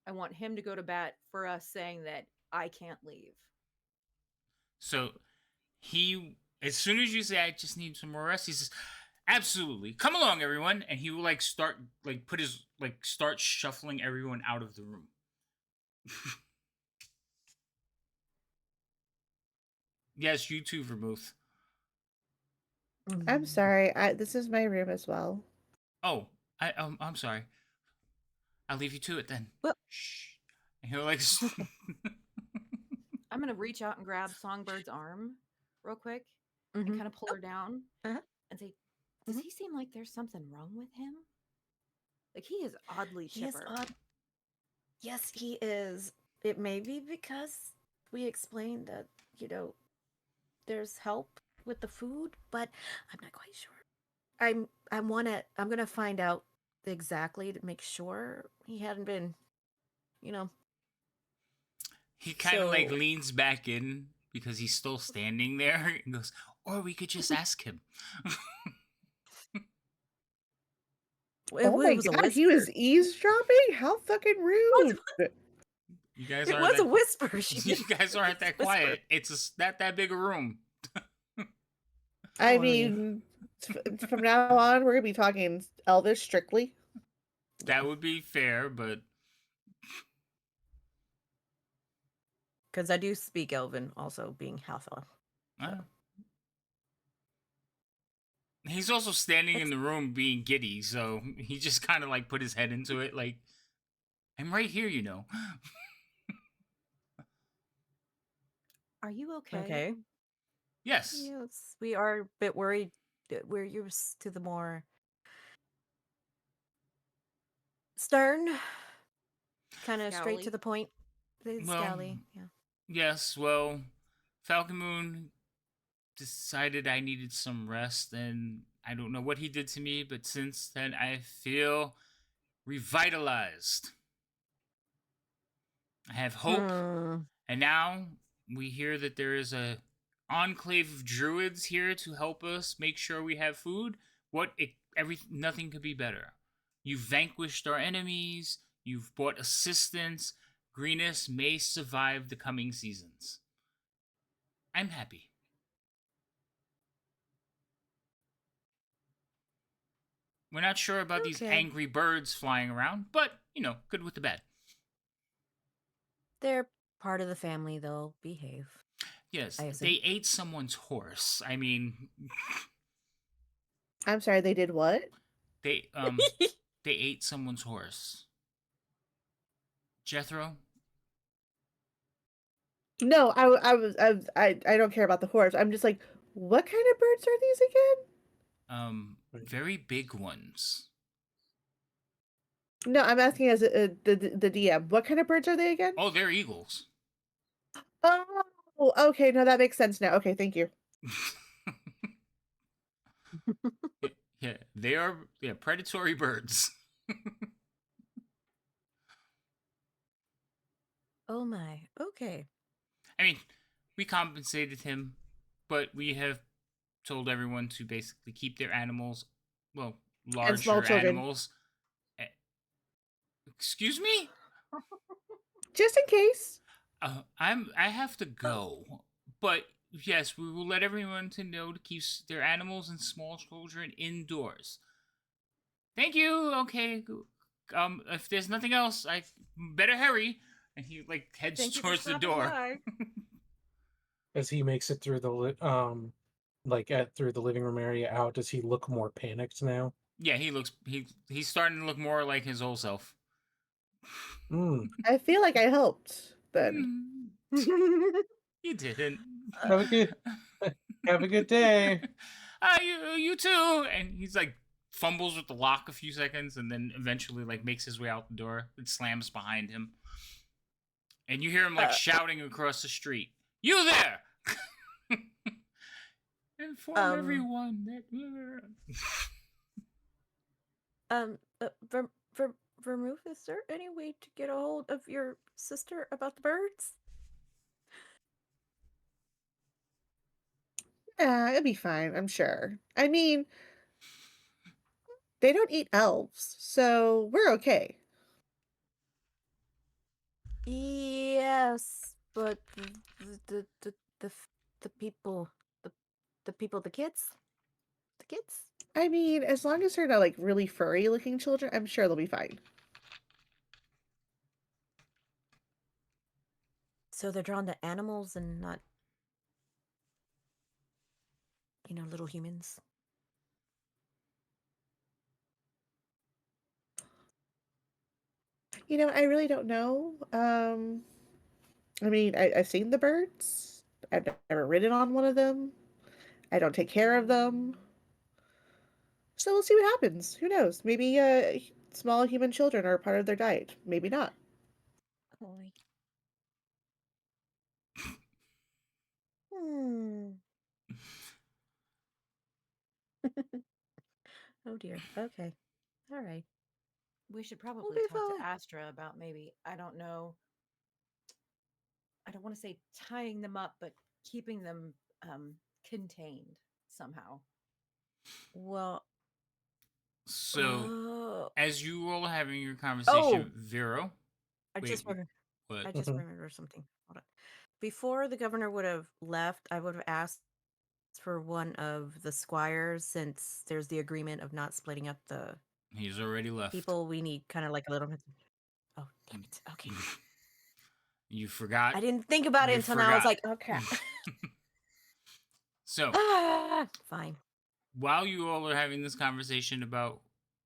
F: I want him to go to bat for us saying that I can't leave.
A: So he, as soon as you say I just need some more rest, he says, "Absolutely, come along, everyone," and he will like start like put his like start shuffling everyone out of the room. Yes, you too, Vermouth.
B: I'm sorry. This is my room as well.
A: Oh, I'm sorry. I'll leave you to it then.
E: Well-
A: Shh. And he'll like.
F: I'm gonna reach out and grab Songbird's arm real quick and
E: Mhm.
F: kind of pull her down
E: Uh-huh.
F: and say, "Does
E: Mhm.
F: he seem like there's something wrong with him? Like he is oddly
E: He is
F: chipper."
E: odd. Yes, he is. It may be because we explained that, there's help with the food, but I'm not quite sure. I'm gonna find out exactly to make sure he hadn't been, you know.
A: He kind of like
E: So-
A: leans back in because he's still standing there and goes, Or we could just ask him.
B: Oh my
E: was a
B: god, he was
E: whisper.
B: easdropping? How fucking rude.
A: You guys
E: It
A: aren't
E: was
A: that,
E: a whisper.
A: you guys aren't that
E: Whisper.
A: quiet. It's that big a room.
B: I
E: Sorry.
B: mean, from now on, we're going to be talking Elvish strictly.
A: That would be fair, but
E: Because I do speak Elven, also being half elf.
A: he's also standing in the room being giddy, so he just kind of like put his head into it, like, I'm right here, you know.
F: Are you okay?
E: Okay.
A: Yes.
E: Yes, we are a bit worried. We're used to the more stern, kind of straight to
F: Scowly.
E: the point. The
A: Well,
E: scowly, yeah.
A: yes, well, Falcon Moon decided I needed some rest, and I don't know what he did to me, but since then I feel revitalized. I have hope, and now we hear that there is a enclave of druids here to help us make sure we have food. Nothing could be better. You've vanquished our enemies. You've brought assistance. Greenus may survive the coming seasons. I'm happy. We're not sure about these
E: Okay.
A: angry birds flying around, but, good with the bad.
E: They're part of the family. They'll behave.
A: Yes,
E: I assume.
A: they ate someone's horse. I mean,
B: I'm sorry, they did what?
A: they ate someone's horse. Jethro?
B: No, I don't care about the horse. I'm just like, what kind of birds are these again?
A: Very big ones.
B: No, I'm asking as the DM. What kind of birds are they again?
A: Oh, they're eagles.
B: Oh, okay. No, that makes sense now. Okay, thank you.
A: Yeah, they are predatory birds.
E: Oh my. Okay.
A: I mean, we compensated him, but we have told everyone to basically keep their animals, well,
B: And small
A: larger
B: children.
A: animals. Excuse me?
B: Just in case.
A: I have to go, but yes, we will let everyone to know to keep their animals and small children indoors. Thank you. Okay. If there's nothing else, I better hurry. And he heads towards the door.
D: As he makes it through the through the living room area out, does he look more panicked now?
A: Yeah, he's starting to look more like his old self.
B: I feel like I helped then.
A: You didn't.
D: Have a good day.
A: You too. And he's fumbles with the lock a few seconds, and then eventually makes his way out the door. It slams behind him, and you hear him shouting across the street, "You there!" Inform everyone that.
E: Vermouth, is there any way to get a hold of your sister about the birds?
B: Yeah, it'll be fine, I'm sure. I mean, they don't eat elves, so we're okay.
E: Yes, but the people, the people, the kids.
B: I mean, as long as they're not really furry looking children, I'm sure they'll be fine.
E: So they're drawn to animals and not, little humans.
B: I really don't know. I mean, I've seen the birds. I've never ridden on one of them. I don't take care of them. So we'll see what happens. Who knows? Maybe small human children are part of their diet. Maybe not.
E: Oh dear. Okay. All right.
F: We should probably talk to Astra about maybe, I don't know, I don't want to say tying them up, but keeping them contained somehow.
E: Well,
A: So,
E: uh,
A: as you all are having your conversation,
E: Oh!
A: Vero.
E: I
A: Wait,
E: just remembered.
A: what?
E: I just
D: Mhm.
E: remembered something. Hold on. Before the governor would have left, I would have asked for one of the squires, since there's the agreement of not splitting up the
A: He's already left.
E: people. We need kind of like a little bit. Oh, damn it. Okay.
A: You forgot.
E: I didn't think about it
A: You
E: until now. I was
A: forgot.
E: like, oh crap.
A: So,
E: Fine.
A: while you all are having this conversation about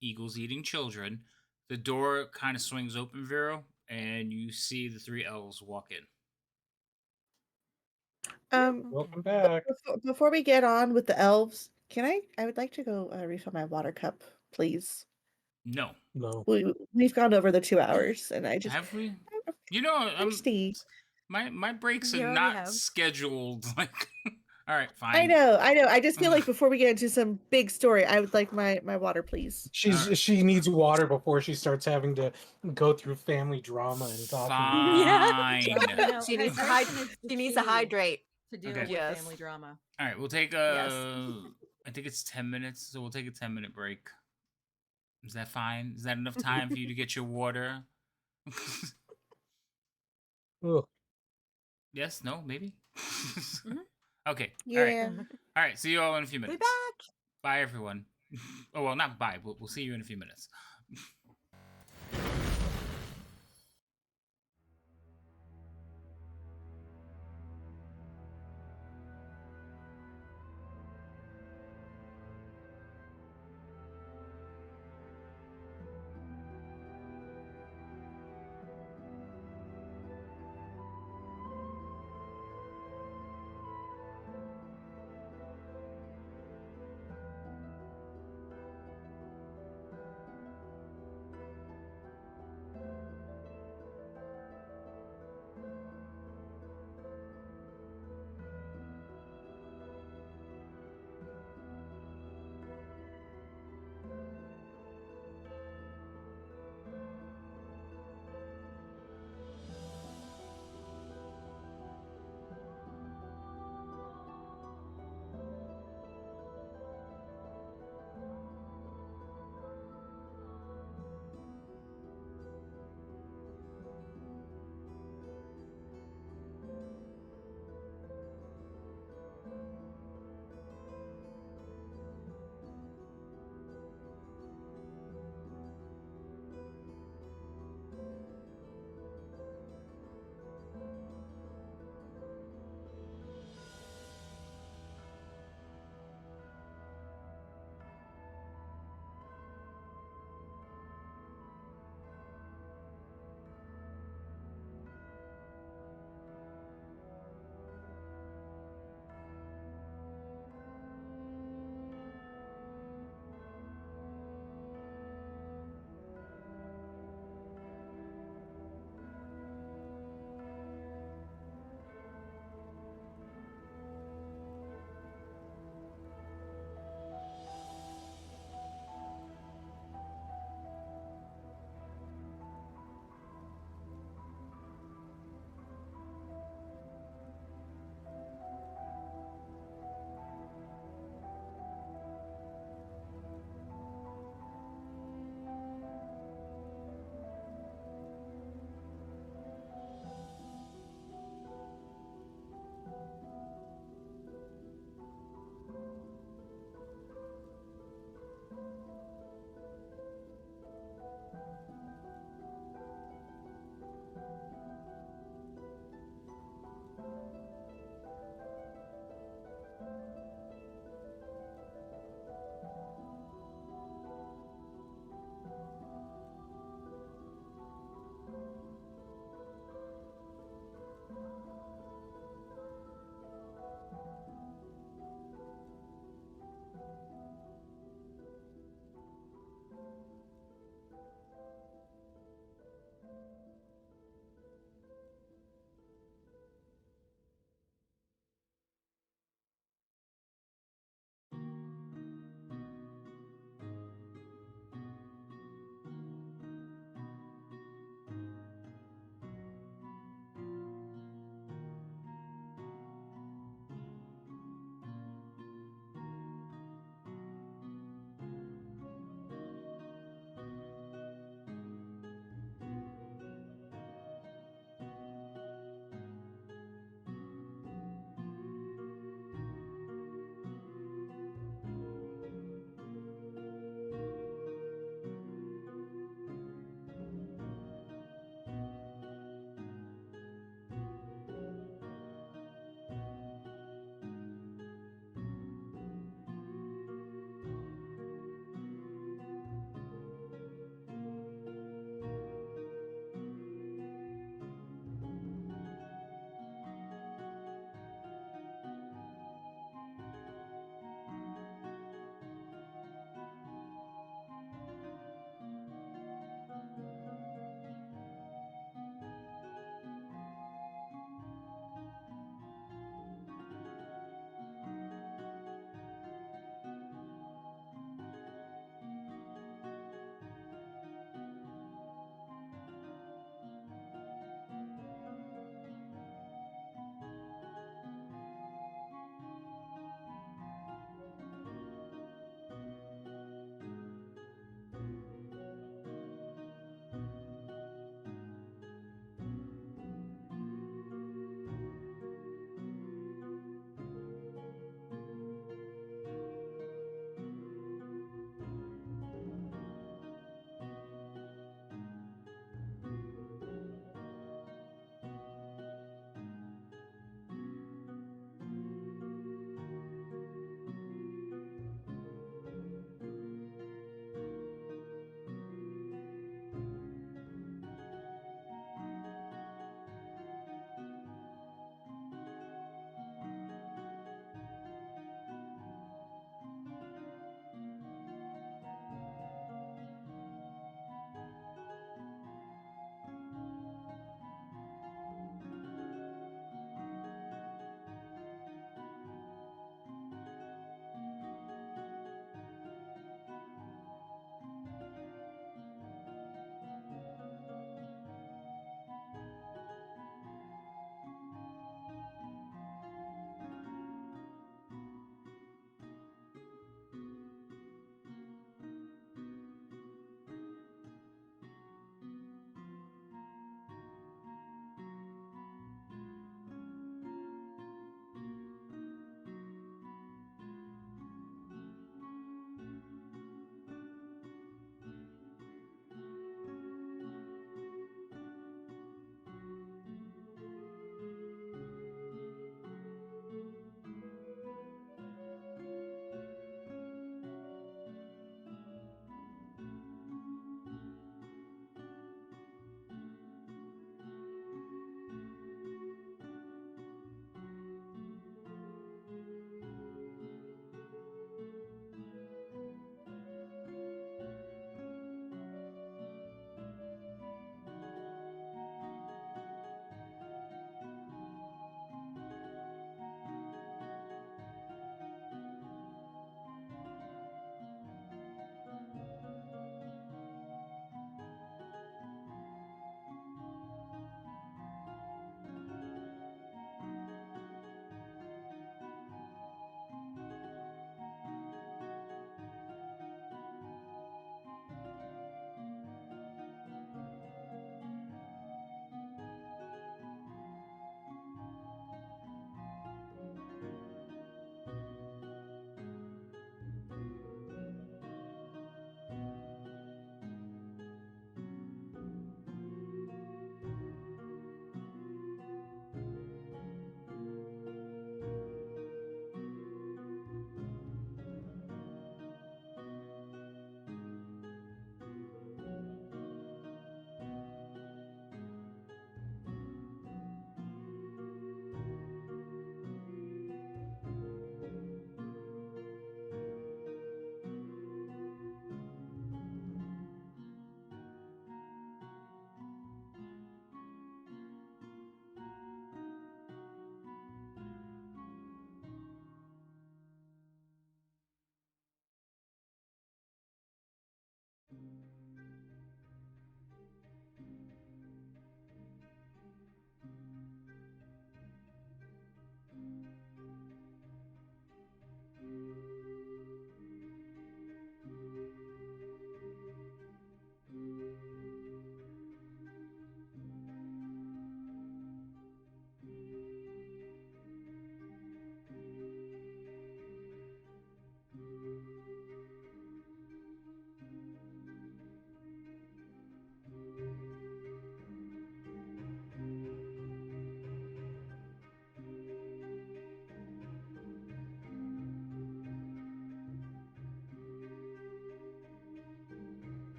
A: eagles eating children, the door kind of swings open, Vero, and you see the three elves walk in.
B: Um,
D: Welcome back.
B: before we get on with the elves, I would like to go refill my water cup, please.
A: No.
D: No.
B: We've gone over the 2 hours, and I just
A: Have we?
B: I'm
A: You know, I'm
B: thirsty.
A: my breaks
E: We
A: are
E: already
A: not
E: have.
A: scheduled. Like, all right,
B: I
A: fine.
B: know. I just feel like before we get into some big story, I would like my water, please.
D: She needs water before she starts having to go through family drama and talking.
E: Yeah.
A: Fine.
F: You know,
E: She needs to
F: hydration is the
E: She needs to
F: key
E: hydrate.
F: to deal
A: Okay.
F: with
E: Yes.
F: family drama.
A: All right, we'll take
E: Yes.
A: I think it's 10 minutes, so we'll take a 10-minute break. Is that fine? Is that enough time for you to get your water?
D: Ugh.
A: Yes, no, maybe?
F: Mhm.
A: Okay.
B: Yeah.
A: All right, see you all in a few
E: Be
A: minutes.
E: back.
A: Bye, everyone. Oh, well, not bye. We'll see you in a few minutes.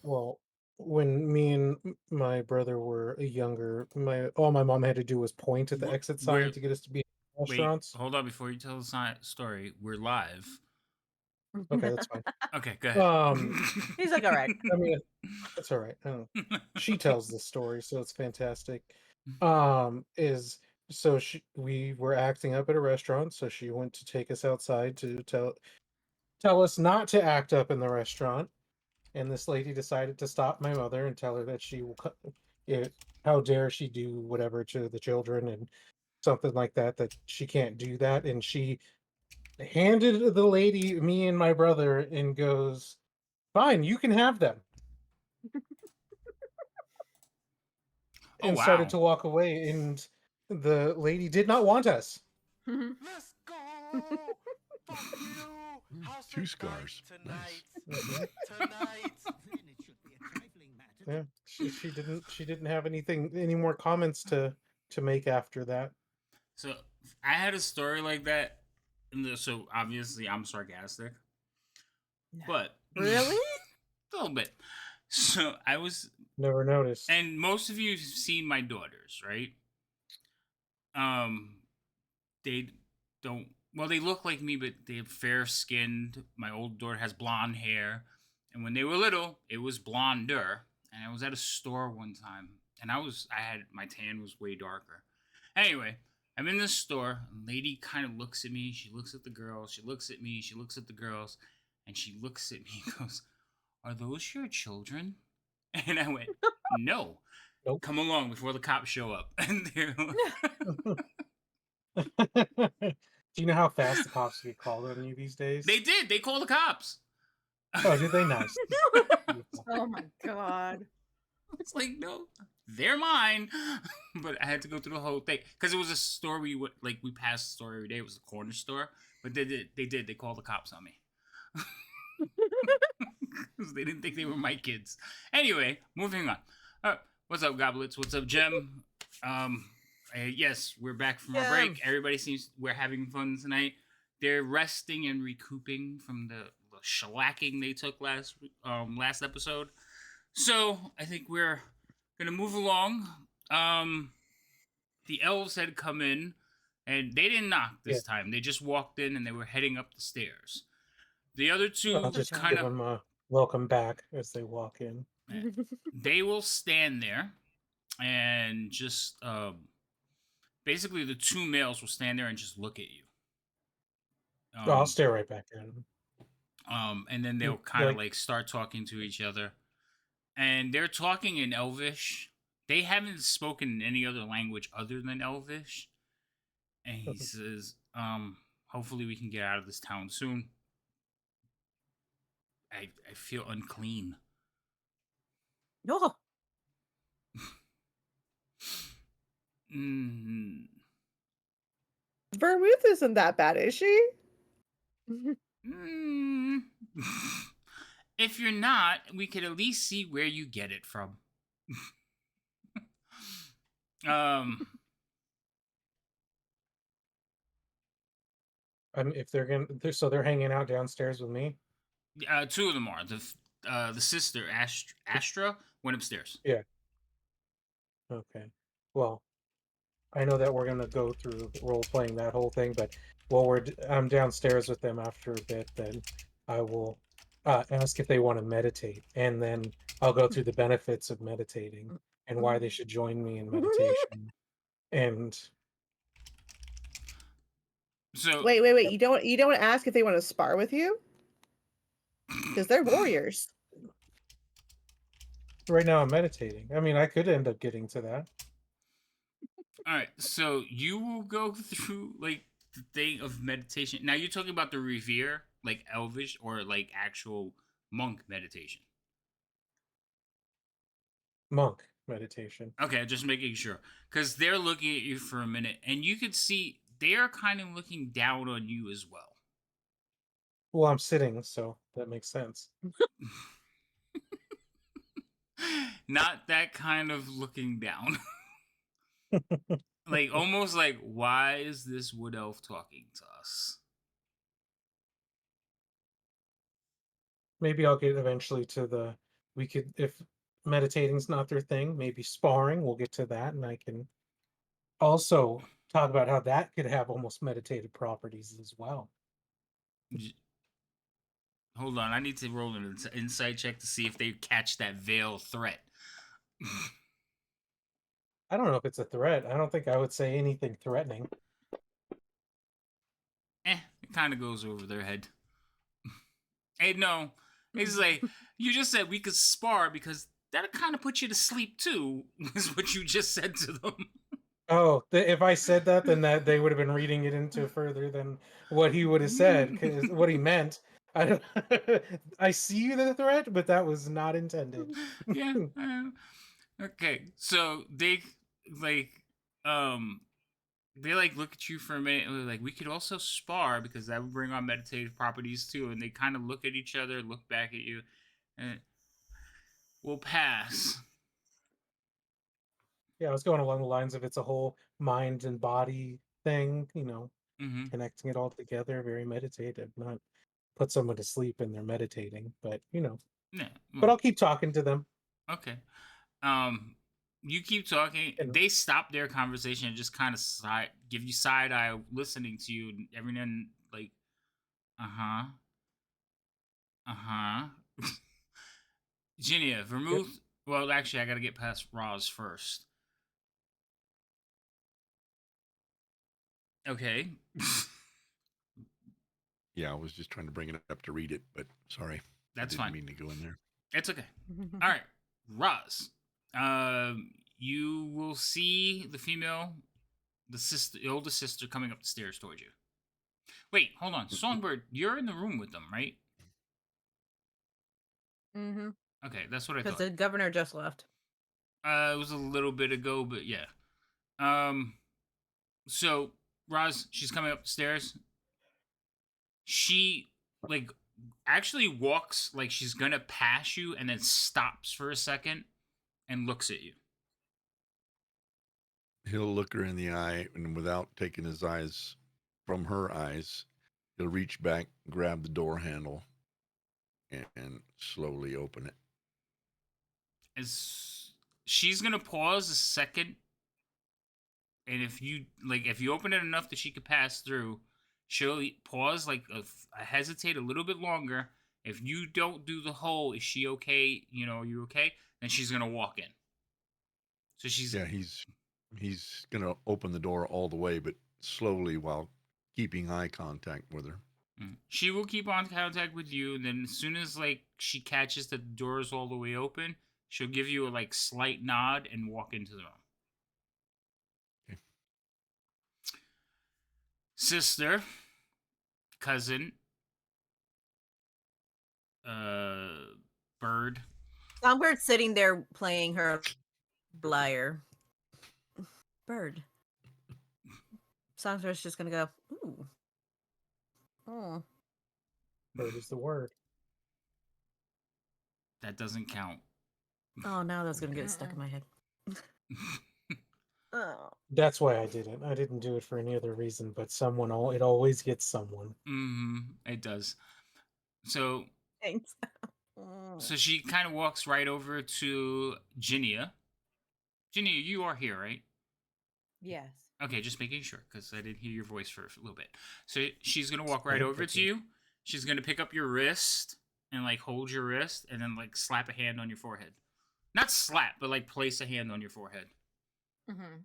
D: Well, when me and my brother were younger, all my mom had to do was point at the exit sign to get us to be in
A: Wait,
D: restaurants.
A: hold on before you tell the story. We're live.
D: Okay, that's fine.
A: Okay, go ahead.
E: He's like, all right.
D: I mean, it's all right. She tells the story, so it's fantastic. We were acting up at a restaurant, so she went to take us outside to tell us not to act up in the restaurant. And this lady decided to stop my mother and tell her that how dare she do whatever to the children and something like that, that she can't do that. And she handed the lady me and my brother and goes, "Fine, you can have them." And started to walk away, and the lady did not want us.
J: Let's go. Fuck you. House
C: 2
J: of
C: scars.
J: Tonight.
C: Nice.
J: Tonight.
D: Yeah, she didn't have any more comments to make after that.
A: So I had a story like that. So obviously I'm sarcastic, but
E: Really?
A: a little bit. So I was
D: Never noticed.
A: and most of you have seen my daughters, right? They don't. Well, they look like me, but they have fair skinned. My old daughter has blonde hair, and when they were little, it was blonder. And I was at a store one time, and my tan was way darker. Anyway, I'm in this store. A lady kind of looks at me. She looks at the girls. She looks at me. She looks at the girls, and she looks at me and goes, "Are those your children?" And I went, "No."
D: Nope.
A: Come along before the cops show up. And they're
D: Do you know how fast the cops get called on you these days?
A: They did. They called the cops.
D: Oh, did they? Nice.
F: Oh my god.
A: It's like, no, they're mine. But I had to go through the whole thing because it was a store we passed the store every day. It was a corner store, but they did. They called the cops on me because they didn't think they were my kids. Anyway, moving on. What's up, Goblets? What's up, Jem? Yes, we're back from our break. Everybody we're having fun tonight. They're resting and recouping from the shellacking they took last episode. So I think we're gonna move along. The elves had come in, and they didn't knock this time. They just walked in, and they were heading up the stairs. The other two
D: I'll just give them a welcome back as they walk in.
A: They will stand there, and just basically the two males will stand there and just look at you.
D: I'll stare right back at them.
A: And then they'll kind of like start talking to each other, and they're talking in Elvish. They haven't spoken in any other language other than Elvish. And he says, hopefully we can get out of this town soon. I feel unclean.
E: No.
B: Vermouth isn't that bad, is she?
A: If you're not, we could at least see where you get it from.
D: If they're hanging out downstairs with me.
A: Two of them are. The sister Astra went upstairs.
D: Yeah. Okay. Well, I know that we're gonna go through role playing that whole thing, but while I'm downstairs with them after a bit, then I will ask if they want to meditate, and then I'll go through the benefits of meditating and why they should join me in meditation. And
B: so wait, you don't ask if they want to spar with you? Because they're warriors.
D: Right now I'm meditating. I mean, I could end up getting to that.
A: All right, so you will go through like the thing of meditation. Now you're talking about the revere, like Elvish, or like actual monk meditation?
D: Monk meditation.
A: Okay, just making sure. Because they're looking at you for a minute, and you could see they're kind of looking down on you as well.
D: Well, I'm sitting, so that makes sense.
A: Not that kind of looking down. Like, almost like, why is this wood elf talking to us?
D: Maybe I'll get eventually to the we could, if meditating's not their thing, maybe sparring. We'll get to that, and I can also talk about how that could have almost meditative properties as well.
A: Hold on, I need to roll an insight check to see if they catch that veil threat.
D: I don't know if it's a threat. I don't think I would say anything threatening.
A: It kind of goes over their head. Hey, no, it's like you just said we could spar because that'll kind of put you to sleep too. Is what you just said to them.
D: Oh, if I said that, then that they would have been reading it into further than what he would have said, because what he meant. I don't, I see the threat, but that was not intended.
A: Yeah. Okay. So they like they like look at you for a minute and they're like, we could also spar because that would bring on meditative properties too. And they kind of look at each other, look back at you, and we'll pass.
D: Yeah, I was going along the lines of it's a whole mind and body thing,
A: Mm-hmm.
D: connecting it all together, very meditative, not put someone to sleep and they're meditating, but
A: Yeah.
D: But I'll keep talking to them.
A: Okay. You keep talking. They stop their conversation and just kind of give you side eye, listening to you, and every now and like, Ginia, Vermouth. Yep. Well, actually, I got to get past Roz first. Okay.
C: Yeah, I was just trying to bring it up to read it, but sorry.
A: That's
C: fine.
A: I
C: didn't mean to go in there.
A: It's okay. All right. Roz. You will see the female, the oldest sister coming up the stairs towards you. Wait, hold on. Songbird, you're in the room with them, right?
E: Mm-hmm.
A: Okay, that's what I thought.
E: Because the governor just left.
A: It was a little bit ago, but yeah. So Roz, she's coming up the stairs. She actually walks like she's gonna pass you, and then stops for a second and looks at you.
C: He'll look her in the eye, and without taking his eyes from her eyes, he'll reach back, grab the door handle, and slowly open it.
A: As she's gonna pause a second, and if you open it enough that she could pass through, she'll pause, hesitate a little bit longer. If you don't do the whole, is she okay? Are you okay? Then she's gonna walk in. So
C: he's gonna open the door all the way, but slowly while keeping eye contact with her.
A: She will keep on contact with you, and then as soon as she catches that the door is all the way open, she'll give you a slight nod and walk into the room.
C: Okay.
A: Sister, cousin, Bird.
E: Songbird's sitting there playing her lyre. Bird. Songbird's just gonna go, ooh. Oh.
D: Bird is the word.
A: That doesn't count.
E: Oh, now that's gonna get stuck in my head.
D: Oh. That's why I did it. I didn't do it for any other reason, but it always gets someone.
A: It does. So
E: Thanks.
A: So she kind of walks right over to Ginia. Ginia, you are here, right?
F: Yes.
A: Okay, just making sure, because I didn't hear your voice for a little bit. So she's going to walk right over to you. She's going to pick up your wrist and, hold your wrist and then, slap a hand on your forehead. Not slap, but, place a hand on your forehead.
F: Mm-hmm.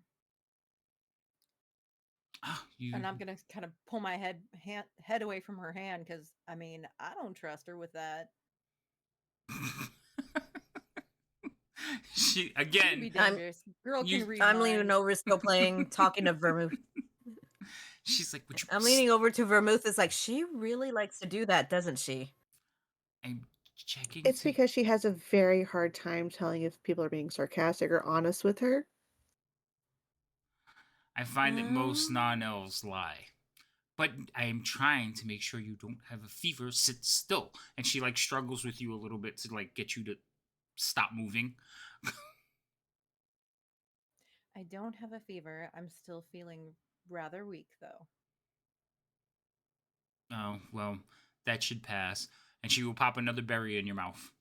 A: You...
F: And I'm going to kind of pull my head away from her hand because, I don't trust her with that.
A: She again.
F: Girl can read.
E: I'm leaning over, still playing, talking to Vermouth.
A: She's like,
E: I'm leaning over to Vermouth. It's like, she really likes to do that, doesn't she?
A: I'm checking.
B: It's because she has a very hard time telling if people are being sarcastic or honest with her.
A: I find that most non-elves lie. But I am trying to make sure you don't have a fever. Sit still. And she struggles with you a little bit to get you to stop moving.
F: I don't have a fever. I'm still feeling rather weak, though.
A: Oh, well, that should pass. And she will pop another berry in your mouth.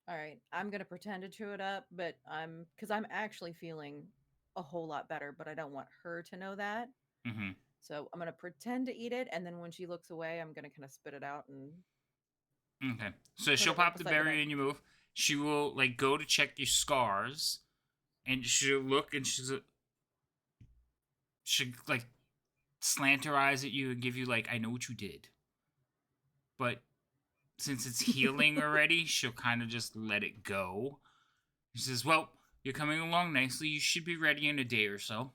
F: All right, I'm gonna pretend to chew it up, but because I'm actually feeling a whole lot better, but I don't want her to know that.
A: Mm-hmm.
F: So I'm gonna pretend to eat it, and then when she looks away, I'm gonna kind of spit it out and
A: Okay. So
F: put
A: she'll
F: it right
A: pop the
F: beside the
A: berry
F: bed.
A: and you move. She will like go to check your scars, and she'll look and she'll like slant her eyes at you and give you like, I know what you did, but since it's healing already, she'll kind of just let it go. She says, "Well, you're coming along nicely. You should be ready in a day or so."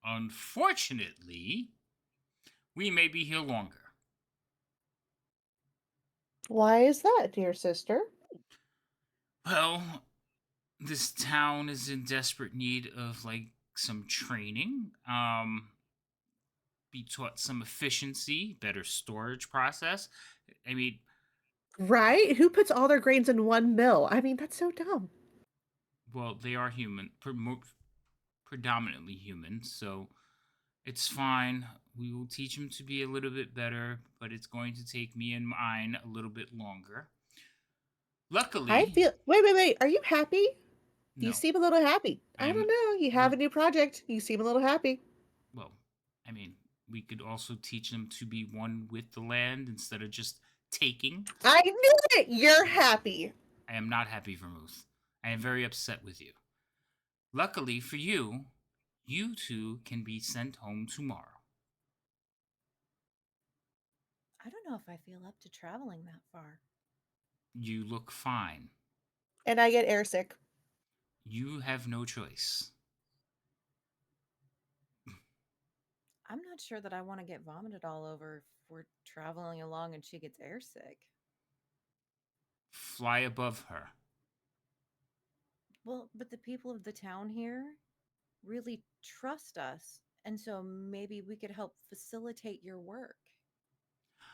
A: Unfortunately, we may be here longer.
B: Why is that, dear sister?
A: Well, this town is in desperate need of like some training. Be taught some efficiency, better storage process. I mean,
B: Right? Who puts all their grains in one mill? I mean, that's so dumb.
A: well, they are human, predominantly human, so it's fine. We will teach him to be a little bit better, but it's going to take me and mine a little bit longer. Luckily,
B: I feel. Wait. Are you happy? You
A: no.
B: seem a little happy. I
A: I'm
B: don't know. You have a new project. You seem a little happy.
A: well, I mean, we could also teach them to be one with the land instead of just taking.
B: I knew it. You're happy.
A: I am not happy, Vermouth. I am very upset with you. Luckily for you, you two can be sent home tomorrow.
F: I don't know if I feel up to traveling that far.
A: You look fine.
B: And I get airsick.
A: You have no choice.
F: I'm not sure that I want to get vomited all over if we're traveling along and she gets airsick.
A: Fly above her.
F: Well, but the people of the town here really trust us, and so maybe we could help facilitate your work.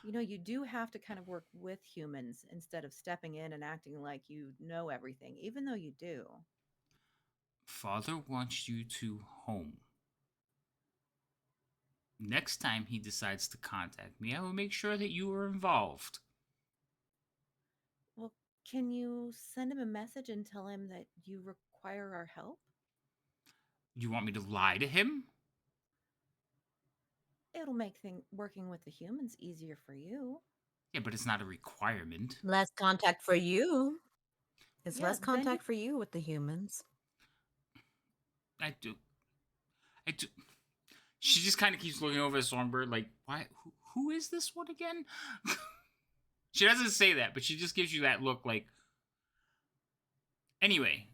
F: You know, you do have to kind of work with humans instead of stepping in and acting like you know everything, even though you do.
A: Father wants you to home. Next time he decides to contact me, I will make sure that you are involved.
F: Well, can you send him a message and tell him that you require our help?
A: You want me to lie to him?
F: It'll make working with the humans easier for you.
A: Yeah, but it's not a requirement.
E: Less contact for you. It's
F: Yeah,
E: less
F: then you
E: contact for you with the humans.
A: I do. She just kind of keeps looking over at Songbird like, why? Who is this one again? She doesn't say that, but she just gives you that look like. Anyway,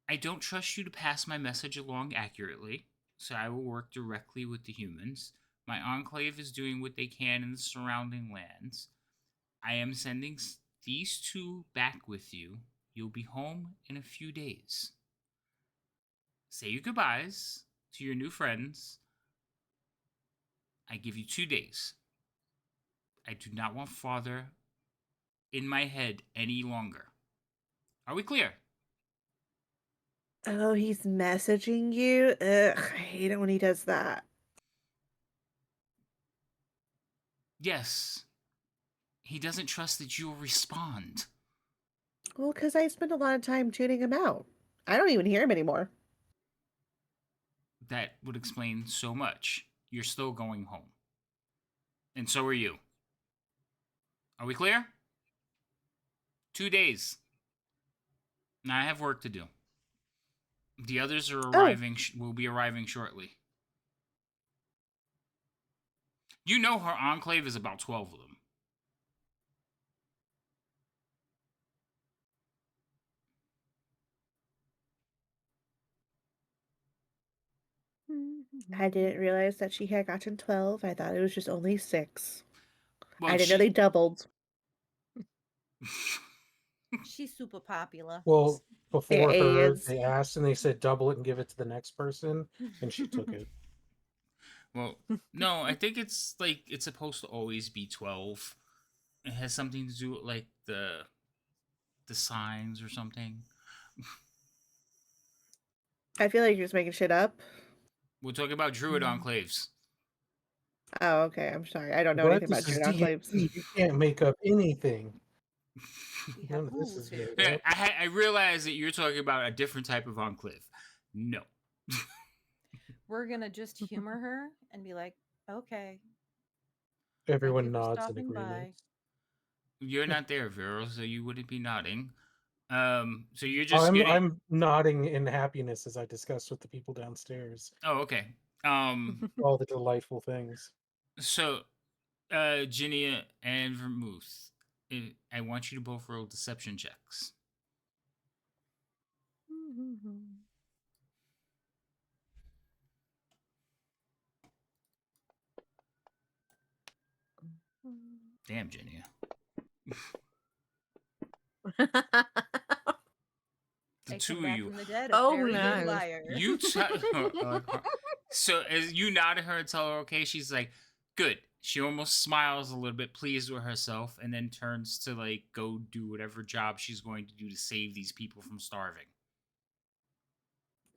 A: I don't trust you to pass my message along accurately, so I will work directly with the humans. My enclave is doing what they can in the surrounding lands. I am sending these two back with you. You'll be home in a few days. Say your goodbyes to your new friends. I give you 2 days. I do not want Father in my head any longer. Are we clear?
B: Oh, he's messaging you? Ugh, I hate it when he does that.
A: Yes. He doesn't trust that you'll respond.
B: Well, because I spend a lot of time tuning him out. I don't even hear him anymore.
A: That would explain so much. You're still going home. And so are you. Are we clear? 2 days. Now I have work to do. The others are arriving. Will be arriving shortly. You know her enclave is about 12 of them.
B: I didn't realize that she had gotten 12. I thought it was just only 6.
A: Well,
B: I didn't know they doubled.
F: She's super popular.
D: Well, before
B: They're
D: her,
B: aides.
D: they asked and they said double it and give it to the next person, and she took it.
A: Well, no, I think it's like it's supposed to always be 12. It has something to do with like the signs or something.
B: I feel like you're just making shit up.
A: We're talking about Druid enclaves.
B: Oh, okay. I'm sorry. I don't know
D: But
B: anything about
D: this is
B: Druid enclaves.
D: D&D. You can't make up anything.
F: We have
D: None of this
F: rules
D: is
F: here.
D: made up.
A: I realize that you're talking about a different type of enclave. No.
F: We're gonna just humor her and be like, okay,
D: Everyone
F: thank you for
D: nods in
F: stopping by.
D: agreement.
A: You're not there, Vero, so you wouldn't be nodding. So you're just
D: I'm
A: getting.
D: I'm nodding in happiness as I discuss with the people downstairs
A: Oh, okay.
D: all the delightful things.
A: So, Ginny and Vermouth, I want you to both roll deception checks. Damn, Ginny. The
F: I
A: two
F: come
A: of
F: back
A: you.
F: from the dead, a
E: Oh,
F: very good
E: nice.
F: liar.
A: You so as you nod at her and tell her okay, she's like, good. She almost smiles a little bit, pleased with herself, and then turns to like go do whatever job she's going to do to save these people from starving.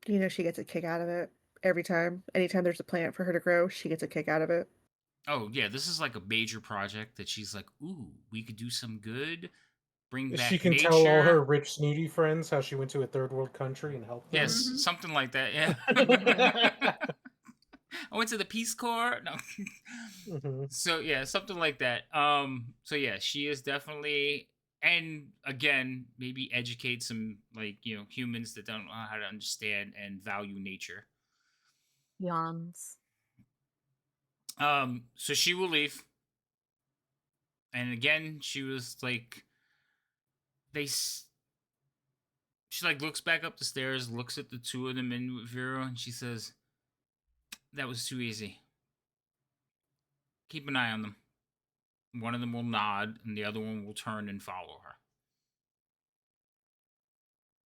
B: You know, she gets a kick out of it every time. Anytime there's a plant for her to grow, she gets a kick out of it.
A: Oh yeah, this is like a major project that she's like, ooh, we could do some good. Bring
D: She
A: back
D: can
A: nature.
D: tell all her rich, snooty friends how she went to a third world country and helped them.
A: Yes, something like that. Yeah. I went to the Peace Corps. No. So yeah, something like that. So yeah, she is definitely, and again, maybe educate some humans that don't know how to understand and value nature.
E: Yawns.
A: So she will leave. And again, she was like, she like looks back up the stairs, looks at the two of them in with Vero, and she says, that was too easy. Keep an eye on them. One of them will nod, and the other one will turn and follow her.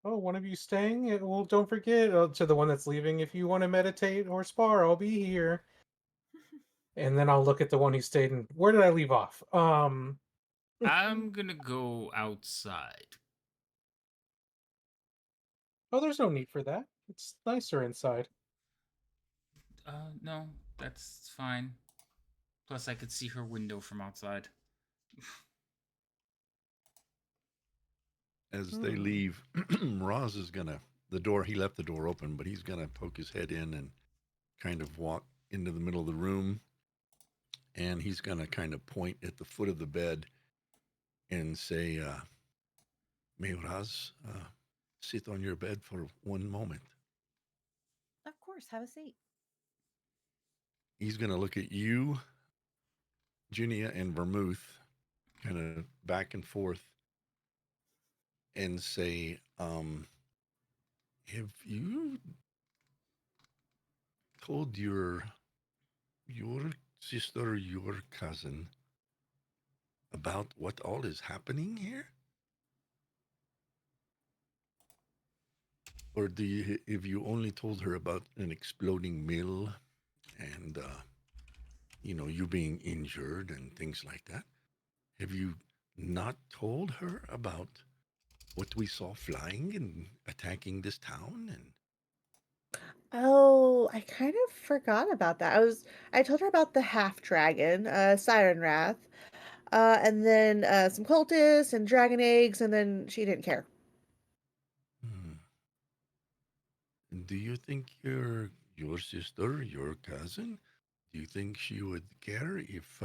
D: Oh, one of you staying? Well, don't forget to the one that's leaving. If you want to meditate or spar, I'll be here. And then I'll look at the one who stayed. And where did I leave off?
A: I'm gonna go outside.
D: Oh, there's no need for that. It's nicer inside.
A: No, that's fine. Plus, I could see her window from outside.
C: As they leave, Roz is gonna he left the door open, but he's gonna poke his head in and kind of walk into the middle of the room, and he's gonna kind of point at the foot of the bed and say, "May Roz sit on your bed for one moment?"
F: Of course, have a seat.
C: He's gonna look at you, Junia, and Vermouth, kind of back and forth, and say, have you told your sister, your cousin, about what all is happening here? Or have you only told her about an exploding mill and, you being injured and things like that? Have you not told her about what we saw flying and attacking this town? And
B: Oh, I kind of forgot about that. I told her about the half dragon, Siren Wrath, and then some cultists and dragon eggs, and then she didn't care.
C: do you think your sister, your cousin, do you think she would care if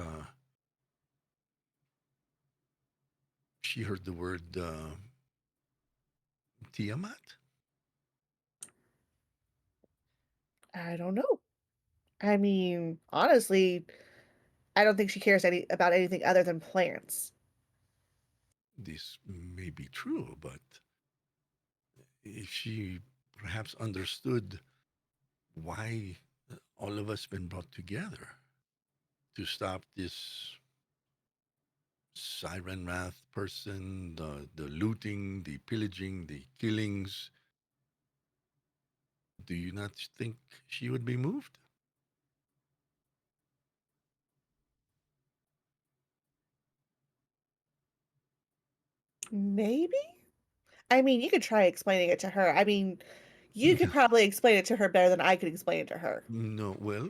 C: she heard the word Tiamat?
B: I don't know. I mean, honestly, I don't think she cares about anything other than plants.
C: This may be true, but if she perhaps understood why all of us been brought together to stop this Siren Wrath person, the looting, the pillaging, the killings, do you not think she would be moved?
B: Maybe? I mean, you could try explaining it to her. I mean, you could probably explain it to her better than I could explain it to her.
C: No, well,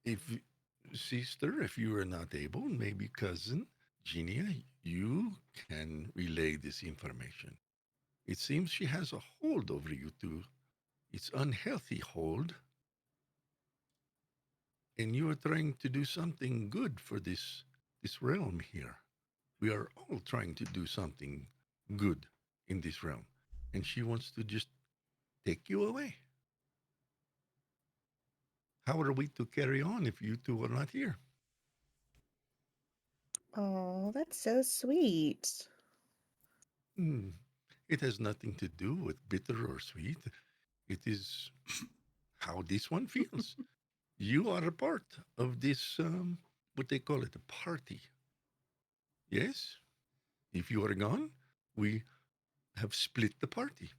C: if sister, if you are not able, maybe cousin, Genia, you can relay this information. It seems she has a hold over you too. It's unhealthy hold, and you are trying to do something good for this realm here. We are all trying to do something good in this realm, and she wants to just take you away. How are we to carry on if you two are not here?
B: Oh, that's so sweet.
C: Hmm. It has nothing to do with bitter or sweet. It is how this one feels. You are a part of this, what they call it, a party. Yes? If you are gone, we have split the party.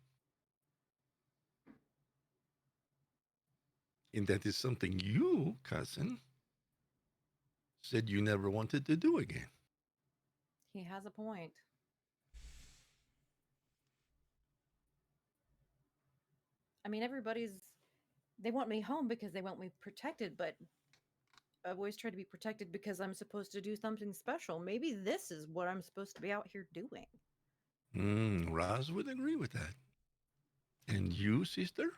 C: And that is something you, cousin, said you never wanted to do again.
F: He has a point. I mean, they want me home because they want me protected, but I've always tried to be protected because I'm supposed to do something special. Maybe this is what I'm supposed to be out here doing.
C: Raz would agree with that. And you, sister?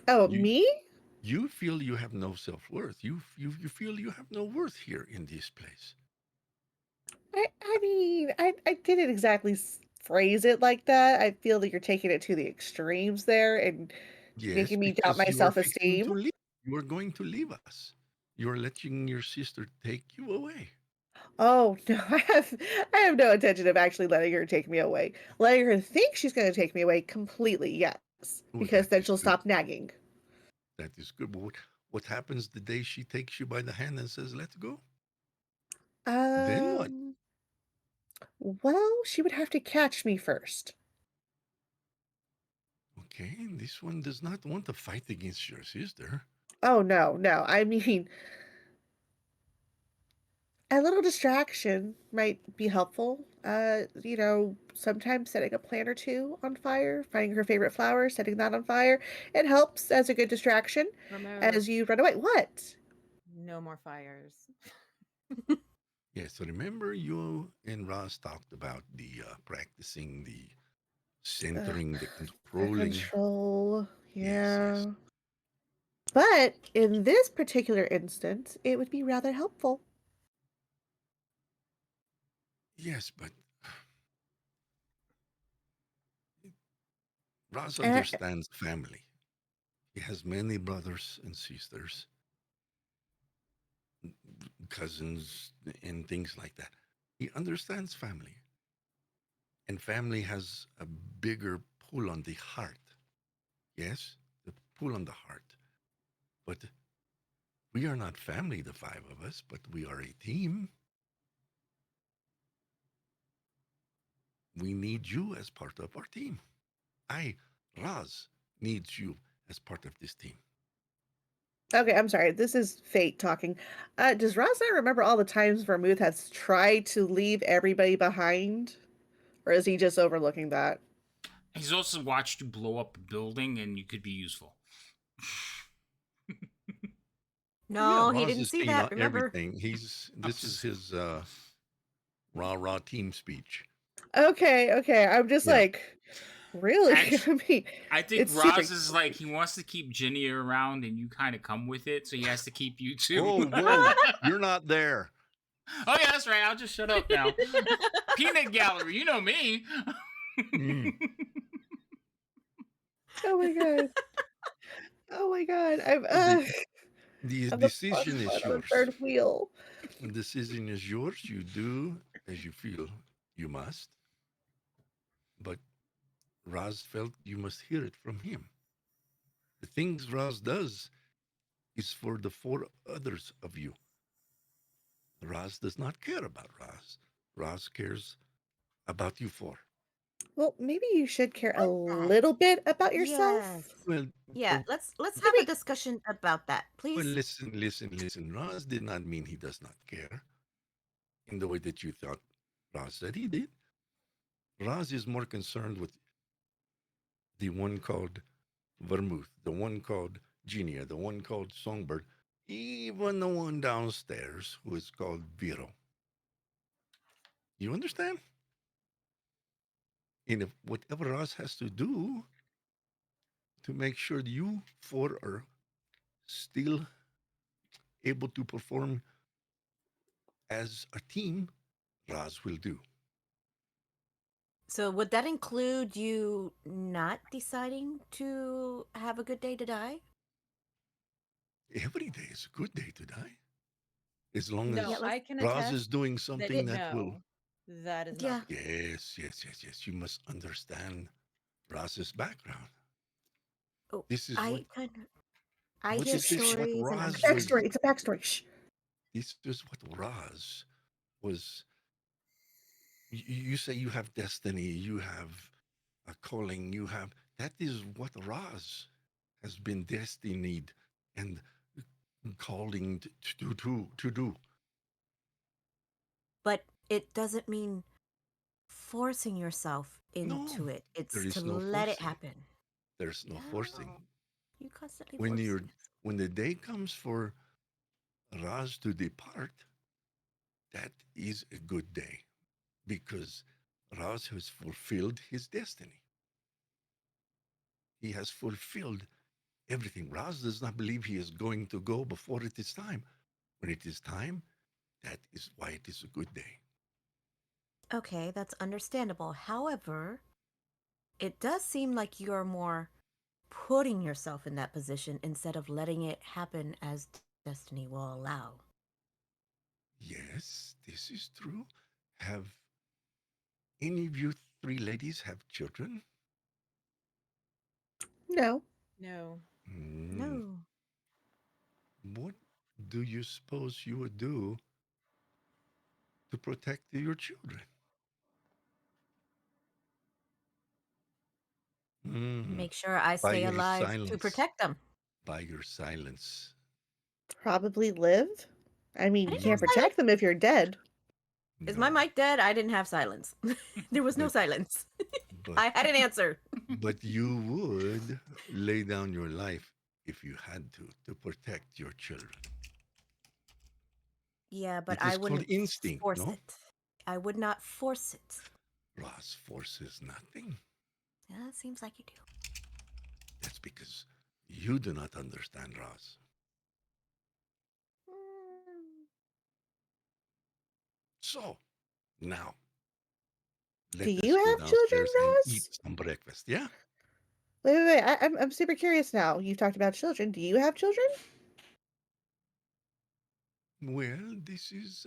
B: Oh,
C: You
B: me?
C: you feel you have no self-worth. You feel you have no worth here in this place.
B: I mean, I didn't exactly phrase it like that. I feel that you're taking it to the extremes there and
C: Yes,
B: making me doubt
C: because
B: my
C: you are fixing
B: self-esteem.
C: to leave. You are going to leave us. You are letting your sister take you away.
B: Oh no, I have no intention of actually letting her take me away. Letting her think she's going to take me away completely, yes,
C: Oh,
B: because
C: that
B: then
C: is
B: she'll
C: good.
B: stop nagging.
C: That is good. But what happens the day she takes you by the hand and says, "Let's go"? Then what?
B: Um, well, she would have to catch me first.
C: Okay, this one does not want to fight against your sister.
B: Oh no, no. I mean, a little distraction might be helpful. Sometimes setting a plant or two on fire, finding her favorite flower, setting that on fire, it helps as a good distraction
F: Remember,
B: as you run away. What?
F: no more fires.
C: Yes, so remember you and Ross talked about the practicing, the
B: Ugh,
C: centering, the
B: the
C: controlling.
B: control.
C: Yes, yes.
B: Yeah. But in this particular instance, it would be rather helpful.
C: Yes, but Ross
B: Uh,
C: understands family. He has many brothers and sisters, cousins, and things like that. He understands family, and family has a bigger pull on the heart. Yes, the pull on the heart. But we are not family, the five of us, but we are a team. We need you as part of our team. I, Raz, needs you as part of this team.
B: okay, I'm sorry. This is fate talking. Does Ross not remember all the times Vermouth has tried to leave everybody behind? Or is he just overlooking that?
A: He's also watched you blow up a building, and you could be useful.
C: Yeah,
E: No, he
C: Raz
E: didn't
C: is
E: see
C: seeing
E: that. Remember?
C: everything. This is his rah team speech.
B: Okay, okay. I'm just
C: Yeah.
B: like, really?
A: Actually,
B: I mean,
A: I think
B: it's super.
A: Roz is like he wants to keep Ginny around, and you kind of come with it, so he has to keep you too.
C: Whoa, whoa, you're not there.
A: Oh yeah, that's right. I'll just shut up now. Peanut gallery, you know me.
C: Mm.
B: Oh my god. Oh my god.
C: The, the
B: I'm the
C: decision
B: plus one
C: is
B: on the
C: yours.
B: third wheel.
C: The decision is yours. You do as you feel you must. But Raz felt you must hear it from him. The things Raz does is for the four others of you. Raz does not care about Raz. Raz cares about you four.
B: Well, maybe you should care a little bit about
E: Yes.
B: yourself.
C: Well,
E: Yeah,
C: oh,
E: let's
B: I
E: have a
B: mean,
E: discussion about that,
C: well,
E: please.
C: listen. Raz did not mean he does not care in the way that you thought Raz said he did. Raz is more concerned with the one called Vermouth, the one called Genia, the one called Songbird, even the one downstairs who is called Vero. You understand? And if whatever Roz has to do to make sure you four are still able to perform as a team, Roz will do.
E: So would that include you not deciding to have a good day to die?
C: Every day is a good day to die. As long
F: No,
C: as
F: I can
C: Roz
F: attest
C: is doing
F: that
C: something that will.
F: that is
E: Yeah.
F: not the case.
C: Yes. You must understand Roz's background.
E: Oh,
C: This is
E: I
C: what
E: hear
C: this is what
E: stories and
C: Roz
E: understand.
C: was.
B: Backstory. It's a backstory. Shh.
C: This is what Roz was. You say you have destiny, you have a calling, you have. That is what Roz has been destined and calling to do.
E: But it doesn't mean forcing yourself
C: No,
E: into it. It's
C: there
E: to
C: is no
E: let it
C: forcing.
E: happen.
C: There's no forcing.
E: You constantly
C: When
E: force
C: you're
E: it.
C: when the day comes for Roz to depart, that is a good day because Roz has fulfilled his destiny. He has fulfilled everything. Roz does not believe he is going to go before it is time. When it is time, that is why it is a good day.
E: Okay, that's understandable. However, it does seem like you're more putting yourself in that position instead of letting it happen as destiny will allow.
C: Yes, this is true. Have any of you three ladies have children?
B: No.
F: No.
E: No.
C: What do you suppose you would do to protect your children?
E: Make sure I
C: By
E: stay
C: your
E: alive to
C: silence.
E: protect them.
C: By your silence.
B: Probably live. I mean,
E: I
B: you
E: didn't have
B: can't protect them if you're dead.
E: Is my mic dead? I didn't have silence. There was no
C: But-
E: silence.
C: But,
E: I had an answer.
C: but you would lay down your life if you had to protect your children.
E: Yeah, but
C: It
E: I
C: is called
E: wouldn't
C: instinct,
E: force
C: no?
E: it. I would not force it.
C: Ross forces nothing.
E: Yeah, it seems like you do.
C: That's because you do not understand Ross. So, now, let
B: Do
C: us
B: you
C: go
B: have children,
C: downstairs and eat
B: Ross?
C: some breakfast, yeah?
B: Wait. I'm super curious now. You've talked about children. Do you have children?
C: Well, this is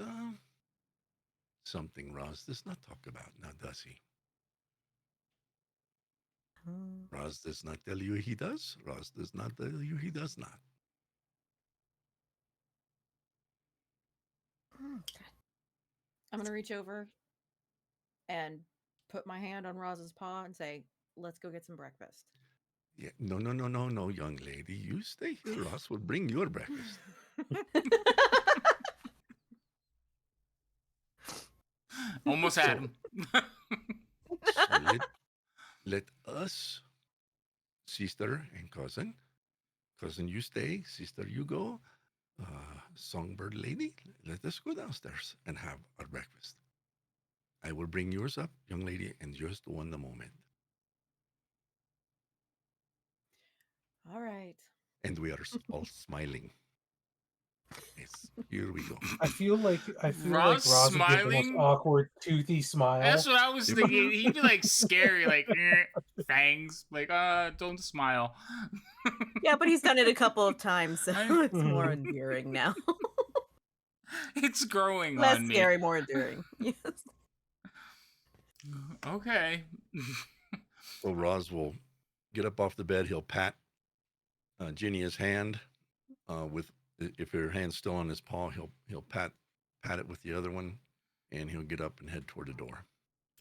C: something Ross does not talk about now, does he? Ross does not tell you he does. Ross does not tell you he does not.
F: I'm going to reach over and put my hand on Roz's paw and say, let's go get some breakfast.
C: Yeah, no, young lady. You stay here. Ross will bring your breakfast.
A: Almost had him.
C: So let us, sister and cousin, you stay, sister, you go. Songbird lady, let us go downstairs and have our breakfast. I will bring yours up, young lady, in just one moment.
F: All right.
C: And we are all smiling. Yes, here we go.
D: I feel like
A: Ross
D: Roz would give the most
A: smiling?
D: awkward toothy smile.
A: That's what I was thinking. He'd be like scary, like fangs, like don't smile.
E: Yeah, but he's done it a couple of times, so
A: I-
E: it's more endearing now.
A: It's growing
E: Less
A: on me.
E: scary, more endearing. Yes.
A: Okay.
C: So Roz will get up off the bed. He'll pat Ginny's hand with, if her hand's still on his paw, he'll pat it with the other one, and he'll get up and head toward the door.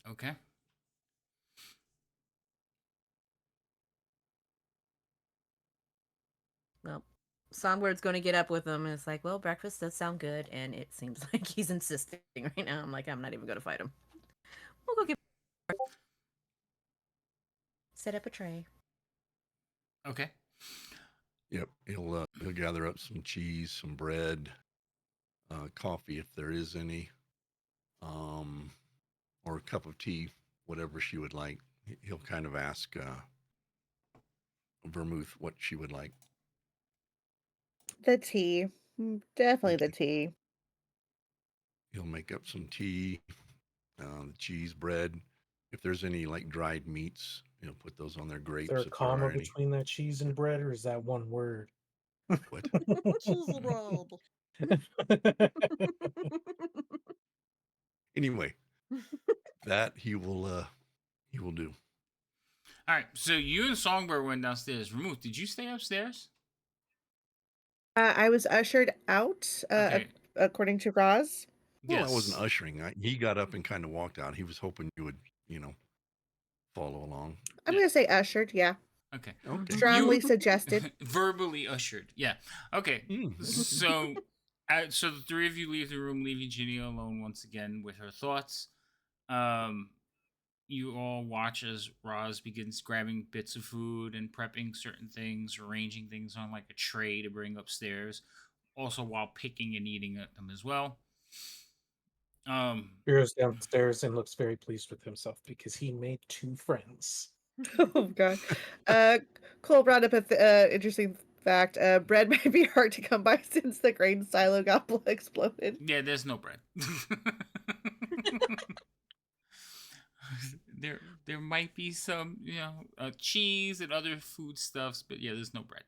A: Okay.
E: Well, Songbird's going to get up with him, and it's like, well, breakfast does sound good, and it seems like he's insisting right now. I'm like, I'm not even going to fight him. We'll go get. Set up a tray.
A: Okay.
C: Yep, he'll gather up some cheese, some bread, coffee if there is any. or a cup of tea, whatever she would like. He'll kind of ask Vermouth what she would like.
B: The tea. Definitely the tea.
C: He'll make up some tea, cheese, bread. If there's any like dried meats, put those on their grapes.
D: Is there a
C: if
D: comma
C: there are any.
D: between that cheese and bread, or is that one word?
C: What?
E: Cheesy bread.
C: Anyway, that he will do.
A: All right, so you and Songbird went downstairs. Vermouth, did you stay upstairs?
B: I was ushered out,
A: Okay.
B: according to Roz.
C: Well, I wasn't ushering. He got up and kind of walked out. He was hoping you would, follow along.
B: I'm going to say ushered, yeah.
A: Okay.
B: Strongly suggested.
A: Verbally ushered. Yeah. Okay. So the three of you leave the room, leaving Ginny alone once again with her thoughts. You all watch as Roz begins grabbing bits of food and prepping certain things, arranging things on like a tray to bring upstairs, also while picking and eating at them as well.
D: Goes downstairs and looks very pleased with himself because he made 2 friends.
B: Oh god. Cole brought up an interesting fact. Bread might be hard to come by since the grain silo got exploded.
A: Yeah, there's no bread. There might be some, cheese and other foodstuffs, but yeah, there's no bread.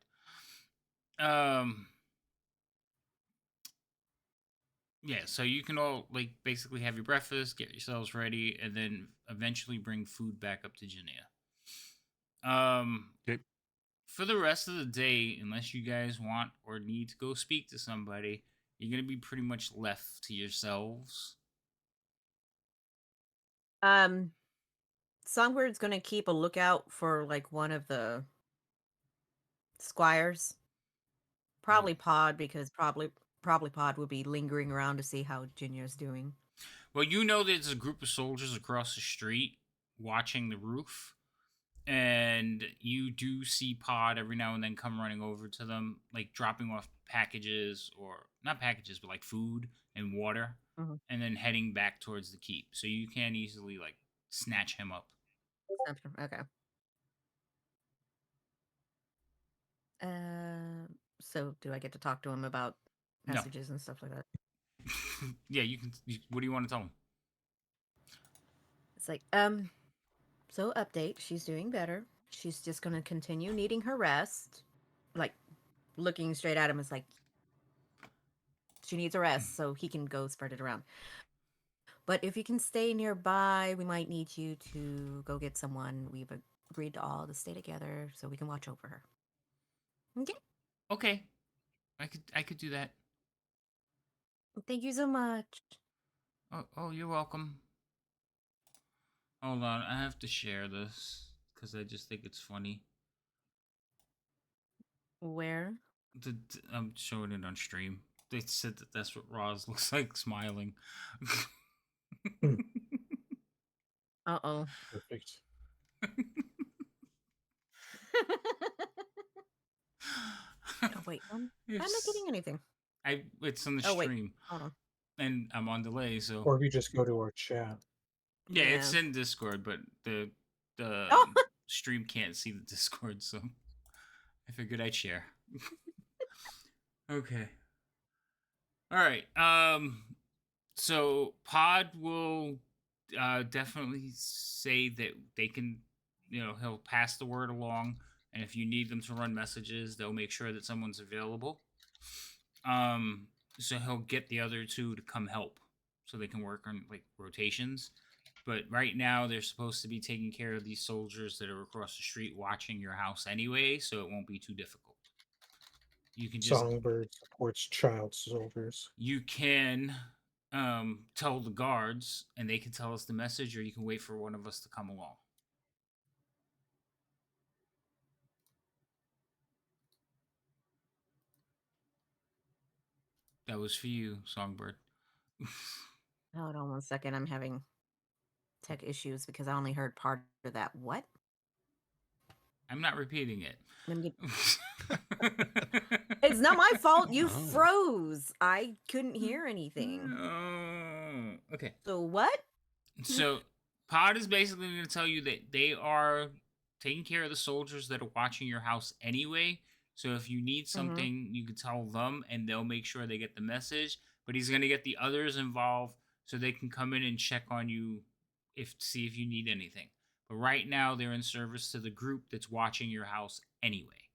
A: Yeah, so you can all like basically have your breakfast, get yourselves ready, and then eventually bring food back up to Jania.
C: Okay.
A: For the rest of the day, unless you guys want or need to go speak to somebody, you're gonna be pretty much left to yourselves.
E: Songbird's gonna keep a lookout for like one of the squires. Probably Pod, because probably Pod would be lingering around to see how Junior's doing.
A: Well, you know there's a group of soldiers across the street watching the roof, and you do see Pod every now and then come running over to them, like dropping off packages, or not packages, but like food and water, and then heading back towards the keep. So you can easily like snatch him up.
E: Okay. So do I get to talk to him about messages and stuff like that?
A: Yeah, you can. What do you want to tell him?
E: It's like, so update, she's doing better. She's just gonna continue needing her rest. Like, looking straight at him is like, she needs a rest so he can go spread it around. But if you can stay nearby, we might need you to go get someone. We've agreed to all to stay together so we can watch over her. Okay?
A: Okay. I could do that.
E: Thank you so much.
A: Oh, you're welcome. Hold on, I have to share this because I just think it's funny.
E: Where?
A: I'm showing it on stream. They said that that's what Roz looks like smiling.
E: Uh-oh.
D: Perfect.
E: Oh, wait, I'm not getting anything.
A: It's on the
E: Oh, wait.
A: stream.
E: Hold on.
A: And I'm on delay, so.
D: Or if you just go to our chat.
A: Yeah, it's in Discord, but the stream can't see the Discord, so I figured I'd share. Okay. All right. So Pod will definitely say that they can, he'll pass the word along, and if you need them to run messages, they'll make sure that someone's available. So he'll get the other two to come help, so they can work on like rotations. But right now, they're supposed to be taking care of these soldiers that are across the street watching your house anyway, so it won't be too difficult. You can just
D: Songbird supports child soldiers.
A: You can tell the guards, and they can tell us the message, or you can wait for one of us to come along. That was for you, Songbird.
E: Hold on one second. I'm having tech issues because I only heard part of that. What?
A: I'm not repeating it.
E: It's not my fault. You froze. I couldn't hear anything.
A: Okay.
E: So what?
A: So Pod is basically going to tell you that they are taking care of the soldiers that are watching your house anyway. So if you need something, you can tell them and they'll make sure they get the message. But he's going to get the others involved so they can come in and check on you see if you need anything. But right now they're in service to the group that's watching your house anyway.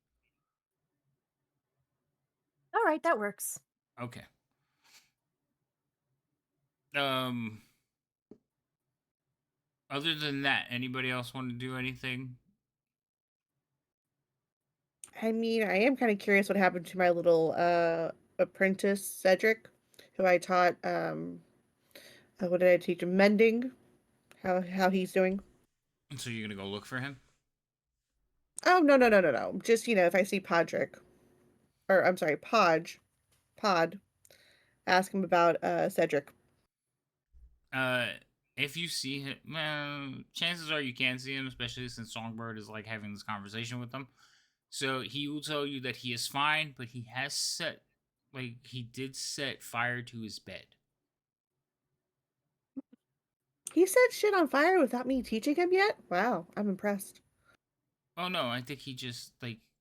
E: All right, that works.
A: Okay. Other than that, anybody else want to do anything?
B: I mean, I am kind of curious what happened to my little apprentice Cedric, who I taught what did I teach him? Mending. How he's doing.
A: So you're gonna go look for him?
B: Oh, no. Just, if I see Podrick, or I'm sorry, Pod, ask him about Cedric.
A: If you see him, well, chances are you can see him, especially since Songbird is like having this conversation with them. So he will tell you that he is fine, but he did set fire to his bed.
B: He set shit on fire without me teaching him yet? Wow, I'm impressed.
A: Oh no, I think he just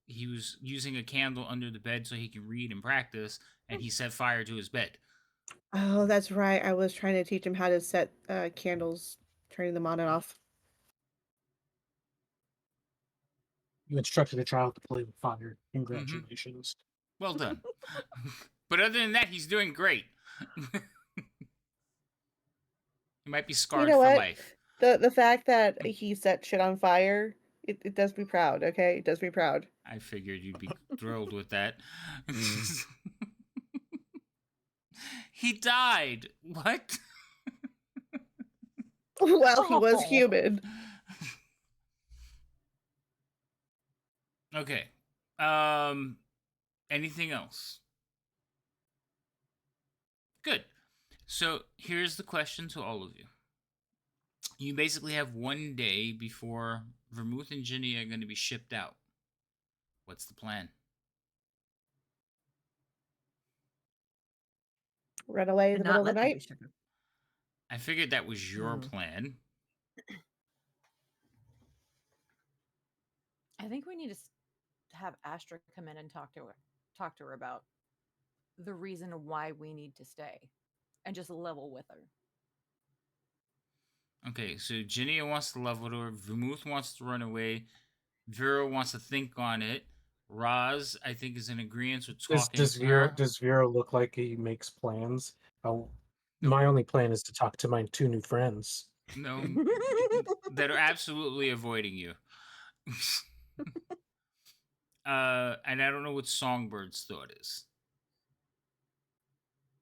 A: he was using a candle under the bed so he can read and practice, and he set fire to his bed.
B: Oh, that's right. I was trying to teach him how to set candles, turning them on and off.
D: You instructed a child to play with fire. Congratulations.
A: Well done. But other than that, he's doing great. He might be scarred for life.
B: The fact that he set shit on fire, it does me proud, okay? It does me proud.
A: I figured you'd be thrilled with that. He died. What?
B: Well, he was human.
A: Okay. Anything else? Good. So here's the question to all of you. You basically have one day before Vermouth and Ginny are going to be shipped out. What's the plan?
B: Run away in the middle of the night.
A: I figured that was your plan.
F: I think we need to have Astra come in and talk to her about the reason why we need to stay, and just level with her.
A: Okay, so Ginny wants to level to her. Vermouth wants to run away. Vera wants to think on it. Roz, I think, is in agreement with talking
D: Does
A: to her.
D: Vera look like he makes plans? My only plan is to talk to my 2 new friends.
A: No, that are absolutely avoiding you. And I don't know what Songbird's thought is.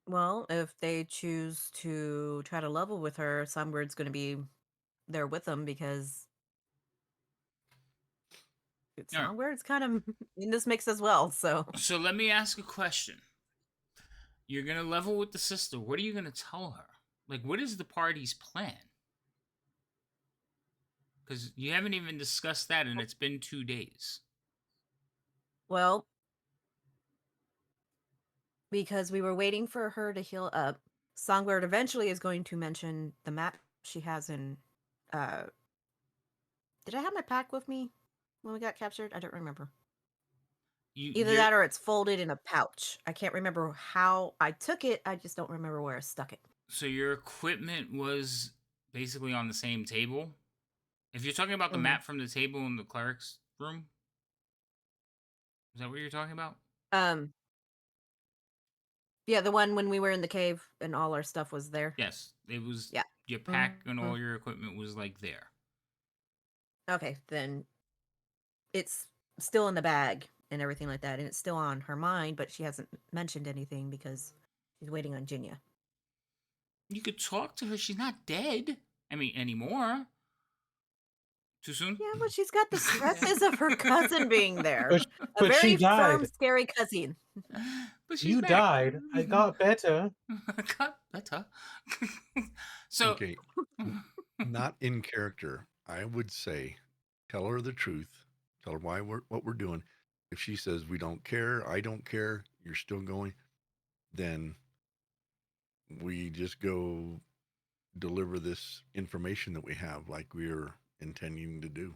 E: Well, if they choose to try to level with her, Songbird's going to be there with them because Songbird's kind of in this mix as well. So
A: let me ask a question. You're going to level with the sister. What are you going to tell her? Like, what is the party's plan? Because you haven't even discussed that, and it's been 2 days.
E: Well, because we were waiting for her to heal up, Songbird eventually is going to mention the map she has in. Did I have my pack with me when we got captured? I don't remember. Either that or it's folded in a pouch. I can't remember how I took it. I just don't remember where I stuck it.
A: So your equipment was basically on the same table? If you're talking about the map from the table in the cleric's room? Is that what you're talking about?
E: Yeah, the one when we were in the cave and all our stuff was there.
A: Yes, it was. Yeah. Your pack and all your equipment was like there.
E: Okay, then it's still in the bag and everything like that, and it's still on her mind, but she hasn't mentioned anything because she's waiting on Jinya.
A: You could talk to her. She's not dead. I mean, anymore. Too soon?
E: Yeah, but she's got the stresses of her cousin being there.
D: But
E: a very
D: she died.
E: firm, scary cousin.
A: But
D: you
A: back.
D: died. I got better.
A: I got better. So,
C: okay, not in character. I would say, tell her the truth. Tell her what we're doing. If she says we don't care, I don't care, you're still going, then we just go deliver this information that we have like we're intending to do.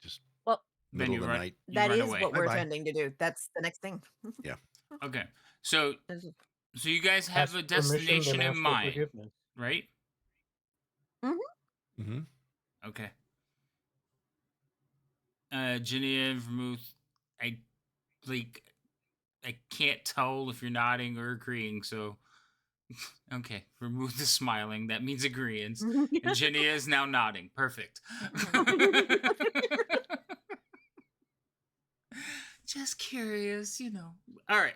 C: Just
E: Well,
C: middle of the
A: run,
C: night.
A: you
E: that
A: run
E: is
A: away.
E: what we're
C: Bye-bye.
E: intending to do. That's the next thing.
C: Yeah.
A: Okay. So
E: This
A: you guys have
D: Ask
A: a
D: permission, then
A: destination in
D: ask for
A: mind,
D: forgiveness.
A: right?
C: Mm-hmm.
A: Okay. Ginny and Vermouth, I can't tell if you're nodding or agreeing, so okay. Vermouth is smiling. That means agreeance. And Ginny is now nodding. Perfect. Just curious, All right.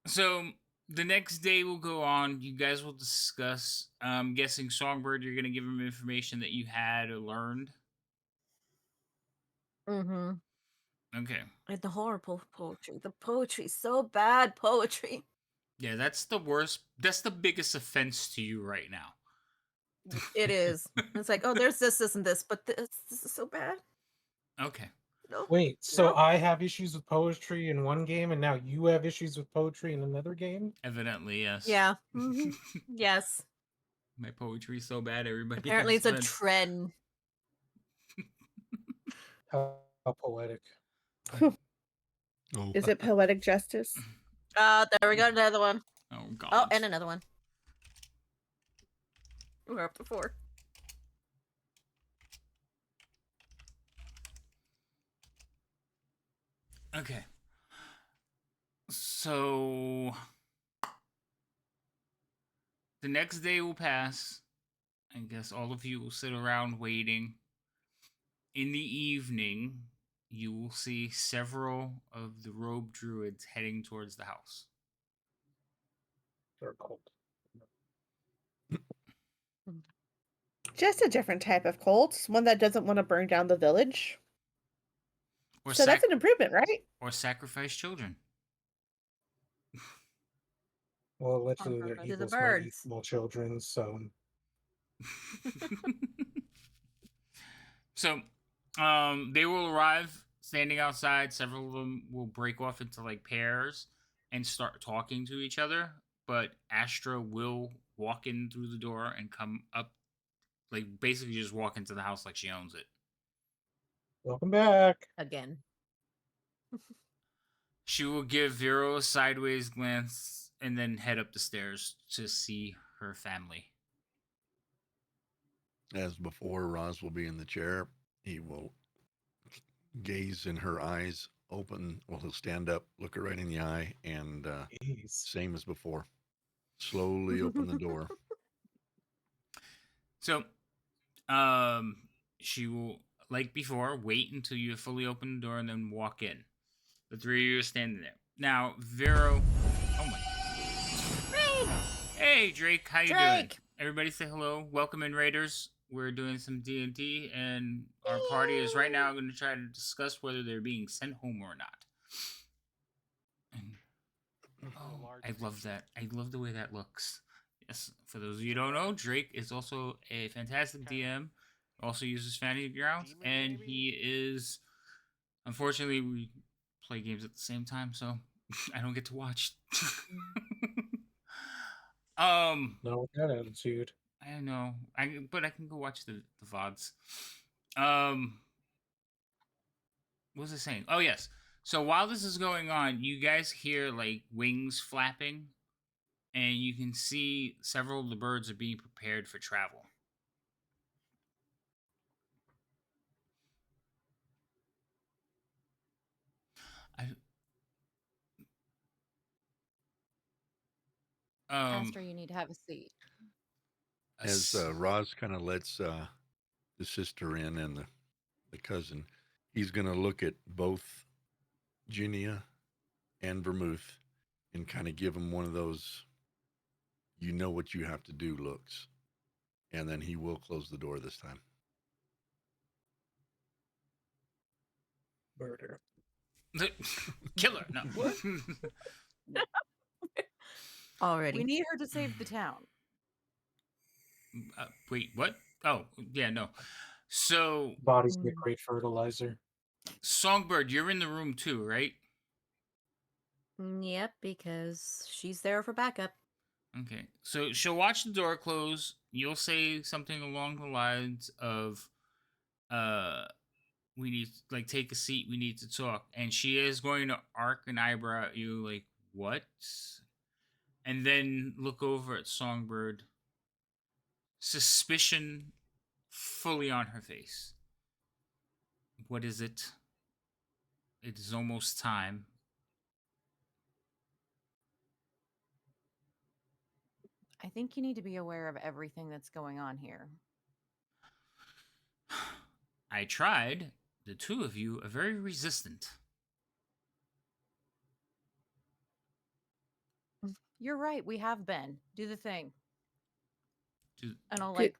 A: So the next day will go on. You guys will discuss. I'm guessing Songbird, you're going to give him information that you had or learned.
E: Mm-hmm.
A: Okay.
E: And the horrible poetry. The poetry, so bad poetry.
A: Yeah, that's the worst. That's the biggest offense to you right now.
E: It is. It's like, oh, there's this and this, but this is so bad.
A: Okay.
E: No.
D: Wait, so
E: No.
D: I have issues with poetry in one game, and now you have issues with poetry in another game?
A: Evidently, yes.
E: Yeah. Mm-hmm. Yes.
A: My poetry's so bad, everybody.
E: Apparently,
A: has
E: it's a
A: offense.
E: trend.
D: How poetic.
C: Oh.
B: Is it poetic justice?
E: There we go. Another one.
A: Oh God.
E: Oh, and another one. We're up to 4.
A: Okay. So the next day will pass. I guess all of you will sit around waiting. In the evening, you will see several of the robe druids heading towards the house.
D: They're cold.
B: Just a different type of cult, one that doesn't want to burn down the village.
A: Or
B: So that's an improvement, right?
A: Or sacrifice children.
D: Well, allegedly
E: On
D: they're
E: purpose. To the
D: evil, small,
E: birds.
D: small children, so
A: So, they will arrive standing outside. Several of them will break off into like pairs and start talking to each other. But Astra will walk in through the door and come up, like basically just walk into the house like she owns it.
D: welcome back.
E: Again.
A: She will give Vero a sideways glance and then head up the stairs to see her family.
C: As before, Roz will be in the chair. He will gaze in her eyes, open. Well, he'll stand up, look her right in the eye, and same as before, slowly open the door.
A: So, she will, like before, wait until you fully open the door and then walk in. The 3 of you are standing there. Now, Vero. Oh my. Hey, Drake. How you doing? Everybody say hello. Welcome in, Raiders. We're doing some D&D, and our party is right now going to try to discuss whether they're being sent home or not. And, I love that. I love the way that looks. Yes, for those of you who don't know, Drake is also a fantastic DM. Also uses Fantasy Grounds, and he is. Unfortunately, we play games at the same time, so I don't get to watch.
D: No, with that attitude.
A: I know. But I can go watch the VODs. What was I saying? Oh yes. So while this is going on, you guys hear like wings flapping, and you can see several of the birds are being prepared for travel.
F: Astor, you need to have a seat.
C: As Roz kind of lets the sister in and the cousin, he's going to look at both Ginia and Vermouth and kind of give them one of those, you know what you have to do looks. And then he will close the door this time.
D: Murder.
A: Killer. No. What?
E: Already.
F: We need her to save the town.
A: Wait, what? Oh, yeah, no. So
D: Bodies make great fertilizer.
A: Songbird, you're in the room too, right?
E: Yep, because she's there for backup.
A: Okay, so she'll watch the door close. You'll say something along the lines of, we need like take a seat. We need to talk." And she is going to arc an eyebrow at you, like, "What?" And then look over at Songbird, suspicion fully on her face. "What is it? It is almost time."
F: I think you need to be aware of everything that's going on here.
A: I tried. The two of you are very resistant.
F: You're right. We have been. Do the thing.
A: Do-
F: And I'll
B: Did-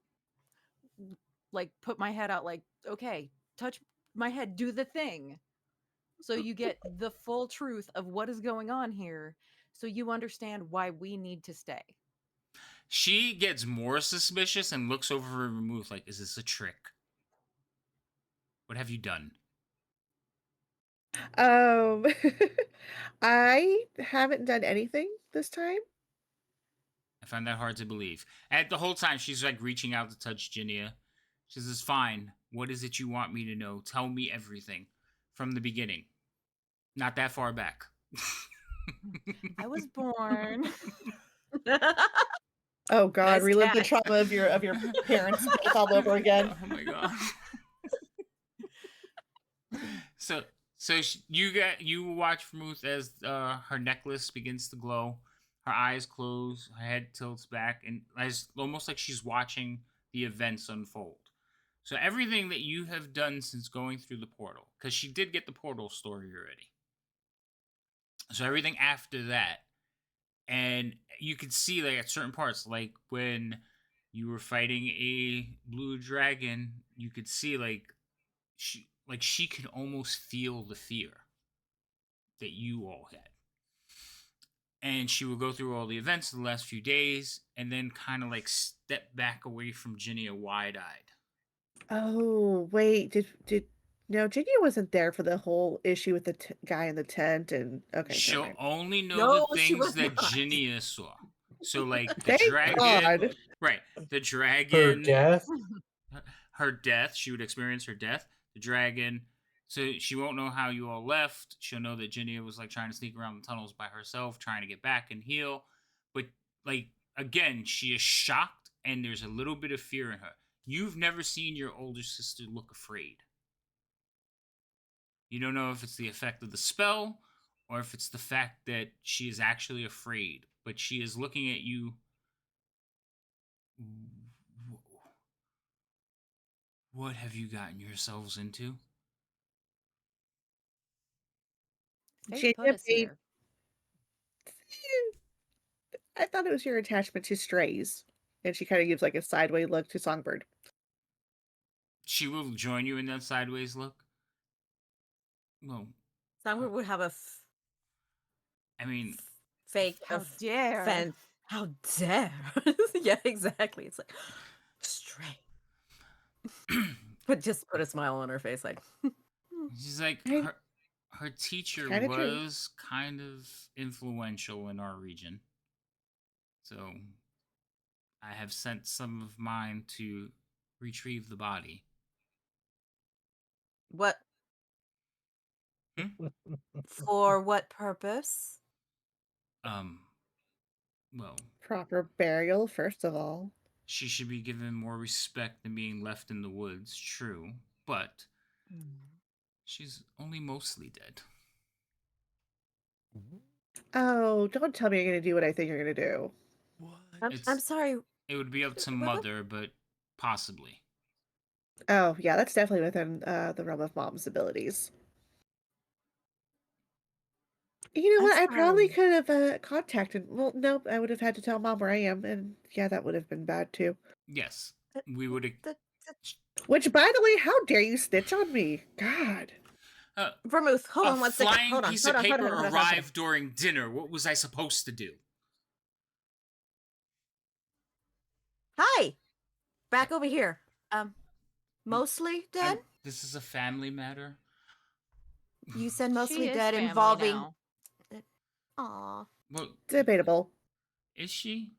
F: like put my head out. Like, okay, touch my head. Do the thing. So you get the full truth of what is going on here. So you understand why we need to stay.
A: She gets more suspicious and looks over her remove like, "Is this a trick? What have you done?"
B: Um, I haven't done anything this time.
A: I find that hard to believe. And the whole time she's like reaching out to touch Ginia. She says, "Fine. What is it you want me to know? Tell me everything from the beginning. Not that far back."
F: I was born.
B: Oh God,
E: Nice
B: relive the
E: cat.
B: trauma of your parents death all over again.
A: Oh my god. You watch Vermouth as her necklace begins to glow, her eyes close, her head tilts back, and as almost like she's watching the events unfold. So everything that you have done since going through the portal, because she did get the portal story already. So everything after that, and you could see like at certain parts, like when you were fighting a blue dragon, you could see she could almost feel the fear that you all had. And she would go through all the events of the last few days and then kind of like step back away from Ginia wide-eyed.
B: Oh wait, did no, Ginia wasn't there for the whole issue with the guy in the tent, and okay, never
A: She'll
B: mind.
A: only know
E: No,
A: the
E: she
A: things
E: was
A: that
E: not.
A: Ginia saw. So like the
B: Thank
A: dragon,
B: God.
A: right? The
D: Her
A: dragon,
D: death.
A: her death. She would experience her death. The dragon. So she won't know how you all left. She'll know that Ginia was like trying to sneak around the tunnels by herself, trying to get back and heal. But like again, she is shocked and there's a little bit of fear in her. You've never seen your older sister look afraid. You don't know if it's the effect of the spell or if it's the fact that she is actually afraid, but she is looking at you. What have you gotten yourselves into?
F: Fate put
B: Ginia
F: us
B: made,
F: here.
B: I thought it was your attachment to strays. And she kind of gives like a sideways look to Songbird.
A: She will join you in that sideways look. Well,
E: Songbird would have a
A: I mean,
E: fake
F: How dare.
E: fan. How dare? Yeah, exactly. It's like stray. But just put a smile on her face, like
A: she's like
B: Hey,
A: her teacher
B: kinda true.
A: was kind of influential in our region. So I have sent some of mine to retrieve the body.
E: what?
A: Hmm?
E: For what purpose?
A: Well,
B: Proper burial, first of all.
A: she should be given more respect than being left in the woods, true, but she's only mostly dead.
B: Oh, don't tell me you're gonna do what I think you're gonna do.
E: I'm
A: It's
E: sorry.
A: It would be up to
E: What-
A: Mother, but possibly.
B: Oh, yeah, that's definitely within the realm of Mom's abilities. You know
E: I'm
B: what? I probably
E: sorry.
B: could have contacted. Well, nope, I would have had to tell Mom where I am, and yeah, that would have been bad too.
A: Yes, we would.
E: The-
B: Which, by the way, how dare you snitch on me? God.
E: Vermouth, hold
A: A
E: on one second.
A: flying
E: Hold on.
A: piece
E: Hold
A: of
E: on. Hold
A: paper
E: on. Hold on, hold on.
A: arrived during dinner. What was I supposed to do?
E: Hi. Back over here. Mostly dead?
A: This is a family matter.
E: You said
F: She
E: mostly
F: is
E: dead
F: family
E: involving
F: now.
E: Aw.
A: Well,
B: Debatable.
A: is she?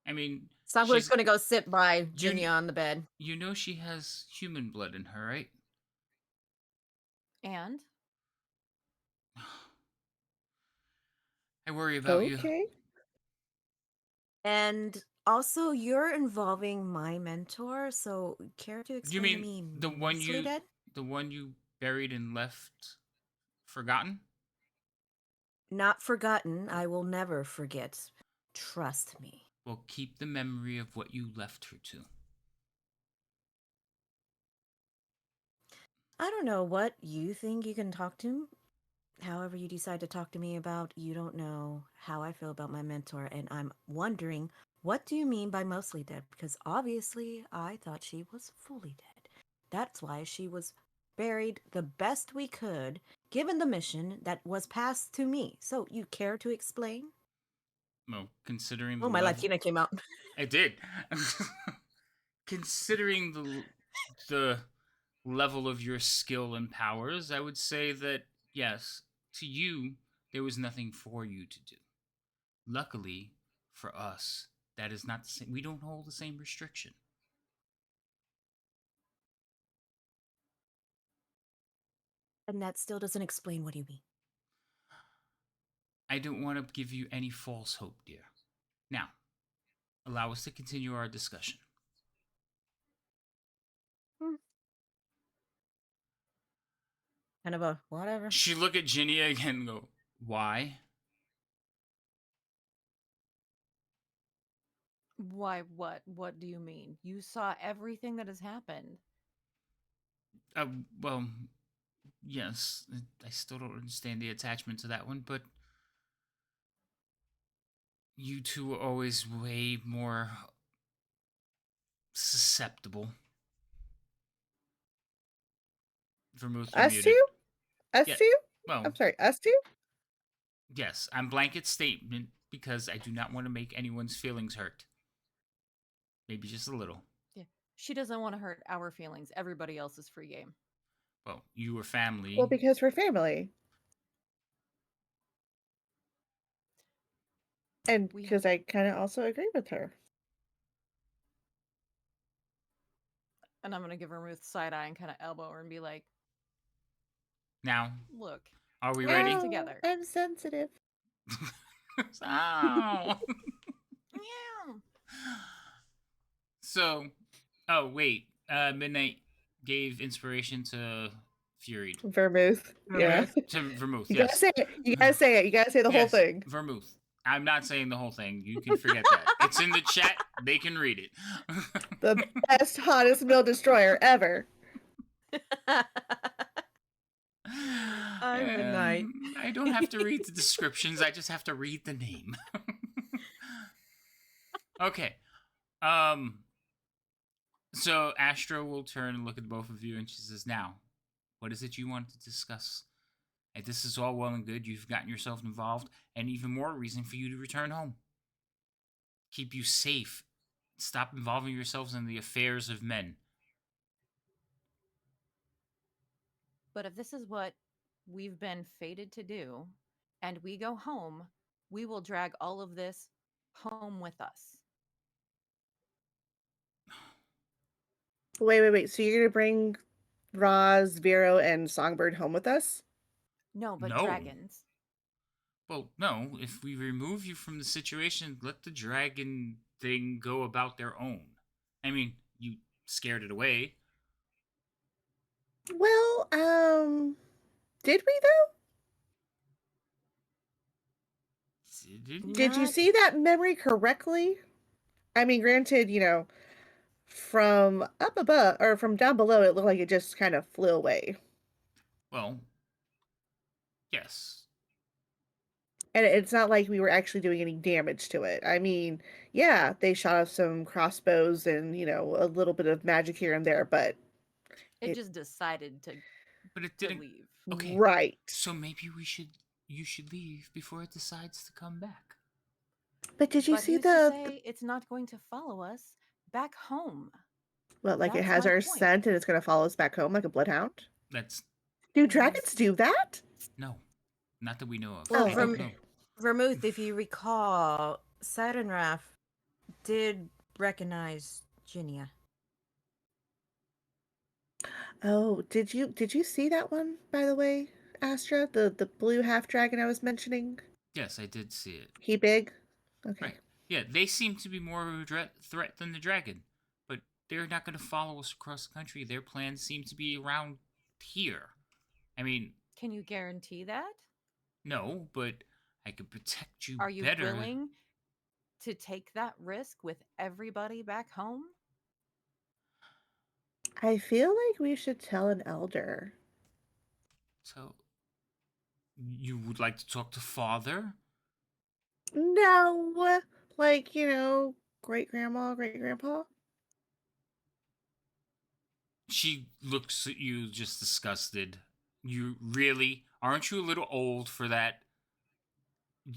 A: I mean,
E: Songbird's
A: she's
E: gonna go sit by Junia on the bed.
A: You know she has human blood in her, right?
F: And
A: I worry about you.
B: Okay.
E: And also, you're involving my mentor, so care to explain
A: You
E: to
A: mean
E: me
A: the one
E: mostly
A: you
E: dead?
A: the one you buried and left forgotten?
E: Not forgotten. I will never forget. Trust me.
A: Well, keep the memory of what you left her to.
E: I don't know what you think you can talk to. However you decide to talk to me about, you don't know how I feel about my mentor, and I'm wondering, what do you mean by mostly dead? Because obviously I thought she was fully dead. That's why she was buried the best we could, given the mission that was passed to me. So you care to explain?
A: Well, considering
E: Oh, my Latina came out.
A: It did. Considering the level of your skill and powers, I would say that yes, to you there was nothing for you to do. Luckily for us, that is not the same. We don't hold the same restriction.
E: And that still doesn't explain what you mean.
A: I don't want to give you any false hope, dear. Now, allow us to continue our discussion.
E: Kind of a whatever.
A: She look at Ginny again and go, why?
F: why? What do you mean? You saw everything that has happened.
A: Well, yes. I still don't understand the attachment to that one, but you two are always way more susceptible. Vermouth, you're
B: Us
A: muted.
B: two? Us
A: Yeah,
B: two?
A: well,
B: I'm sorry, us two?
A: yes, I'm blanket statement because I do not want to make anyone's feelings hurt. Maybe just a little.
F: Yeah. She doesn't want to hurt our feelings. Everybody else is free game.
A: Well, you were family.
B: Well, because we're family. And because I kind of also agree with her.
F: And I'm going to give Vermouth side eye and kind of elbow her and be like,
A: Now,
F: look,
A: are we
F: we're
A: ready?
F: in this together.
B: I'm sensitive.
A: Ow.
F: Yeah.
A: So, oh wait, Midnight gave inspiration to Fury.
B: Vermouth. Yeah.
A: To Vermouth.
B: You
A: Yes.
B: gotta say it. You gotta say it. You gotta say the whole
A: Yes,
B: thing.
A: Vermouth. I'm not saying the whole thing. You can forget that. It's in the chat. They can read it.
B: The best, hottest mill destroyer ever.
E: I'm Midnight.
A: I don't have to read the descriptions. I just have to read the name. Okay. So Astra will turn and look at both of you, and she says, "Now, what is it you want to discuss? And this is all well and good. You've gotten yourself involved, and even more reason for you to return home. Keep you safe. Stop involving yourselves in the affairs of men."
F: But if this is what we've been fated to do, and we go home, we will drag all of this home with us.
B: Wait. So you're gonna bring Roz, Vero, and Songbird home with us?
F: No, but
A: No.
F: dragons.
A: Well, no. If we remove you from the situation, let the dragon thing go about their own. I mean, you scared it away.
B: Well, did we though? Did you see that memory correctly? I mean, granted, from up above or from down below, it looked like it just kind of flew away.
A: Well, yes.
B: And it's not like we were actually doing any damage to it. I mean, yeah, they shot off some crossbows and, a little bit of magic here and there, but
F: It just decided to,
A: but it didn't
F: leave.
A: Okay.
B: Right.
A: So maybe you should leave before it decides to come back.
B: But did you
F: But
B: see
F: who's to say it's not going to follow us back home?
B: Well, like it
F: That's
B: has
F: my
B: our
F: point.
B: scent and it's going to follow us back home like a bloodhound?
A: That's
B: Do dragons do that?
A: no. Not that we know of.
E: Well,
A: I don't know.
E: Vermouth, if you recall, Saturn Rath did recognize Ginia.
B: Oh, did you see that one, by the way, Astra? The blue half dragon I was mentioning?
A: Yes, I did see it.
B: He big? Okay.
A: Right. Yeah, they seem to be more of a threat than the dragon, but they're not going to follow us across the country. Their plans seem to be around here. I mean,
F: Can you guarantee that?
A: no, but I could protect you
F: Are you
A: better.
F: willing to take that risk with everybody back home?
B: I feel like we should tell an elder.
A: So, you would like to talk to father?
B: No, like, great grandma, great grandpa.
A: She looks at you just disgusted. You really? Aren't you a little old for that?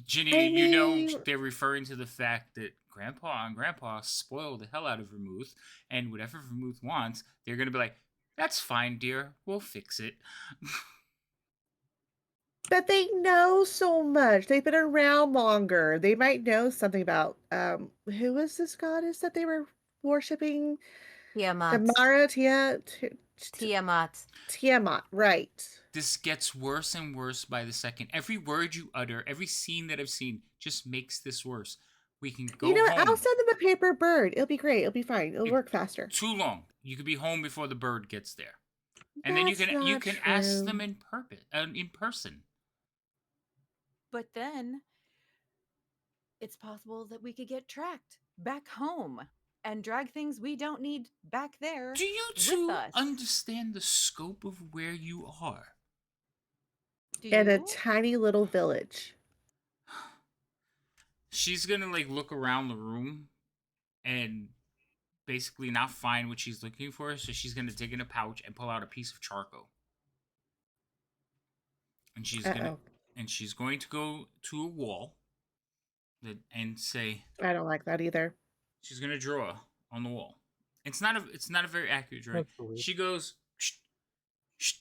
A: Ginny,
B: I
A: you know
B: mean,
A: they're referring to the fact that Grandpa and Grandpa spoil the hell out of Vermouth, and whatever Vermouth wants, they're gonna be like, "That's fine, dear. We'll fix it."
B: but they know so much. They've been around longer. They might know something about who was this goddess that they were worshiping?
E: Tiamat.
B: Tamara,
E: Tiamat.
B: Tiamat, right.
A: This gets worse and worse by the second. Every word you utter, every scene that I've seen, just makes this worse. We can go
B: You know what?
A: home.
B: I'll send them a paper bird. It'll be great. It'll be fine. It'll work faster.
A: Too long. You could be home before the bird gets there, and
B: That's
A: then you
B: not
A: can ask them
B: true.
A: in person.
F: But then it's possible that we could get tracked back home and drag things we don't need back there
A: Do you
F: with
A: two
F: us.
A: understand the scope of where you are?
F: Do
B: In a
F: you?
B: tiny little village.
A: She's gonna like look around the room and basically not find what she's looking for, so she's gonna dig in a pouch and pull out a piece of charcoal. And
B: Uh-oh.
A: she's going to go to a wall and say
B: I don't like that either.
A: she's gonna draw on the wall. It's not a very accurate drawing.
D: That's weird.
A: She goes, shh, shh,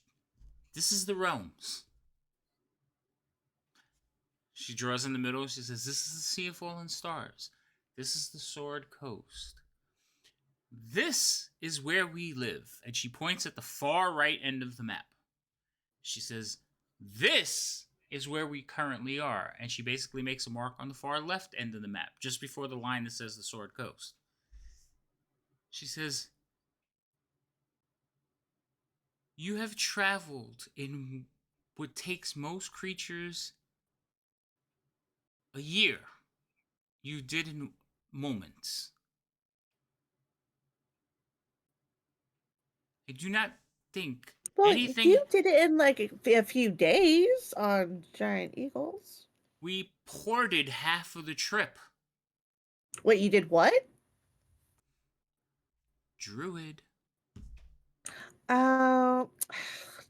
A: this is the realms. She draws in the middle. She says, "This is the Sea of Fallen Stars. This is the Sword Coast. This is where we live." And she points at the far right end of the map. She says, "This is where we currently are." And she basically makes a mark on the far left end of the map, just before the line that says the Sword Coast. She says, "You have traveled in what takes most creatures a year. You did in moments. I do not think
B: Well,
A: anything."
B: you did it in like a few days on giant eagles.
A: We ported half of the trip.
B: Wait, you did what?
A: Druid.
B: Oh,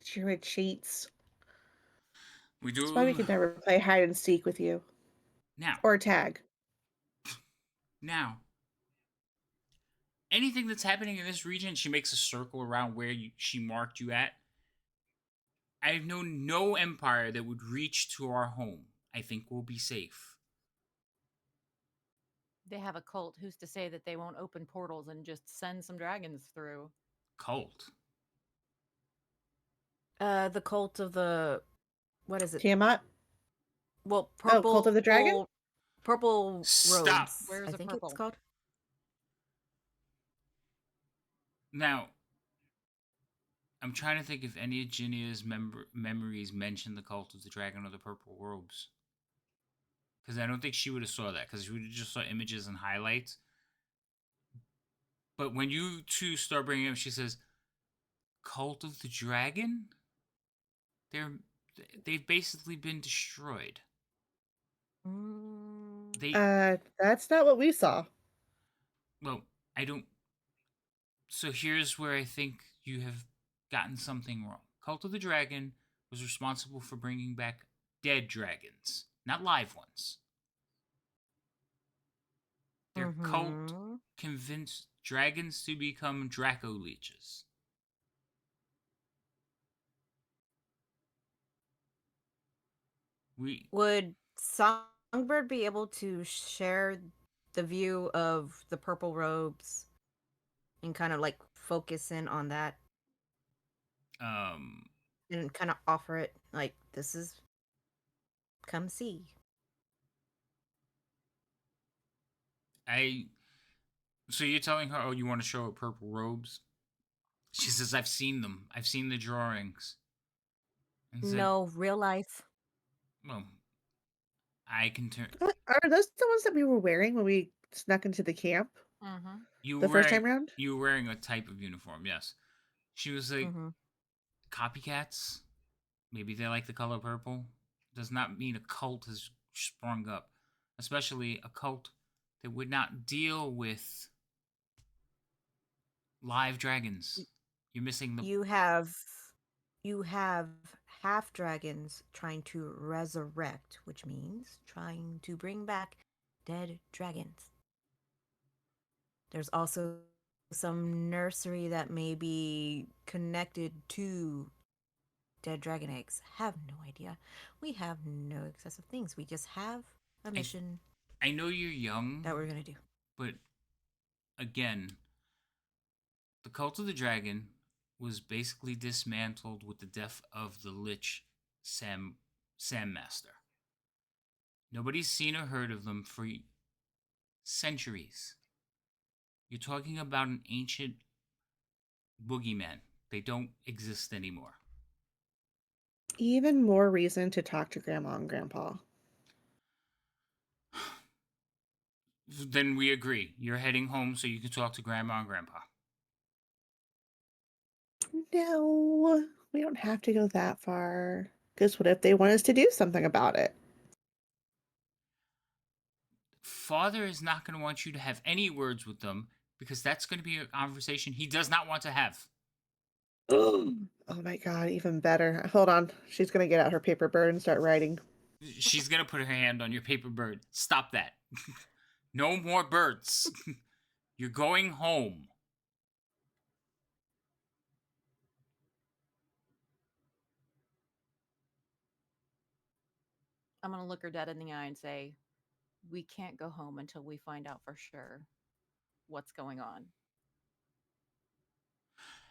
B: Druid cheats.
A: We
B: That's why we
A: do
B: could never play hide and seek with you
A: now.
B: or tag.
A: Now, anything that's happening in this region, she makes a circle around where she marked you at. I have known no empire that would reach to our home. I think we'll be safe.
F: They have a cult. Who's to say that they won't open portals and just send some dragons through?
A: Cult.
E: The cult of the what is it?
B: Tiamat.
E: Well,
B: Oh,
E: purple.
B: Cult of the Dragon?
E: Purple
A: Stop.
E: robes.
F: Where's
E: I
F: the
E: think
F: purple?
E: it's called.
A: Now, I'm trying to think if any of Ginia's memories mention the Cult of the Dragon or the Purple Robes. Because I don't think she would have saw that, because she would have just saw images and highlights. But when you two start bringing it up, she says, "Cult of the Dragon? They've basically been destroyed."
B: That's not what we saw.
A: Well, I don't. So here's where I think you have gotten something wrong. Cult of the Dragon was responsible for bringing back dead dragons, not live ones. Their cult convinced dragons to become Draco leeches.
E: Would Songbird be able to share the view of the purple robes and kind of like focus in on that and kind of offer it like, this is, come see.
A: So you're telling her, oh, you want to show her purple robes? She says, I've seen them. I've seen the drawings. And said,
E: No, real life.
A: well, I can turn.
B: Are those the ones that we were wearing when we snuck into the camp
A: You
B: the
A: were
B: first
A: wearing,
B: time around?
A: you were wearing a type of uniform, yes. She was like,
E: Mm-hmm.
A: copycats? Maybe they like the color purple? Does not mean a cult has sprung up. Especially a cult that would not deal with live dragons. You're missing the.
E: You have half dragons trying to resurrect, which means trying to bring back dead dragons. There's also some nursery that may be connected to dead dragon eggs. Have no idea. We have no excessive things. We just have a mission
A: I know you're young,
E: that we're gonna do.
A: but again, the cult of the dragon was basically dismantled with the death of the Lich Sam Master. Nobody's seen or heard of them for centuries. You're talking about an ancient boogeyman. They don't exist anymore.
B: Even more reason to talk to Grandma and Grandpa.
A: Then we agree. You're heading home so you can talk to Grandma and Grandpa.
B: No, we don't have to go that far. Because what if they want us to do something about it?
A: Father is not going to want you to have any words with them because that's going to be a conversation he does not want to have.
B: Oh my god, even better. Hold on. She's going to get out her paper bird and start writing.
A: She's going to put her hand on your paper bird. Stop that. No more birds. You're going home.
F: I'm going to look her dead in the eye and say, we can't go home until we find out for sure what's going on.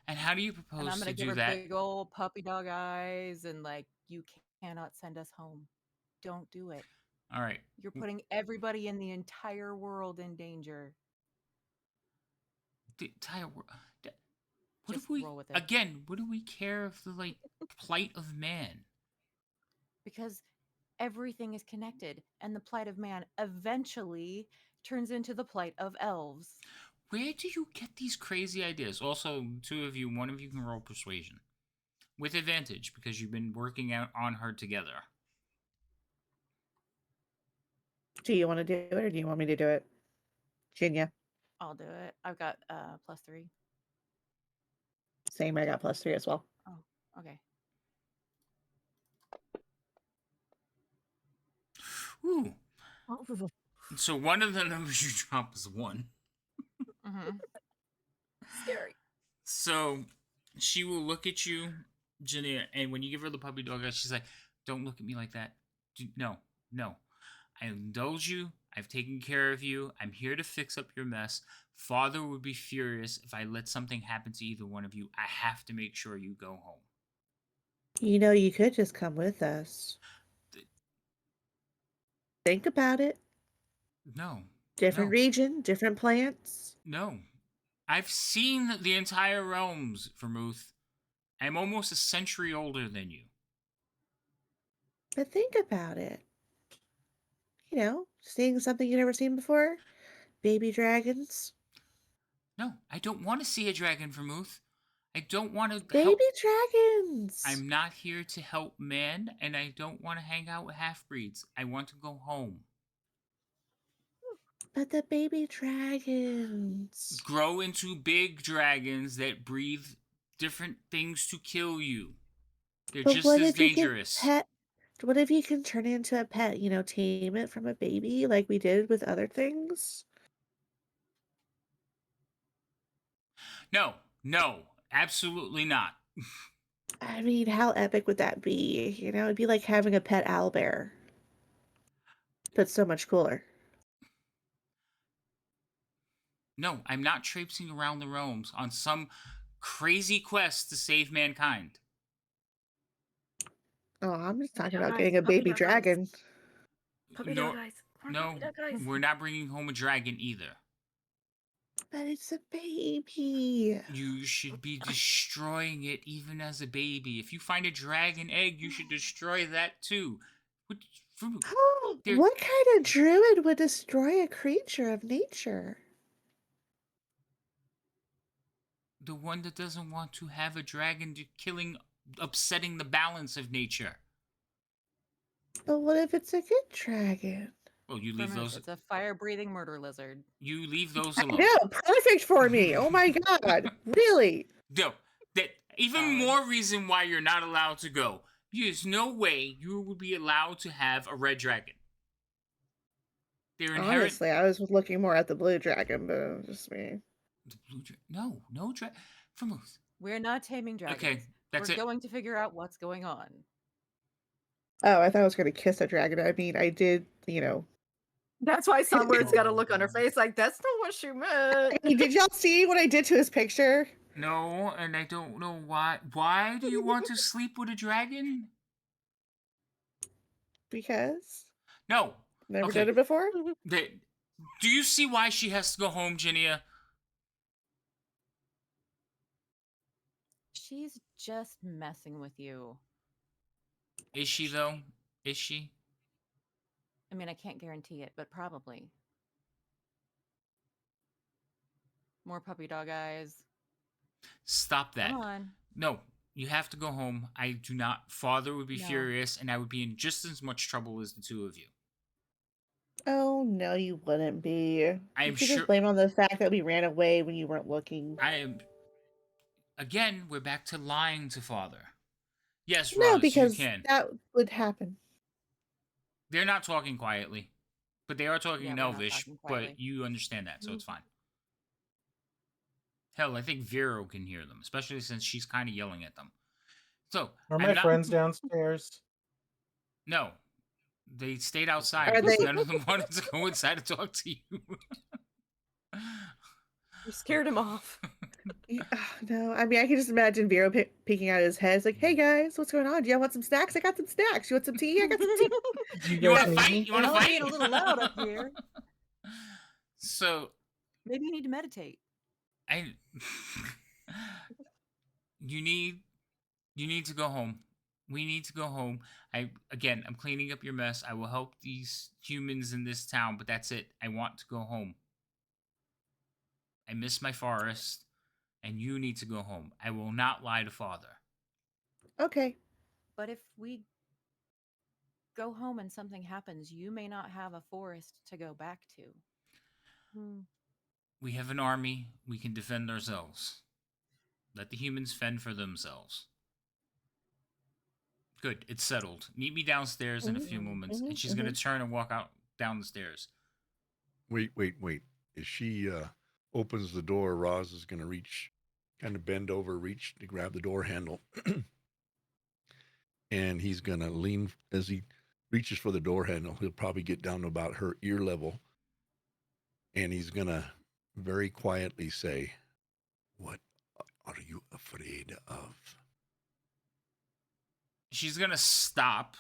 A: And how do you
F: And
A: propose
F: I'm
A: to
F: going to give
A: do
F: her
A: that?
F: big old puppy dog eyes and like, you cannot send us home. Don't do it.
A: All right.
F: You're putting everybody in the entire world in danger.
A: The entire world. What
F: Just
A: if we
F: roll with it.
A: again? What do we care of the plight of man?
F: Because everything is connected, and the plight of man eventually turns into the plight of elves.
A: Where do you get these crazy ideas? Also, two of you, one of you can roll persuasion with advantage because you've been working out on her together.
B: Do you want to do it or do you want me to do it? Ginya.
F: I'll do it. I've got +3.
B: Same, I got +3 as well.
F: Oh, okay.
A: Ooh. So one of the numbers you drop is 1.
F: Mm-hmm.
E: Scary.
A: So she will look at you, Jania, and when you give her the puppy dog eyes, she's like, "Don't look at me like that. No. I indulge you. I've taken care of you. I'm here to fix up your mess. Father would be furious if I let something happen to either one of you. I have to make sure you go home."
B: You know, you could just come with us. Think about it.
A: No.
B: Different region, different plants.
A: No. I've seen the entire realms, Vermouth. I'm almost a century older than you.
B: But think about it. You know, seeing something you've never seen before. Baby dragons.
A: No, I don't want to see a dragon, Vermouth. I don't want to
B: Baby dragons!
A: I'm not here to help man, and I don't want to hang out with half-breeds. I want to go home.
B: But the baby dragons
A: grow into big dragons that breathe different things to kill you. They're
B: but
A: just
B: what
A: as
B: if you can
A: dangerous.
B: what if you can turn it into a pet, you know, tame it from a baby like we did with other things?
A: No, absolutely not.
B: I mean, how epic would that be? You know, it'd be like having a pet owlbear, but so much cooler.
A: No, I'm not traipsing around the realms on some crazy quest to save mankind.
B: Oh, I'm just talking
E: Dog
B: about
E: eyes,
B: getting a
E: puppy
B: baby
E: dog eyes.
B: dragon.
E: Puppy
A: No,
E: dog eyes. More
A: no,
E: puppy dog eyes.
A: we're not bringing home a dragon either.
B: But it's a baby.
A: You should be destroying it even as a baby. If you find a dragon egg, you should destroy that too. There-
B: What kind of druid would destroy a creature of nature?
A: The one that doesn't want to have a dragon upsetting the balance of nature.
B: But what if it's a good dragon?
A: Well, you leave
F: Vermouth,
A: those.
F: it's a fire-breathing murder lizard.
A: You leave those
B: I
A: alone.
B: know, perfect for me. Oh my god, really?
A: No, that even
F: Valid.
A: more reason why you're not allowed to go. There's no way you would be allowed to have a red dragon. They're inherent.
B: Honestly, I was looking more at the blue dragon, but it was just me.
A: The blue dragon. No dragon. Vermouth.
F: We're not taming dragons.
A: Okay, that's
F: We're
A: it.
F: going to figure out what's going on.
B: Oh, I thought I was gonna kiss a dragon. I mean, I did,
E: That's why Sunbird's got a look on her face like, that's not what she meant.
B: Hey, did y'all see what I did to his picture?
A: No, and I don't know why. Why do you want to sleep with a dragon?
B: Because
A: No.
B: never
A: Okay.
B: done it before.
A: Do you see why she has to go home, Ginia?
F: She's just messing with you.
A: Is she though? Is she?
F: I mean, I can't guarantee it, but probably. More puppy dog eyes.
A: Stop that.
F: Come on.
A: No, you have to go home. I do not. Father would be
F: No.
A: furious, and I would be in just as much trouble as the two of you.
B: Oh no, you wouldn't be.
A: I
B: You
A: am
B: could
A: sure.
B: just blame it on the fact that we ran away when you weren't looking.
A: I am. Again, we're back to lying to Father. Yes,
B: No,
A: Roz,
B: because
A: you can.
B: that would happen.
A: They're not talking quietly, but they are talking
F: Yeah,
A: in
F: we're not
A: Elvish.
F: talking
A: But
F: quietly.
A: you understand that, so it's fine. Hell, I think Vero can hear them, especially since she's kind of yelling at them. So,
D: Are
A: I'm
D: my
A: not-
D: friends downstairs?
A: No, they stayed outside
B: Are
A: because
B: they-
A: none of them wanted to go inside and talk to you.
E: You scared him off.
B: No, I mean, I can just imagine Vero peeking out his head. It's like, hey guys, what's going on? Do y'all want some snacks? I got some snacks. You want some tea? I got some tea.
A: You want to
D: guys
A: fight?
D: need me?
A: You want to
F: Y'all
A: fight?
F: being a little loud up here.
A: So,
F: Maybe you need to meditate.
A: you need to go home. We need to go home. I'm cleaning up your mess. I will help these humans in this town, but that's it. I want to go home. I miss my forest, and you need to go home. I will not lie to Father.
B: Okay.
F: But if we go home and something happens, you may not have a forest to go back to.
A: We have an army. We can defend ourselves. Let the humans fend for themselves. Good, it's settled. Meet me downstairs in a few moments. And she's going to turn and walk out down the stairs.
C: Wait. As she opens the door, Roz is going to reach, kind of bend over, reach to grab the door handle. And he's going to lean, as he reaches for the door handle, he'll probably get down to about her ear level. And he's going to very quietly say, "What are you afraid of?"
A: She's going to stop,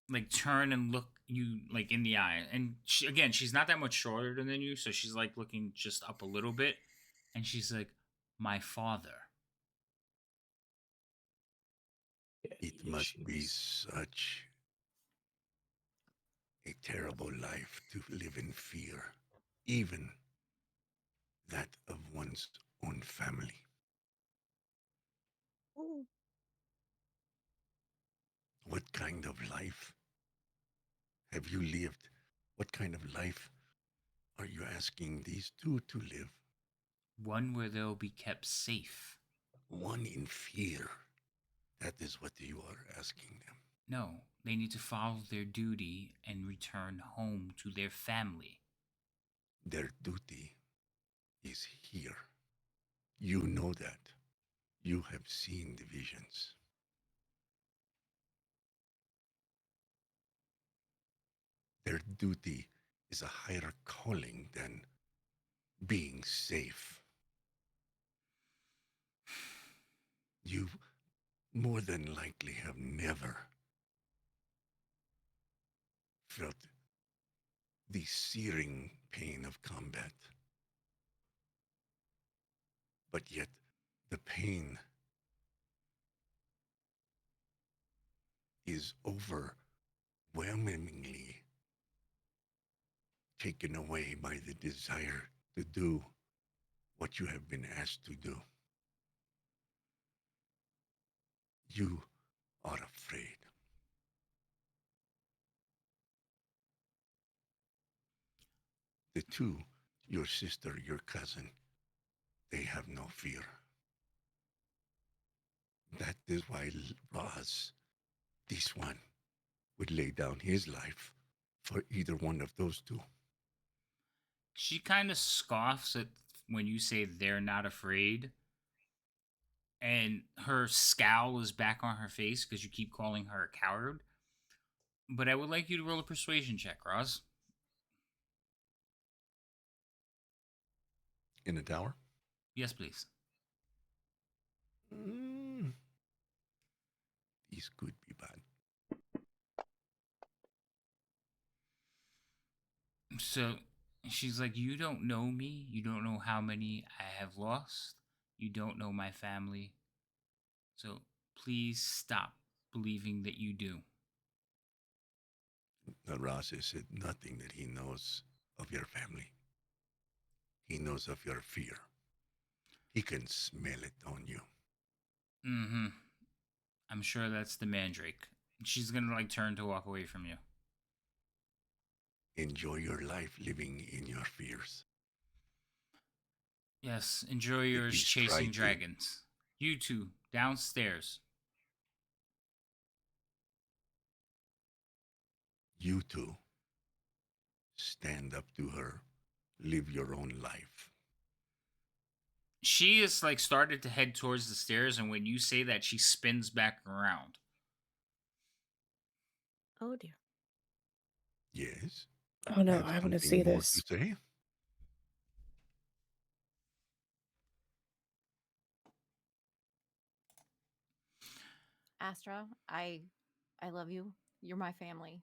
A: like turn and look you like in the eye. And she's not that much shorter than you, so she's like looking just up a little bit. And she's like, "My father."
C: It must be such a terrible life to live in fear, even that of one's own family. What kind of life have you lived? What kind of life are you asking these two to live?
A: One where they'll be kept safe.
C: One in fear. That is what you are asking them.
A: No, they need to follow their duty and return home to their family.
C: Their duty is here. You know that. You have seen the visions. Their duty is a higher calling than being safe. You more than likely have never felt the searing pain of combat. But yet, the pain is overwhelmingly taken away by the desire to do what you have been asked to do. You are afraid. The two, your sister, your cousin, they have no fear. That is why Roz, this one, would lay down his life for either one of those two.
A: She kind of scoffs at when you say they're not afraid. And her scowl is back on her face because you keep calling her a coward. But I would like you to roll a persuasion check, Roz.
C: In the tower?
A: Yes, please.
C: These could be bad.
A: So she's like, you don't know me. You don't know how many I have lost. You don't know my family. So please stop believing that you do.
C: Roz has said nothing that he knows of your family. He knows of your fear. He can smell it on you.
A: Mm-hmm. I'm sure that's the mandrake. She's gonna like turn to walk away from you.
C: Enjoy your life living in your fears.
A: Yes, enjoy yours
C: least try
A: chasing
C: to.
A: dragons. You two, downstairs.
C: You two, stand up to her. Live your own life.
A: She is like started to head towards the stairs, and when you say that, she spins back around.
E: Oh dear.
C: Yes?
B: Oh no,
C: Have
B: I want to
C: something
B: see
C: more
B: this.
C: to say?
F: Astra, I love you. You're my family.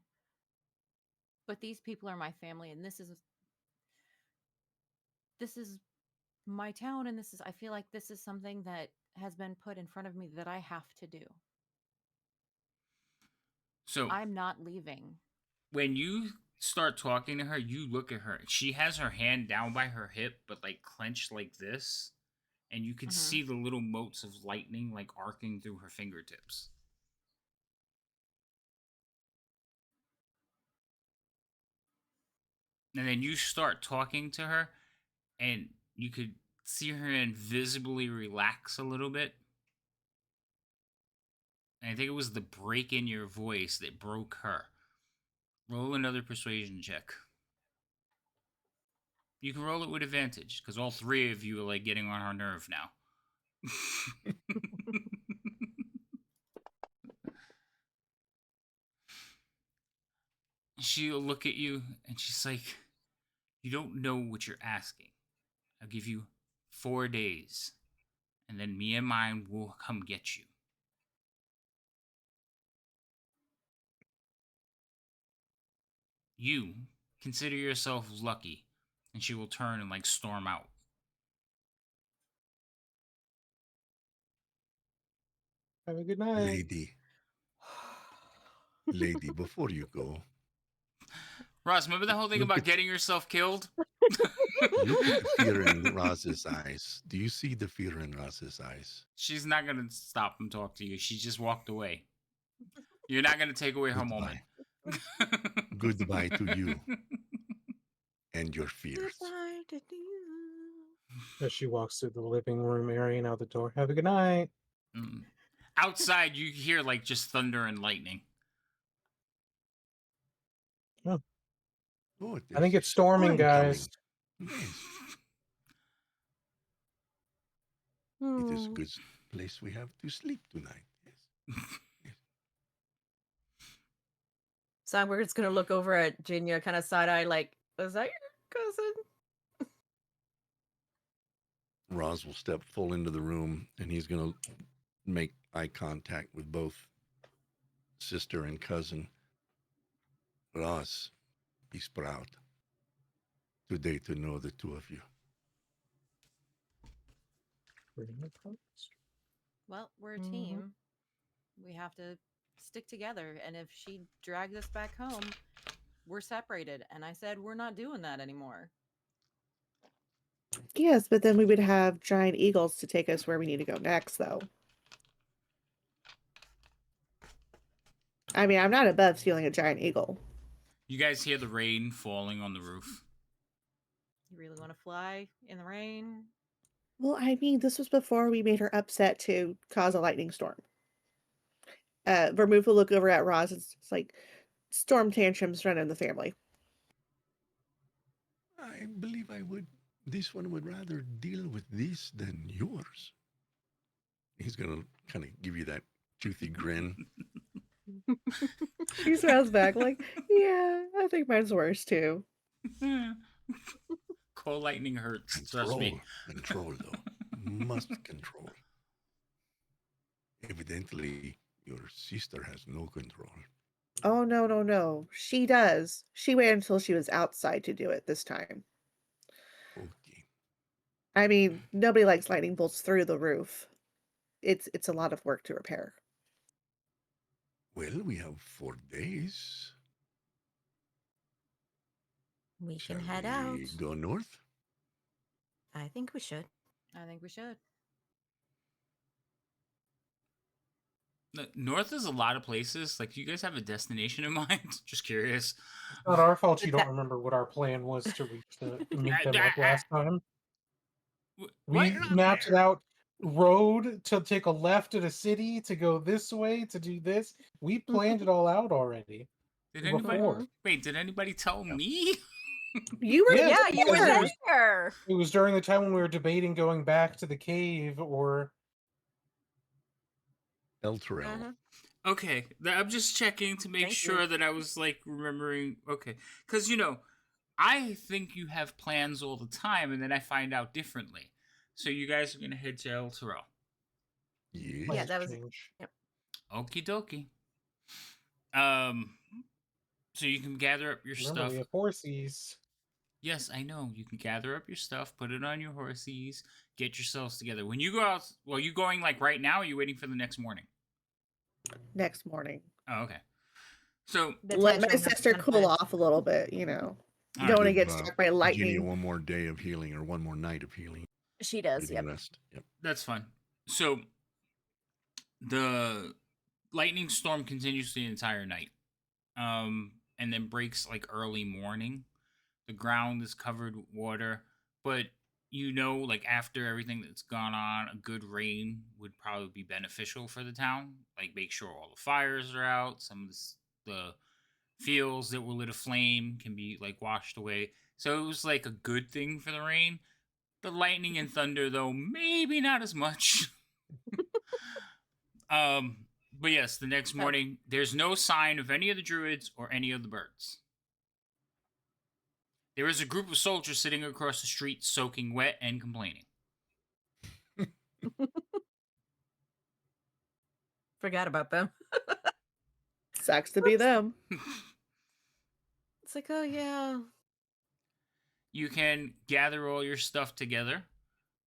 F: But these people are my family, and this is my town, and I feel like this is something that has been put in front of me that I have to do.
A: So
F: I'm not leaving.
A: when you start talking to her, you look at her. She has her hand down by her hip, but like clenched like this. And you can see the little motes of lightning like arcing through her fingertips. And then you start talking to her, and you could see her invisibly relax a little bit. And I think it was the break in your voice that broke her. Roll another persuasion check. You can roll it with advantage, because all three of you are like getting on her nerve now. She'll look at you and she's like, you don't know what you're asking. I'll give you 4 days, and then me and mine will come get you. You consider yourself lucky, and she will turn and like storm out.
D: Have a good night.
C: Lady, before you go,
A: Ross, remember that whole thing
C: Look
A: about
C: at-
A: getting yourself killed?
C: look at the fear in Roz's eyes. Do you see the fear in Roz's eyes?
A: She's not going to stop and talk to you. She just walked away. You're not going to take away her moment.
C: Goodbye to you and your fears.
E: Goodbye to you.
D: As she walks through the living room area and out the door. Have a good night.
A: Outside, you hear like just thunder and lightning.
D: Oh.
C: Oh,
D: I think
C: there's
D: it's storming,
C: storm
D: guys.
C: coming. Yes. It is a
E: Hmm.
C: good place we have to sleep tonight. Yes.
E: Songbird gonna look over at Jinya, kind of side eye, like, "Was that your cousin?"
C: Roz will step full into the room, and he's going to make eye contact with both sister and cousin. Roz, he's proud today to know the two of you.
F: Well, we're a
E: Mhm.
F: team. We have to stick together. And if she drags us back home, we're separated. And I said, we're not doing that anymore.
B: Yes, but then we would have giant eagles to take us where we need to go next, though. I mean, I'm not above stealing a giant eagle.
A: You guys hear the rain falling on the roof.
F: You really want to fly in the rain?
B: Well, I mean, this was before we made her upset to cause a lightning storm. Vermouth will look over at Roz. It's like storm tantrums run in the family.
C: I believe this one would rather deal with this than yours. He's going to kind of give you that toothy grin.
B: She smiles back like, yeah, I think mine's worse too.
A: Cold lightning hurts. Trust me.
C: Control, though. Must control. Evidently, your sister has no control.
B: Oh, no. She does. She waited until she was outside to do it this time.
C: Okay.
B: I mean, nobody likes lightning bolts through the roof. It's a lot of work to repair.
C: Well, we have 4 days.
E: We
C: Shall
E: can head
C: we
E: out.
C: go north?
E: I think we should.
F: I think we should.
A: North is a lot of places. Like, you guys have a destination in mind? Just curious.
D: It's not our fault you don't remember what our plan was to meet them up last time. We mapped it out. Road to take a left at a city, to go this way, to do this. We planned it all out already.
A: Did anybody tell me?
B: You were
E: Yeah, you were
D: because
E: there.
D: It was during the time when we were debating going back to the cave or
C: El Terrell.
A: Okay, I'm just checking to make
E: Thank
A: sure
E: you.
A: that I was like remembering. Okay, because I think you have plans all the time, and then I find out differently. So you guys are gonna head to El Terrell.
C: Yes.
E: Yeah, that was.
D: change.
E: Yep.
A: Okie dokie. So you can gather up your
D: Remember,
A: stuff.
D: we have horses.
A: Yes, I know. You can gather up your stuff, put it on your horses, get yourselves together. When you go out, well, you going like right now? Or are you waiting for the next morning?
B: next morning.
A: Oh, okay. So
B: let my sister cool off a little bit, You don't want to get struck by lightning.
C: Virginia one more day of healing or one more night of healing.
E: She does,
C: Getting
E: yep.
C: rest. Yep.
A: That's fine. So the lightning storm continues the entire night. And then breaks like early morning. The ground is covered with water, but like after everything that's gone on, a good rain would probably be beneficial for the town. Like, make sure all the fires are out. Some of the fields that were lit aflame can be like washed away. So it was like a good thing for the rain. The lightning and thunder, though, maybe not as much. But yes, the next morning, there's no sign of any of the druids or any of the birds. There is a group of soldiers sitting across the street, soaking wet and complaining.
E: Forgot about them.
B: Sucks to be them.
E: It's like, oh yeah.
A: You can gather all your stuff together.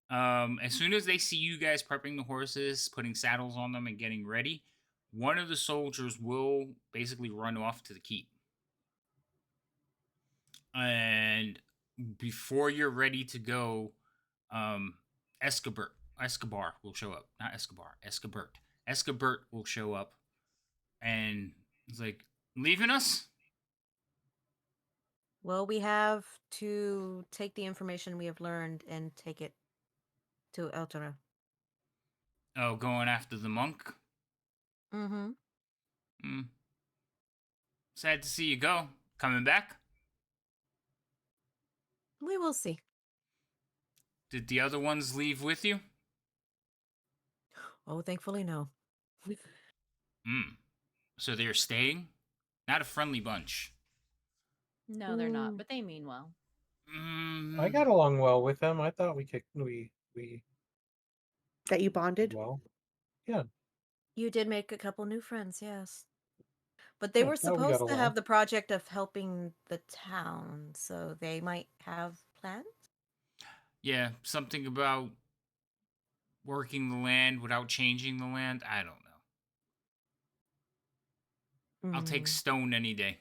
A: As soon as they see you guys prepping the horses, putting saddles on them, and getting ready, one of the soldiers will basically run off to the keep. And before you're ready to go, Escobar will show up. Not Escobar, Escobert. Escobert will show up, and he's like, leaving us?
E: Well, we have to take the information we have learned and take it to El Toro.
A: Oh, going after the monk?
E: Mm-hmm.
A: Sad to see you go. Coming back?
E: We will see.
A: Did the other ones leave with you?
E: Oh, thankfully, no.
A: So they're staying? Not a friendly bunch.
F: No, they're not, but they mean well.
D: I got along well with them. I thought we We
B: That you bonded?
D: well, yeah.
E: You did make a couple new friends, yes. But they
D: Yeah,
E: were
D: no, we got
E: supposed to
D: along.
E: have the project of helping the town, so they might have plans?
A: Yeah, something about working the land without changing the land. I don't know. I'll take
E: Mm,
A: stone any day.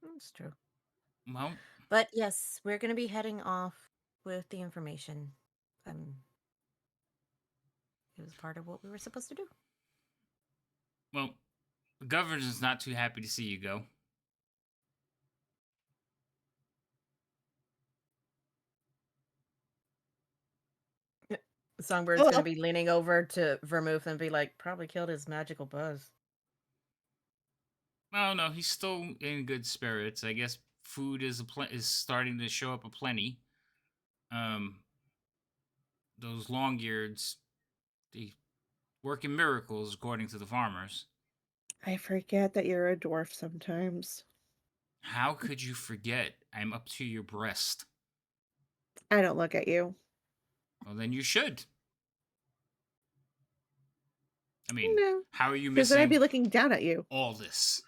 E: that's true.
A: Well,
E: But yes, we're going to be heading off with the information. It was part of what we were supposed to do.
A: well, the governor's not too happy to see you go.
E: Songbird's
B: Oh,
E: going to
B: well.
E: be leaning over to Vermouth and be like, probably killed his magical buzz.
A: Well, no, he's still in good spirits. I guess food is is starting to show up aplenty. Those long-eareds, they work in miracles, according to the farmers.
B: I forget that you're a dwarf sometimes.
A: How could you forget? I'm up to your breast.
B: I don't look at you.
A: Well, then you should. I mean,
B: No,
A: how are you
B: because then I'd be
A: missing
B: looking down at you.
A: all this?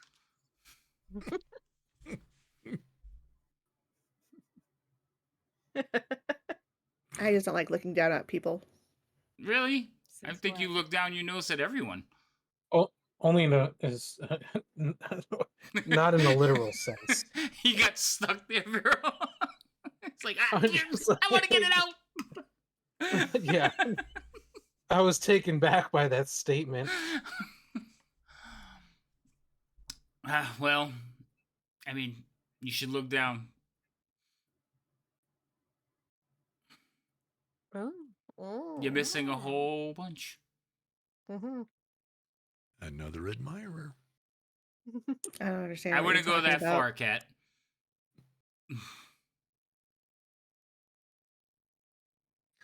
B: I just don't like looking down at people.
A: Really? I
F: Since
A: think you
F: when?
A: look down your nose at everyone.
D: Oh, only in a is not in a literal sense.
A: He got stuck there, bro. It's like,
D: I'm just
A: I want to get it
D: like-
A: out.
D: Yeah. I was taken back by that statement.
A: Well, I mean, you should look down.
E: Oh.
A: You're missing a whole bunch.
E: Mm-hmm.
C: Another admirer.
B: I don't understand.
A: I
B: what
A: wouldn't
B: you're
A: go
B: talking
A: that
B: about.
A: far, Cat.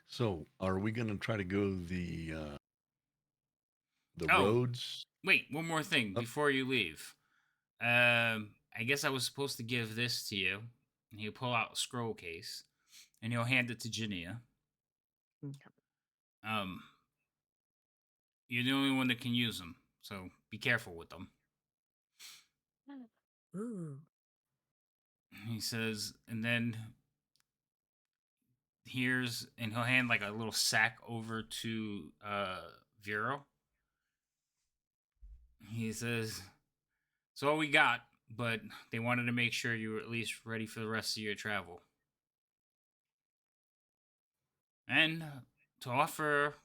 C: So, are we going to try to go the
A: Oh.
C: roads?
A: Wait, one more thing
C: Oh.
A: before you leave. I guess I was supposed to give this to you. And he'll pull out a scroll case, and he'll hand it to Jania. You're the only one that can use them, so be careful with them.
E: Ooh.
A: He says, and then and he'll hand like a little sack over to Vero. He says, "It's all we got, but they wanted to make sure you were at least ready for the rest of your travel. And to offer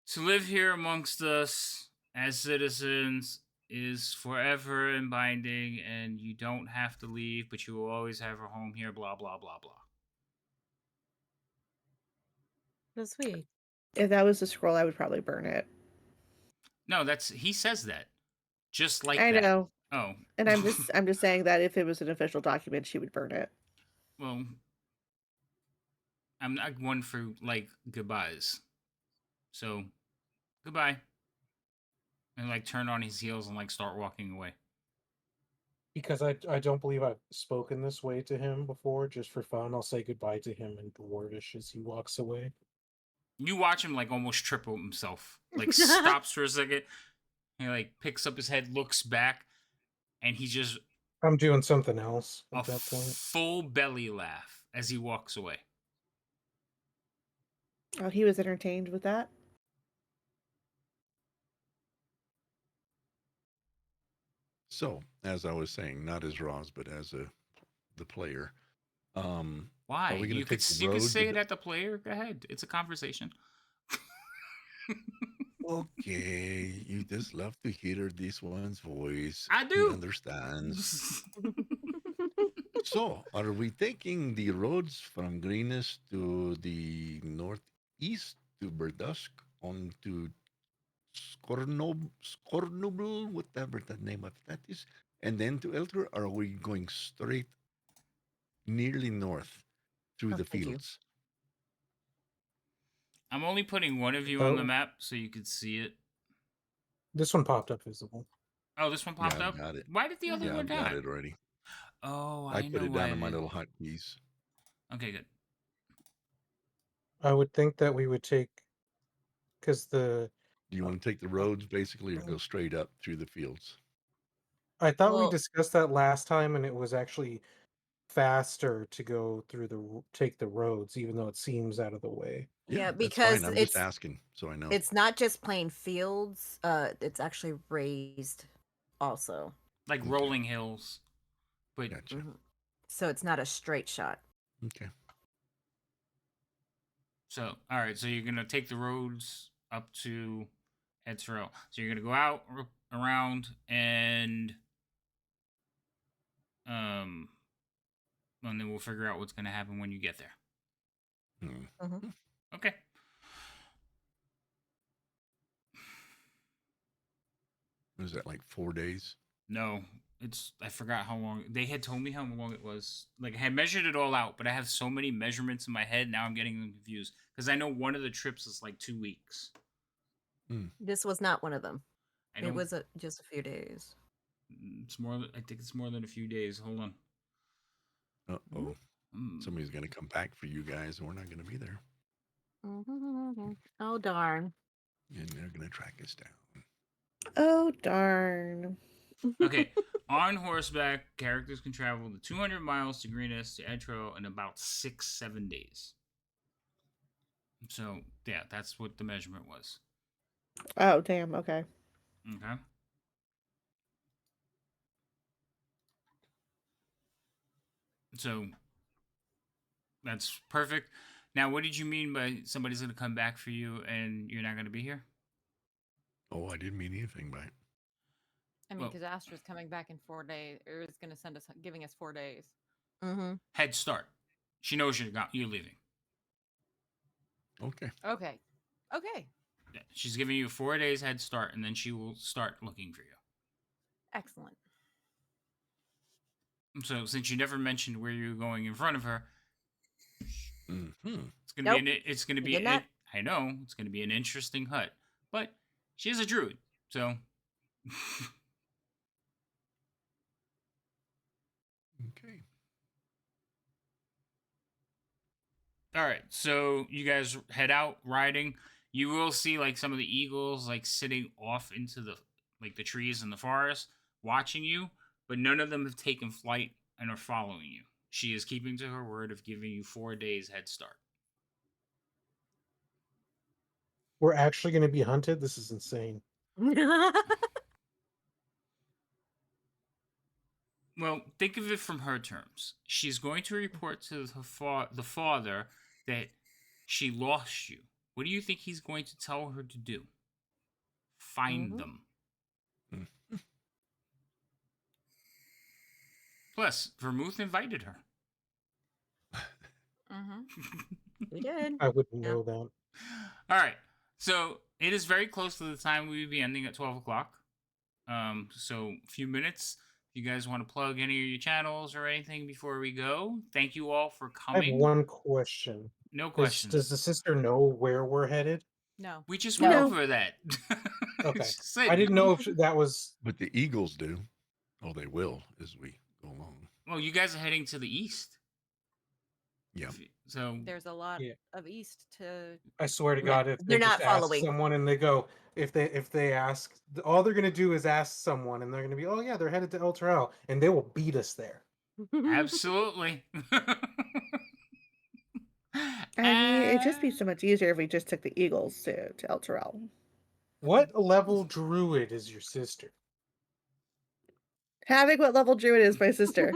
A: to live here amongst us as citizens is forever and binding, and you don't have to leave, but you will always have a home here, blah, blah, blah, blah."
E: That's sweet.
B: If that was the scroll, I would probably burn it.
A: No, he says that. Just like
B: I
A: that.
B: know.
A: Oh.
B: And I'm just saying that if it was an official document, she would burn it.
A: Well, I'm not one for, like, goodbyes. So, goodbye. And, like, turn on his heels and, like, start walking away.
D: Because I don't believe I've spoken this way to him before, just for fun. I'll say goodbye to him in Dwarvish as he walks away.
A: You watch him, like, almost triple himself. Like, stops for a second. He, like, picks up his head, looks back, and he just...
D: I'm doing something else
A: a
D: at that point.
A: full belly laugh as he walks away.
B: Oh, he was entertained with that.
C: So, as I was saying, not as Roz, but as the player.
A: Why?
C: Are we gonna
A: You could,
C: take the
A: you could
C: road
A: say
C: to
A: it
C: the-
A: at the player. Go ahead. It's a conversation.
C: Okay, you just love to hear this one's voice.
A: I
C: He
A: do.
C: understands. So, are we taking the roads from Greenest to the northeast to Berdusk on to Scornobel, whatever the name of that is, and then to Elder? Or are we going straight nearly north through
E: Oh,
C: the
E: thank you.
C: fields?
A: I'm only putting one of you on the map so you could see it.
D: This one popped up visible.
A: Oh, this one popped
C: Yeah,
A: up?
C: I've got it.
A: Why did the other
C: Yeah,
A: one
C: I've got
A: not?
C: it already.
A: Oh,
C: I
A: I
C: put
A: know
C: it
A: why
C: down in my
A: it is.
C: little hotkeys.
A: Okay, good.
D: I would think that we would take, because
C: Do you want to take the roads basically, or go straight up through the fields?
D: I thought we
E: Well-
D: discussed that last time, and it was actually faster to go through take the roads, even though it seems out of the way.
E: Yeah,
C: that's
E: because
C: fine. I'm just asking, so I know.
E: it's not just plain fields. It's actually raised also.
A: Like
C: Okay.
A: rolling hills. But
C: Gotcha.
E: So it's not a straight shot.
C: Okay.
A: so, all right. So you're gonna take the roads up to Edsrael. So you're gonna go out around and and then we'll figure out what's gonna happen when you get there.
C: Hmm.
A: Okay.
C: Was that like 4 days?
A: No, I forgot how long they had told me how long it was. Like I had measured it all out, but I have so many measurements in my head now. I'm getting them confused because I know one of the trips is like 2 weeks.
E: This was not one of them.
A: I
E: It
A: don't.
E: was just a few days.
A: It's more. I think it's more than a few days. Hold on.
C: Uh-oh. Somebody's going to come back for you guys, and we're not going to be there.
E: Oh darn.
C: And they're going to track us down.
B: Oh, darn.
A: Okay. On horseback, characters can travel the 200 miles to Greenest to Edgetrail in about 6-7 days. So yeah, that's what the measurement was.
B: Oh, damn. Okay.
A: Okay. So that's perfect. Now, what did you mean by somebody's going to come back for you and you're not going to be here?
C: Oh, I didn't mean anything by it.
F: I mean,
A: Well-
F: because Astra's coming back in 4 days, or is going to giving us 4 days.
A: Head start. She knows you're leaving.
C: Okay.
F: Okay. Okay.
A: Yeah, she's giving you 4 days head start, and then she will start looking for you.
F: Excellent.
A: So, since you never mentioned where you're going in front of her,
C: Mm-hmm.
A: it's gonna
E: Nope.
A: be it's gonna be
E: Did not.
A: I know it's gonna be an interesting hut, but she is a druid, so
C: Okay.
A: all right. So you guys head out riding. You will see like some of the eagles like sitting off into the the trees in the forest, watching you, but none of them have taken flight and are following you. She is keeping to her word of giving you 4 days head start.
D: We're actually going to be hunted? This is insane.
A: Well, think of it from her terms. She's going to report to the father that she lost you. What do you think he's going to tell her to do? Find them. Plus, Vermouth invited her.
E: We did.
D: I wouldn't know that.
A: All right. So it is very close to the time we would be ending at 12 o'clock. So a few minutes. If you guys want to plug any of your channels or anything before we go, thank you all for
D: I have
A: coming.
D: one question.
A: No questions.
D: Does the sister know where we're headed?
F: No.
A: We just went
B: No.
A: over that.
D: Okay.
A: She said-
D: I didn't know if that was...
C: But the Eagles do. Oh, they will as we go along.
A: Well, you guys are heading to the east.
C: Yeah.
A: So
F: There's a lot
D: Yeah.
F: of east to.
D: I swear to
E: Yeah,
D: God, if
E: they're
D: they
E: not
D: just ask
E: following.
D: someone and they go, if they ask, all they're gonna do is ask someone, and they're gonna be, oh yeah, they're headed to El Terrell, and they will beat us there.
A: absolutely.
B: I mean, it'd just be so much easier if we just took the Eagles to El Terrell.
D: What level druid is your sister?
B: Havoc, what level druid is my sister?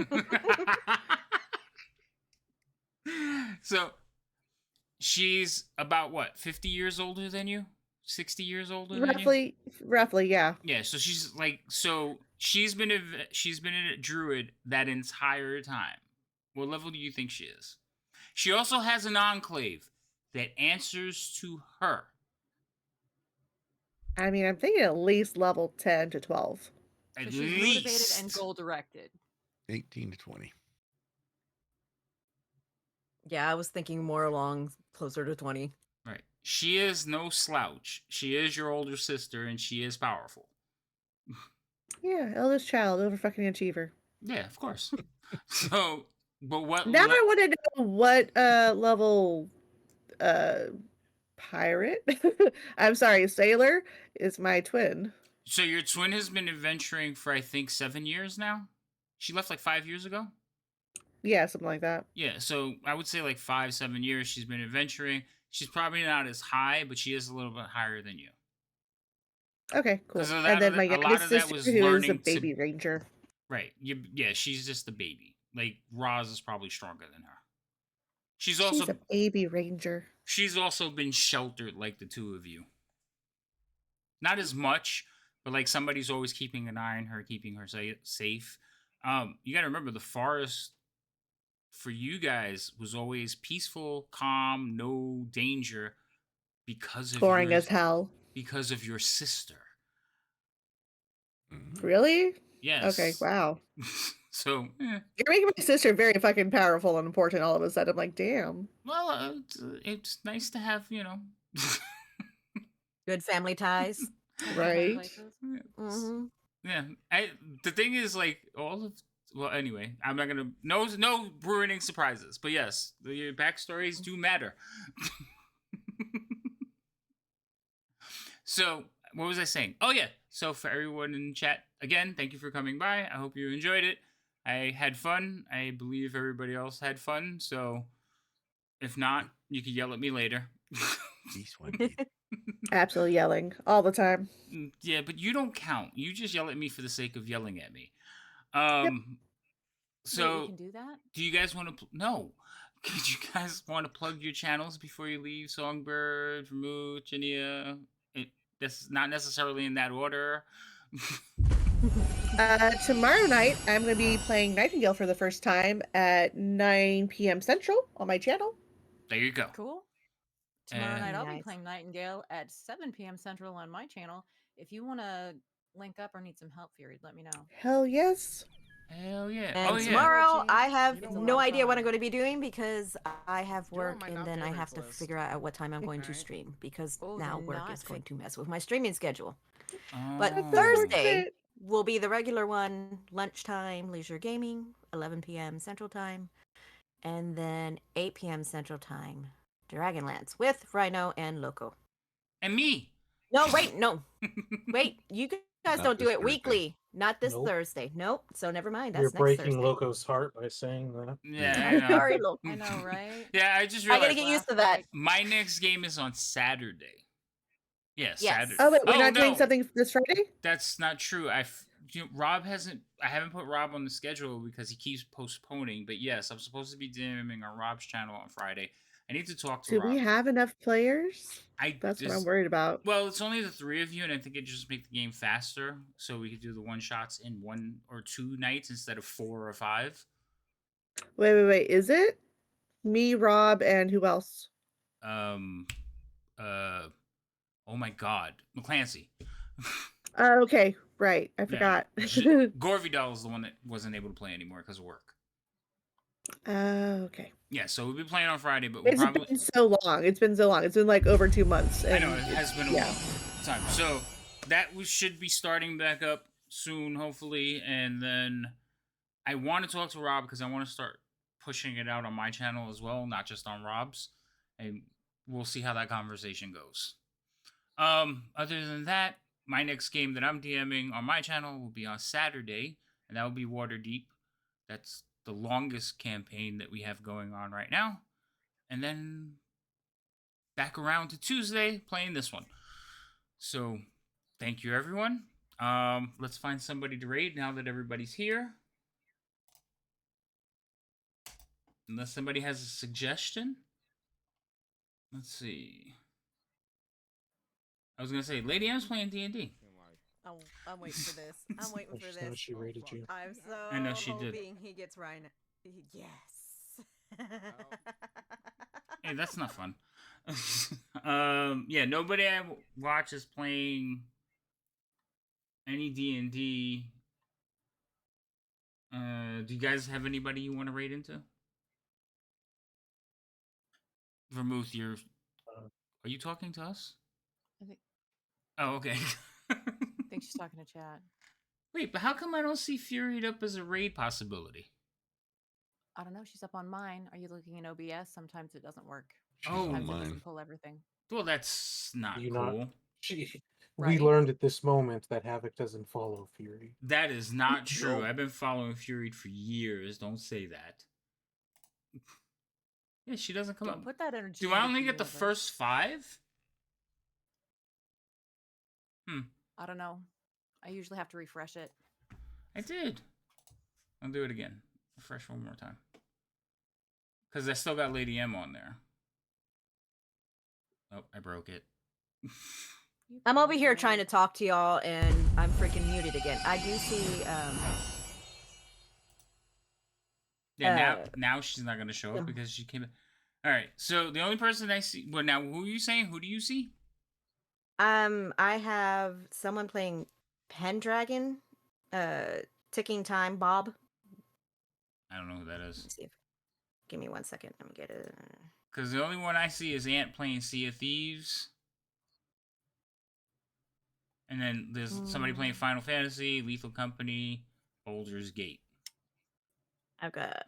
A: So she's about what, 50 years older than you? 60 years older than you?
B: Roughly, yeah.
A: Yeah, so she's like, she's been a druid that entire time. What level do you think she is? She also has an enclave that answers to her.
B: I mean, I'm thinking at least level 10 to 12.
A: At
F: So she's motivated
A: least.
F: and goal directed.
C: 18 to 20.
E: Yeah, I was thinking more along closer to 20.
A: Right. She is no slouch. She is your older sister, and she is powerful.
B: Yeah, eldest child, over fucking achiever.
A: Yeah, of course. So But what?
B: Now I want to know what level pirate. I'm sorry, sailor is my twin.
A: So your twin has been adventuring for I think 7 years now. She left like 5 years ago.
B: Yeah, something like that.
A: Yeah, so I would say like 5-7 years she's been adventuring. She's probably not as high, but she is a little bit higher than you.
B: Okay, cool.
A: 'Cause a lot
B: And
A: of
B: then
A: the-
B: my
A: a lot
B: youngest
A: of that
B: sister,
A: was
B: who is a
A: learning to-
B: baby ranger.
A: Right. Yeah, she's just the baby. Like Roz is probably stronger than her. She's
B: She's
A: also
B: a baby ranger.
A: she's also been sheltered like the two of you. Not as much, but like somebody's always keeping an eye on her, keeping her safe. You got to remember the forest for you guys was always peaceful, calm, no danger because of
B: Boring
A: your,
B: as hell.
A: because of your sister.
B: Really?
A: Yes.
B: Okay, wow.
A: So,
B: You're making my sister very fucking powerful and important all of a sudden. I'm like, damn.
A: well, it's nice to have,
E: Good family ties.
B: Right?
E: Mm-hmm.
A: Yeah. The thing is, like, all of, well, anyway, I'm not gonna, no ruining surprises, but yes, the backstories do matter. So, what was I saying? Oh, yeah. So, for everyone in chat, again, thank you for coming by. I hope you enjoyed it. I had fun. I believe everybody else had fun. So, if not, you can yell at me later.
B: Absolutely yelling all the time.
A: Yeah, but you don't count. You just yell at me for the sake of yelling at me. So,
F: Wait, we can do that?
A: do you guys want to? No. Could you guys want to plug your channels before you leave? Songbird, Vermouth, Ginia. That's not necessarily in that order.
B: Tomorrow night, I'm going to be playing Nightingale for the first time at 9 p.m. Central on my channel.
A: There you go.
F: Cool. Tomorrow night I'll be
E: Nice.
F: playing Nightingale at 7 p.m. Central on my channel. If you want to link up or need some help, Fury, let me know.
B: Hell yes.
A: Hell yeah.
E: And
A: Oh, yeah.
E: tomorrow, I have
F: You know
E: no
F: what?
E: idea what I'm going to be doing because I have
H: You're on
E: work
H: my
E: and
H: not
E: then I have
H: favorites
E: to
H: list.
E: figure out at what time I'm going to
H: Alright.
E: stream because
F: Oh,
E: now
F: then
E: work
F: not
E: is going
F: fa-
E: to mess with my streaming schedule. But
A: Oh.
E: Thursday will be the regular one, lunchtime, leisure gaming, 11 p.m. Central Time, and then 8 p.m. Central Time, Dragonlance with Rhino and Loco.
A: And me.
E: No, wait, no. Wait, you guys
C: Not
E: don't do
C: this
E: it
C: Thursday.
E: weekly. Not this
D: Nope.
E: Thursday. Nope. So never mind. That's
D: You're
E: next
D: breaking
E: Thursday.
D: Loco's heart by saying that.
A: Yeah, I
E: I'm
A: know.
E: sorry, Loco.
F: I know, right?
A: Yeah, I just
E: I gotta
A: realized
E: get used to that.
A: my next game is on Saturday. Yeah,
E: Yes.
A: Saturday.
B: Oh, wait, we're
A: Oh,
B: not doing
A: no.
B: something this Friday?
A: That's not true. Rob hasn't. I haven't put Rob on the schedule because he keeps postponing. But yes, I'm supposed to be DMing on Rob's channel on Friday. I need to talk to
B: Do
A: Rob.
B: we have enough players? That's what I'm
A: just-
B: worried about.
A: Well, it's only the three of you, and I think it just make the game faster, so we could do the one shots in 1 or 2 nights instead of 4 or 5.
B: Wait. Is it me, Rob, and who else?
A: Oh my God, McClancy.
B: Okay, right. I forgot.
A: Gorvidal is the one that wasn't able to play anymore because of work.
B: Okay.
A: Yeah, so we'll be playing on Friday, but we'll
B: It's
A: probably.
B: been so long. It's been so long. It's been like over 2 months.
A: I
B: And
A: know it has been a
B: yeah.
A: long time. So that we should be starting back up soon, hopefully, and then I want to talk to Rob because I want to start pushing it out on my channel as well, not just on Rob's, and we'll see how that conversation goes. Other than that, my next game that I'm DMing on my channel will be on Saturday, and that will be Waterdeep. That's the longest campaign that we have going on right now. And then back around to Tuesday playing this one. So thank you, everyone. Let's find somebody to raid now that everybody's here. Unless somebody has a suggestion. Let's see. I was gonna say, Lady M's playing D&D.
I: I'm waiting for this. I'm waiting
D: I
I: for
D: just know
I: this.
D: she rated you.
I: I'm so
A: I know she did.
I: hoping he gets Ryan. Yes.
A: Hey, that's not fun. Yeah, nobody I watch is playing any D&D. Do you guys have anybody you want to raid into? Vermouth, are you talking to us?
F: I think-
A: Oh, okay.
F: I think she's talking to chat.
A: Wait, but how come I don't see Furied up as a raid possibility?
F: I don't know. She's up on mine. Are you looking in OBS? Sometimes it doesn't work.
C: She's
A: Oh,
C: on
F: Sometimes it
C: mine.
F: doesn't pull everything.
A: Well, that's not
D: Do you
A: cool.
D: not? We
F: Right.
D: learned at this moment that Havoc doesn't follow Fury.
A: That is not true.
C: Nope.
A: I've been following Fury for years. Don't say that. Yeah, she doesn't come
F: Don't
A: up.
F: put that energy.
A: Do I
F: into
A: only
F: the
A: get the
F: universe.
A: first 5?
F: I don't know. I usually have to refresh it.
A: I did. I'll do it again. Refresh one more time. Because I still got Lady M on there. Oh, I broke it.
E: I'm over here trying to talk to y'all, and I'm freaking muted again. I do see.
A: Yeah, now she's not gonna show up because she came. All right. So the only person I see. Well, now who are you saying? Who do you see?
E: I have someone playing Pendragon, Ticking Time Bob.
A: I don't know who that
E: Let
A: is.
E: me see if. Give me 1 second. Let me get it.
A: Because the only one I see is Ant playing Sea of Thieves. And then there's somebody playing Final Fantasy, Lethal Company, Baldur's Gate.
E: I've got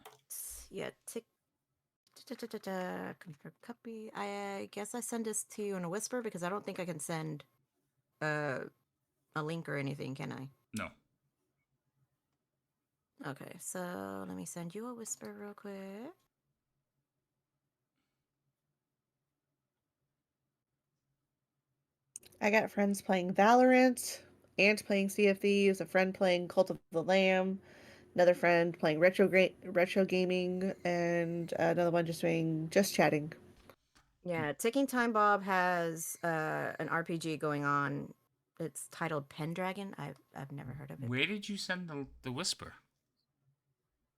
E: confirm copy. I guess I send this to you in a whisper because I don't think I can send a link or anything, can I?
A: No.
E: Okay, so let me send you a whisper real quick.
B: I got friends playing Valorant, Aunt playing Sea of Thieves, a friend playing Cult of the Lamb, another friend playing retro gaming, and another one just chatting.
E: Yeah, Ticking Time Bob has an RPG going on. It's titled Pendragon. I've never heard of it.
A: Where did you send the whisper?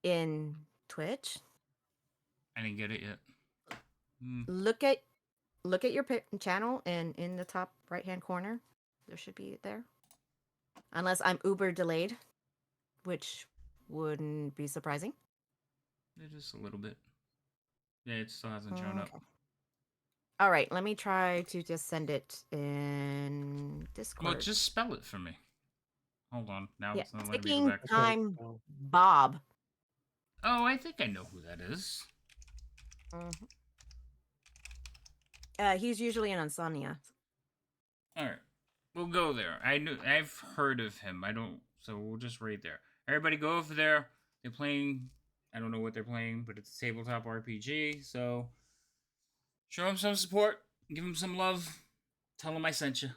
E: In Twitch.
A: I didn't get it yet.
E: Look at your channel, and in the top right hand corner, there should be there. Unless I'm uber delayed, which wouldn't be surprising.
A: It is a little bit. Yeah, it still hasn't shown up.
E: All right, let me try to just send it in Discord.
A: Well, just spell it for me. Hold on. Now it's not letting me
E: Ticking
A: go back.
E: Time Bob.
A: Oh, I think I know who that is.
E: He's usually in Insomnia.
A: All right, we'll go there. I've heard of him. I don't. So we'll just raid there. Everybody go over there. They're playing. I don't know what they're playing, but it's a tabletop RPG. So show them some support. Give them some love. Tell them I sent you.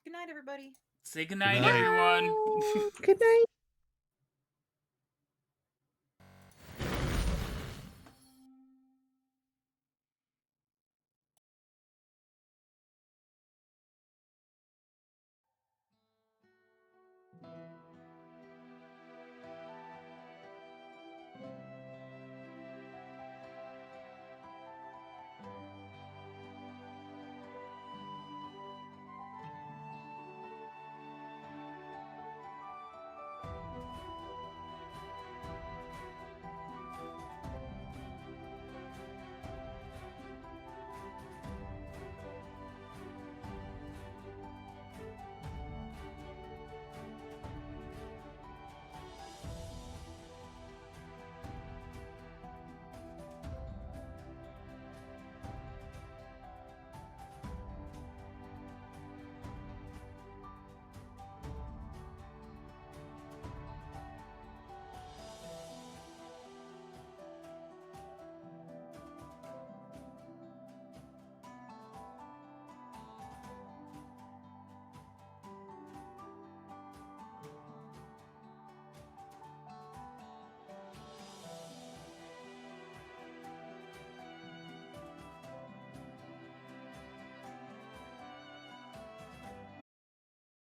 F: Good night, everybody.
A: Say good night,
C: Good night.
A: everyone.
B: Good night.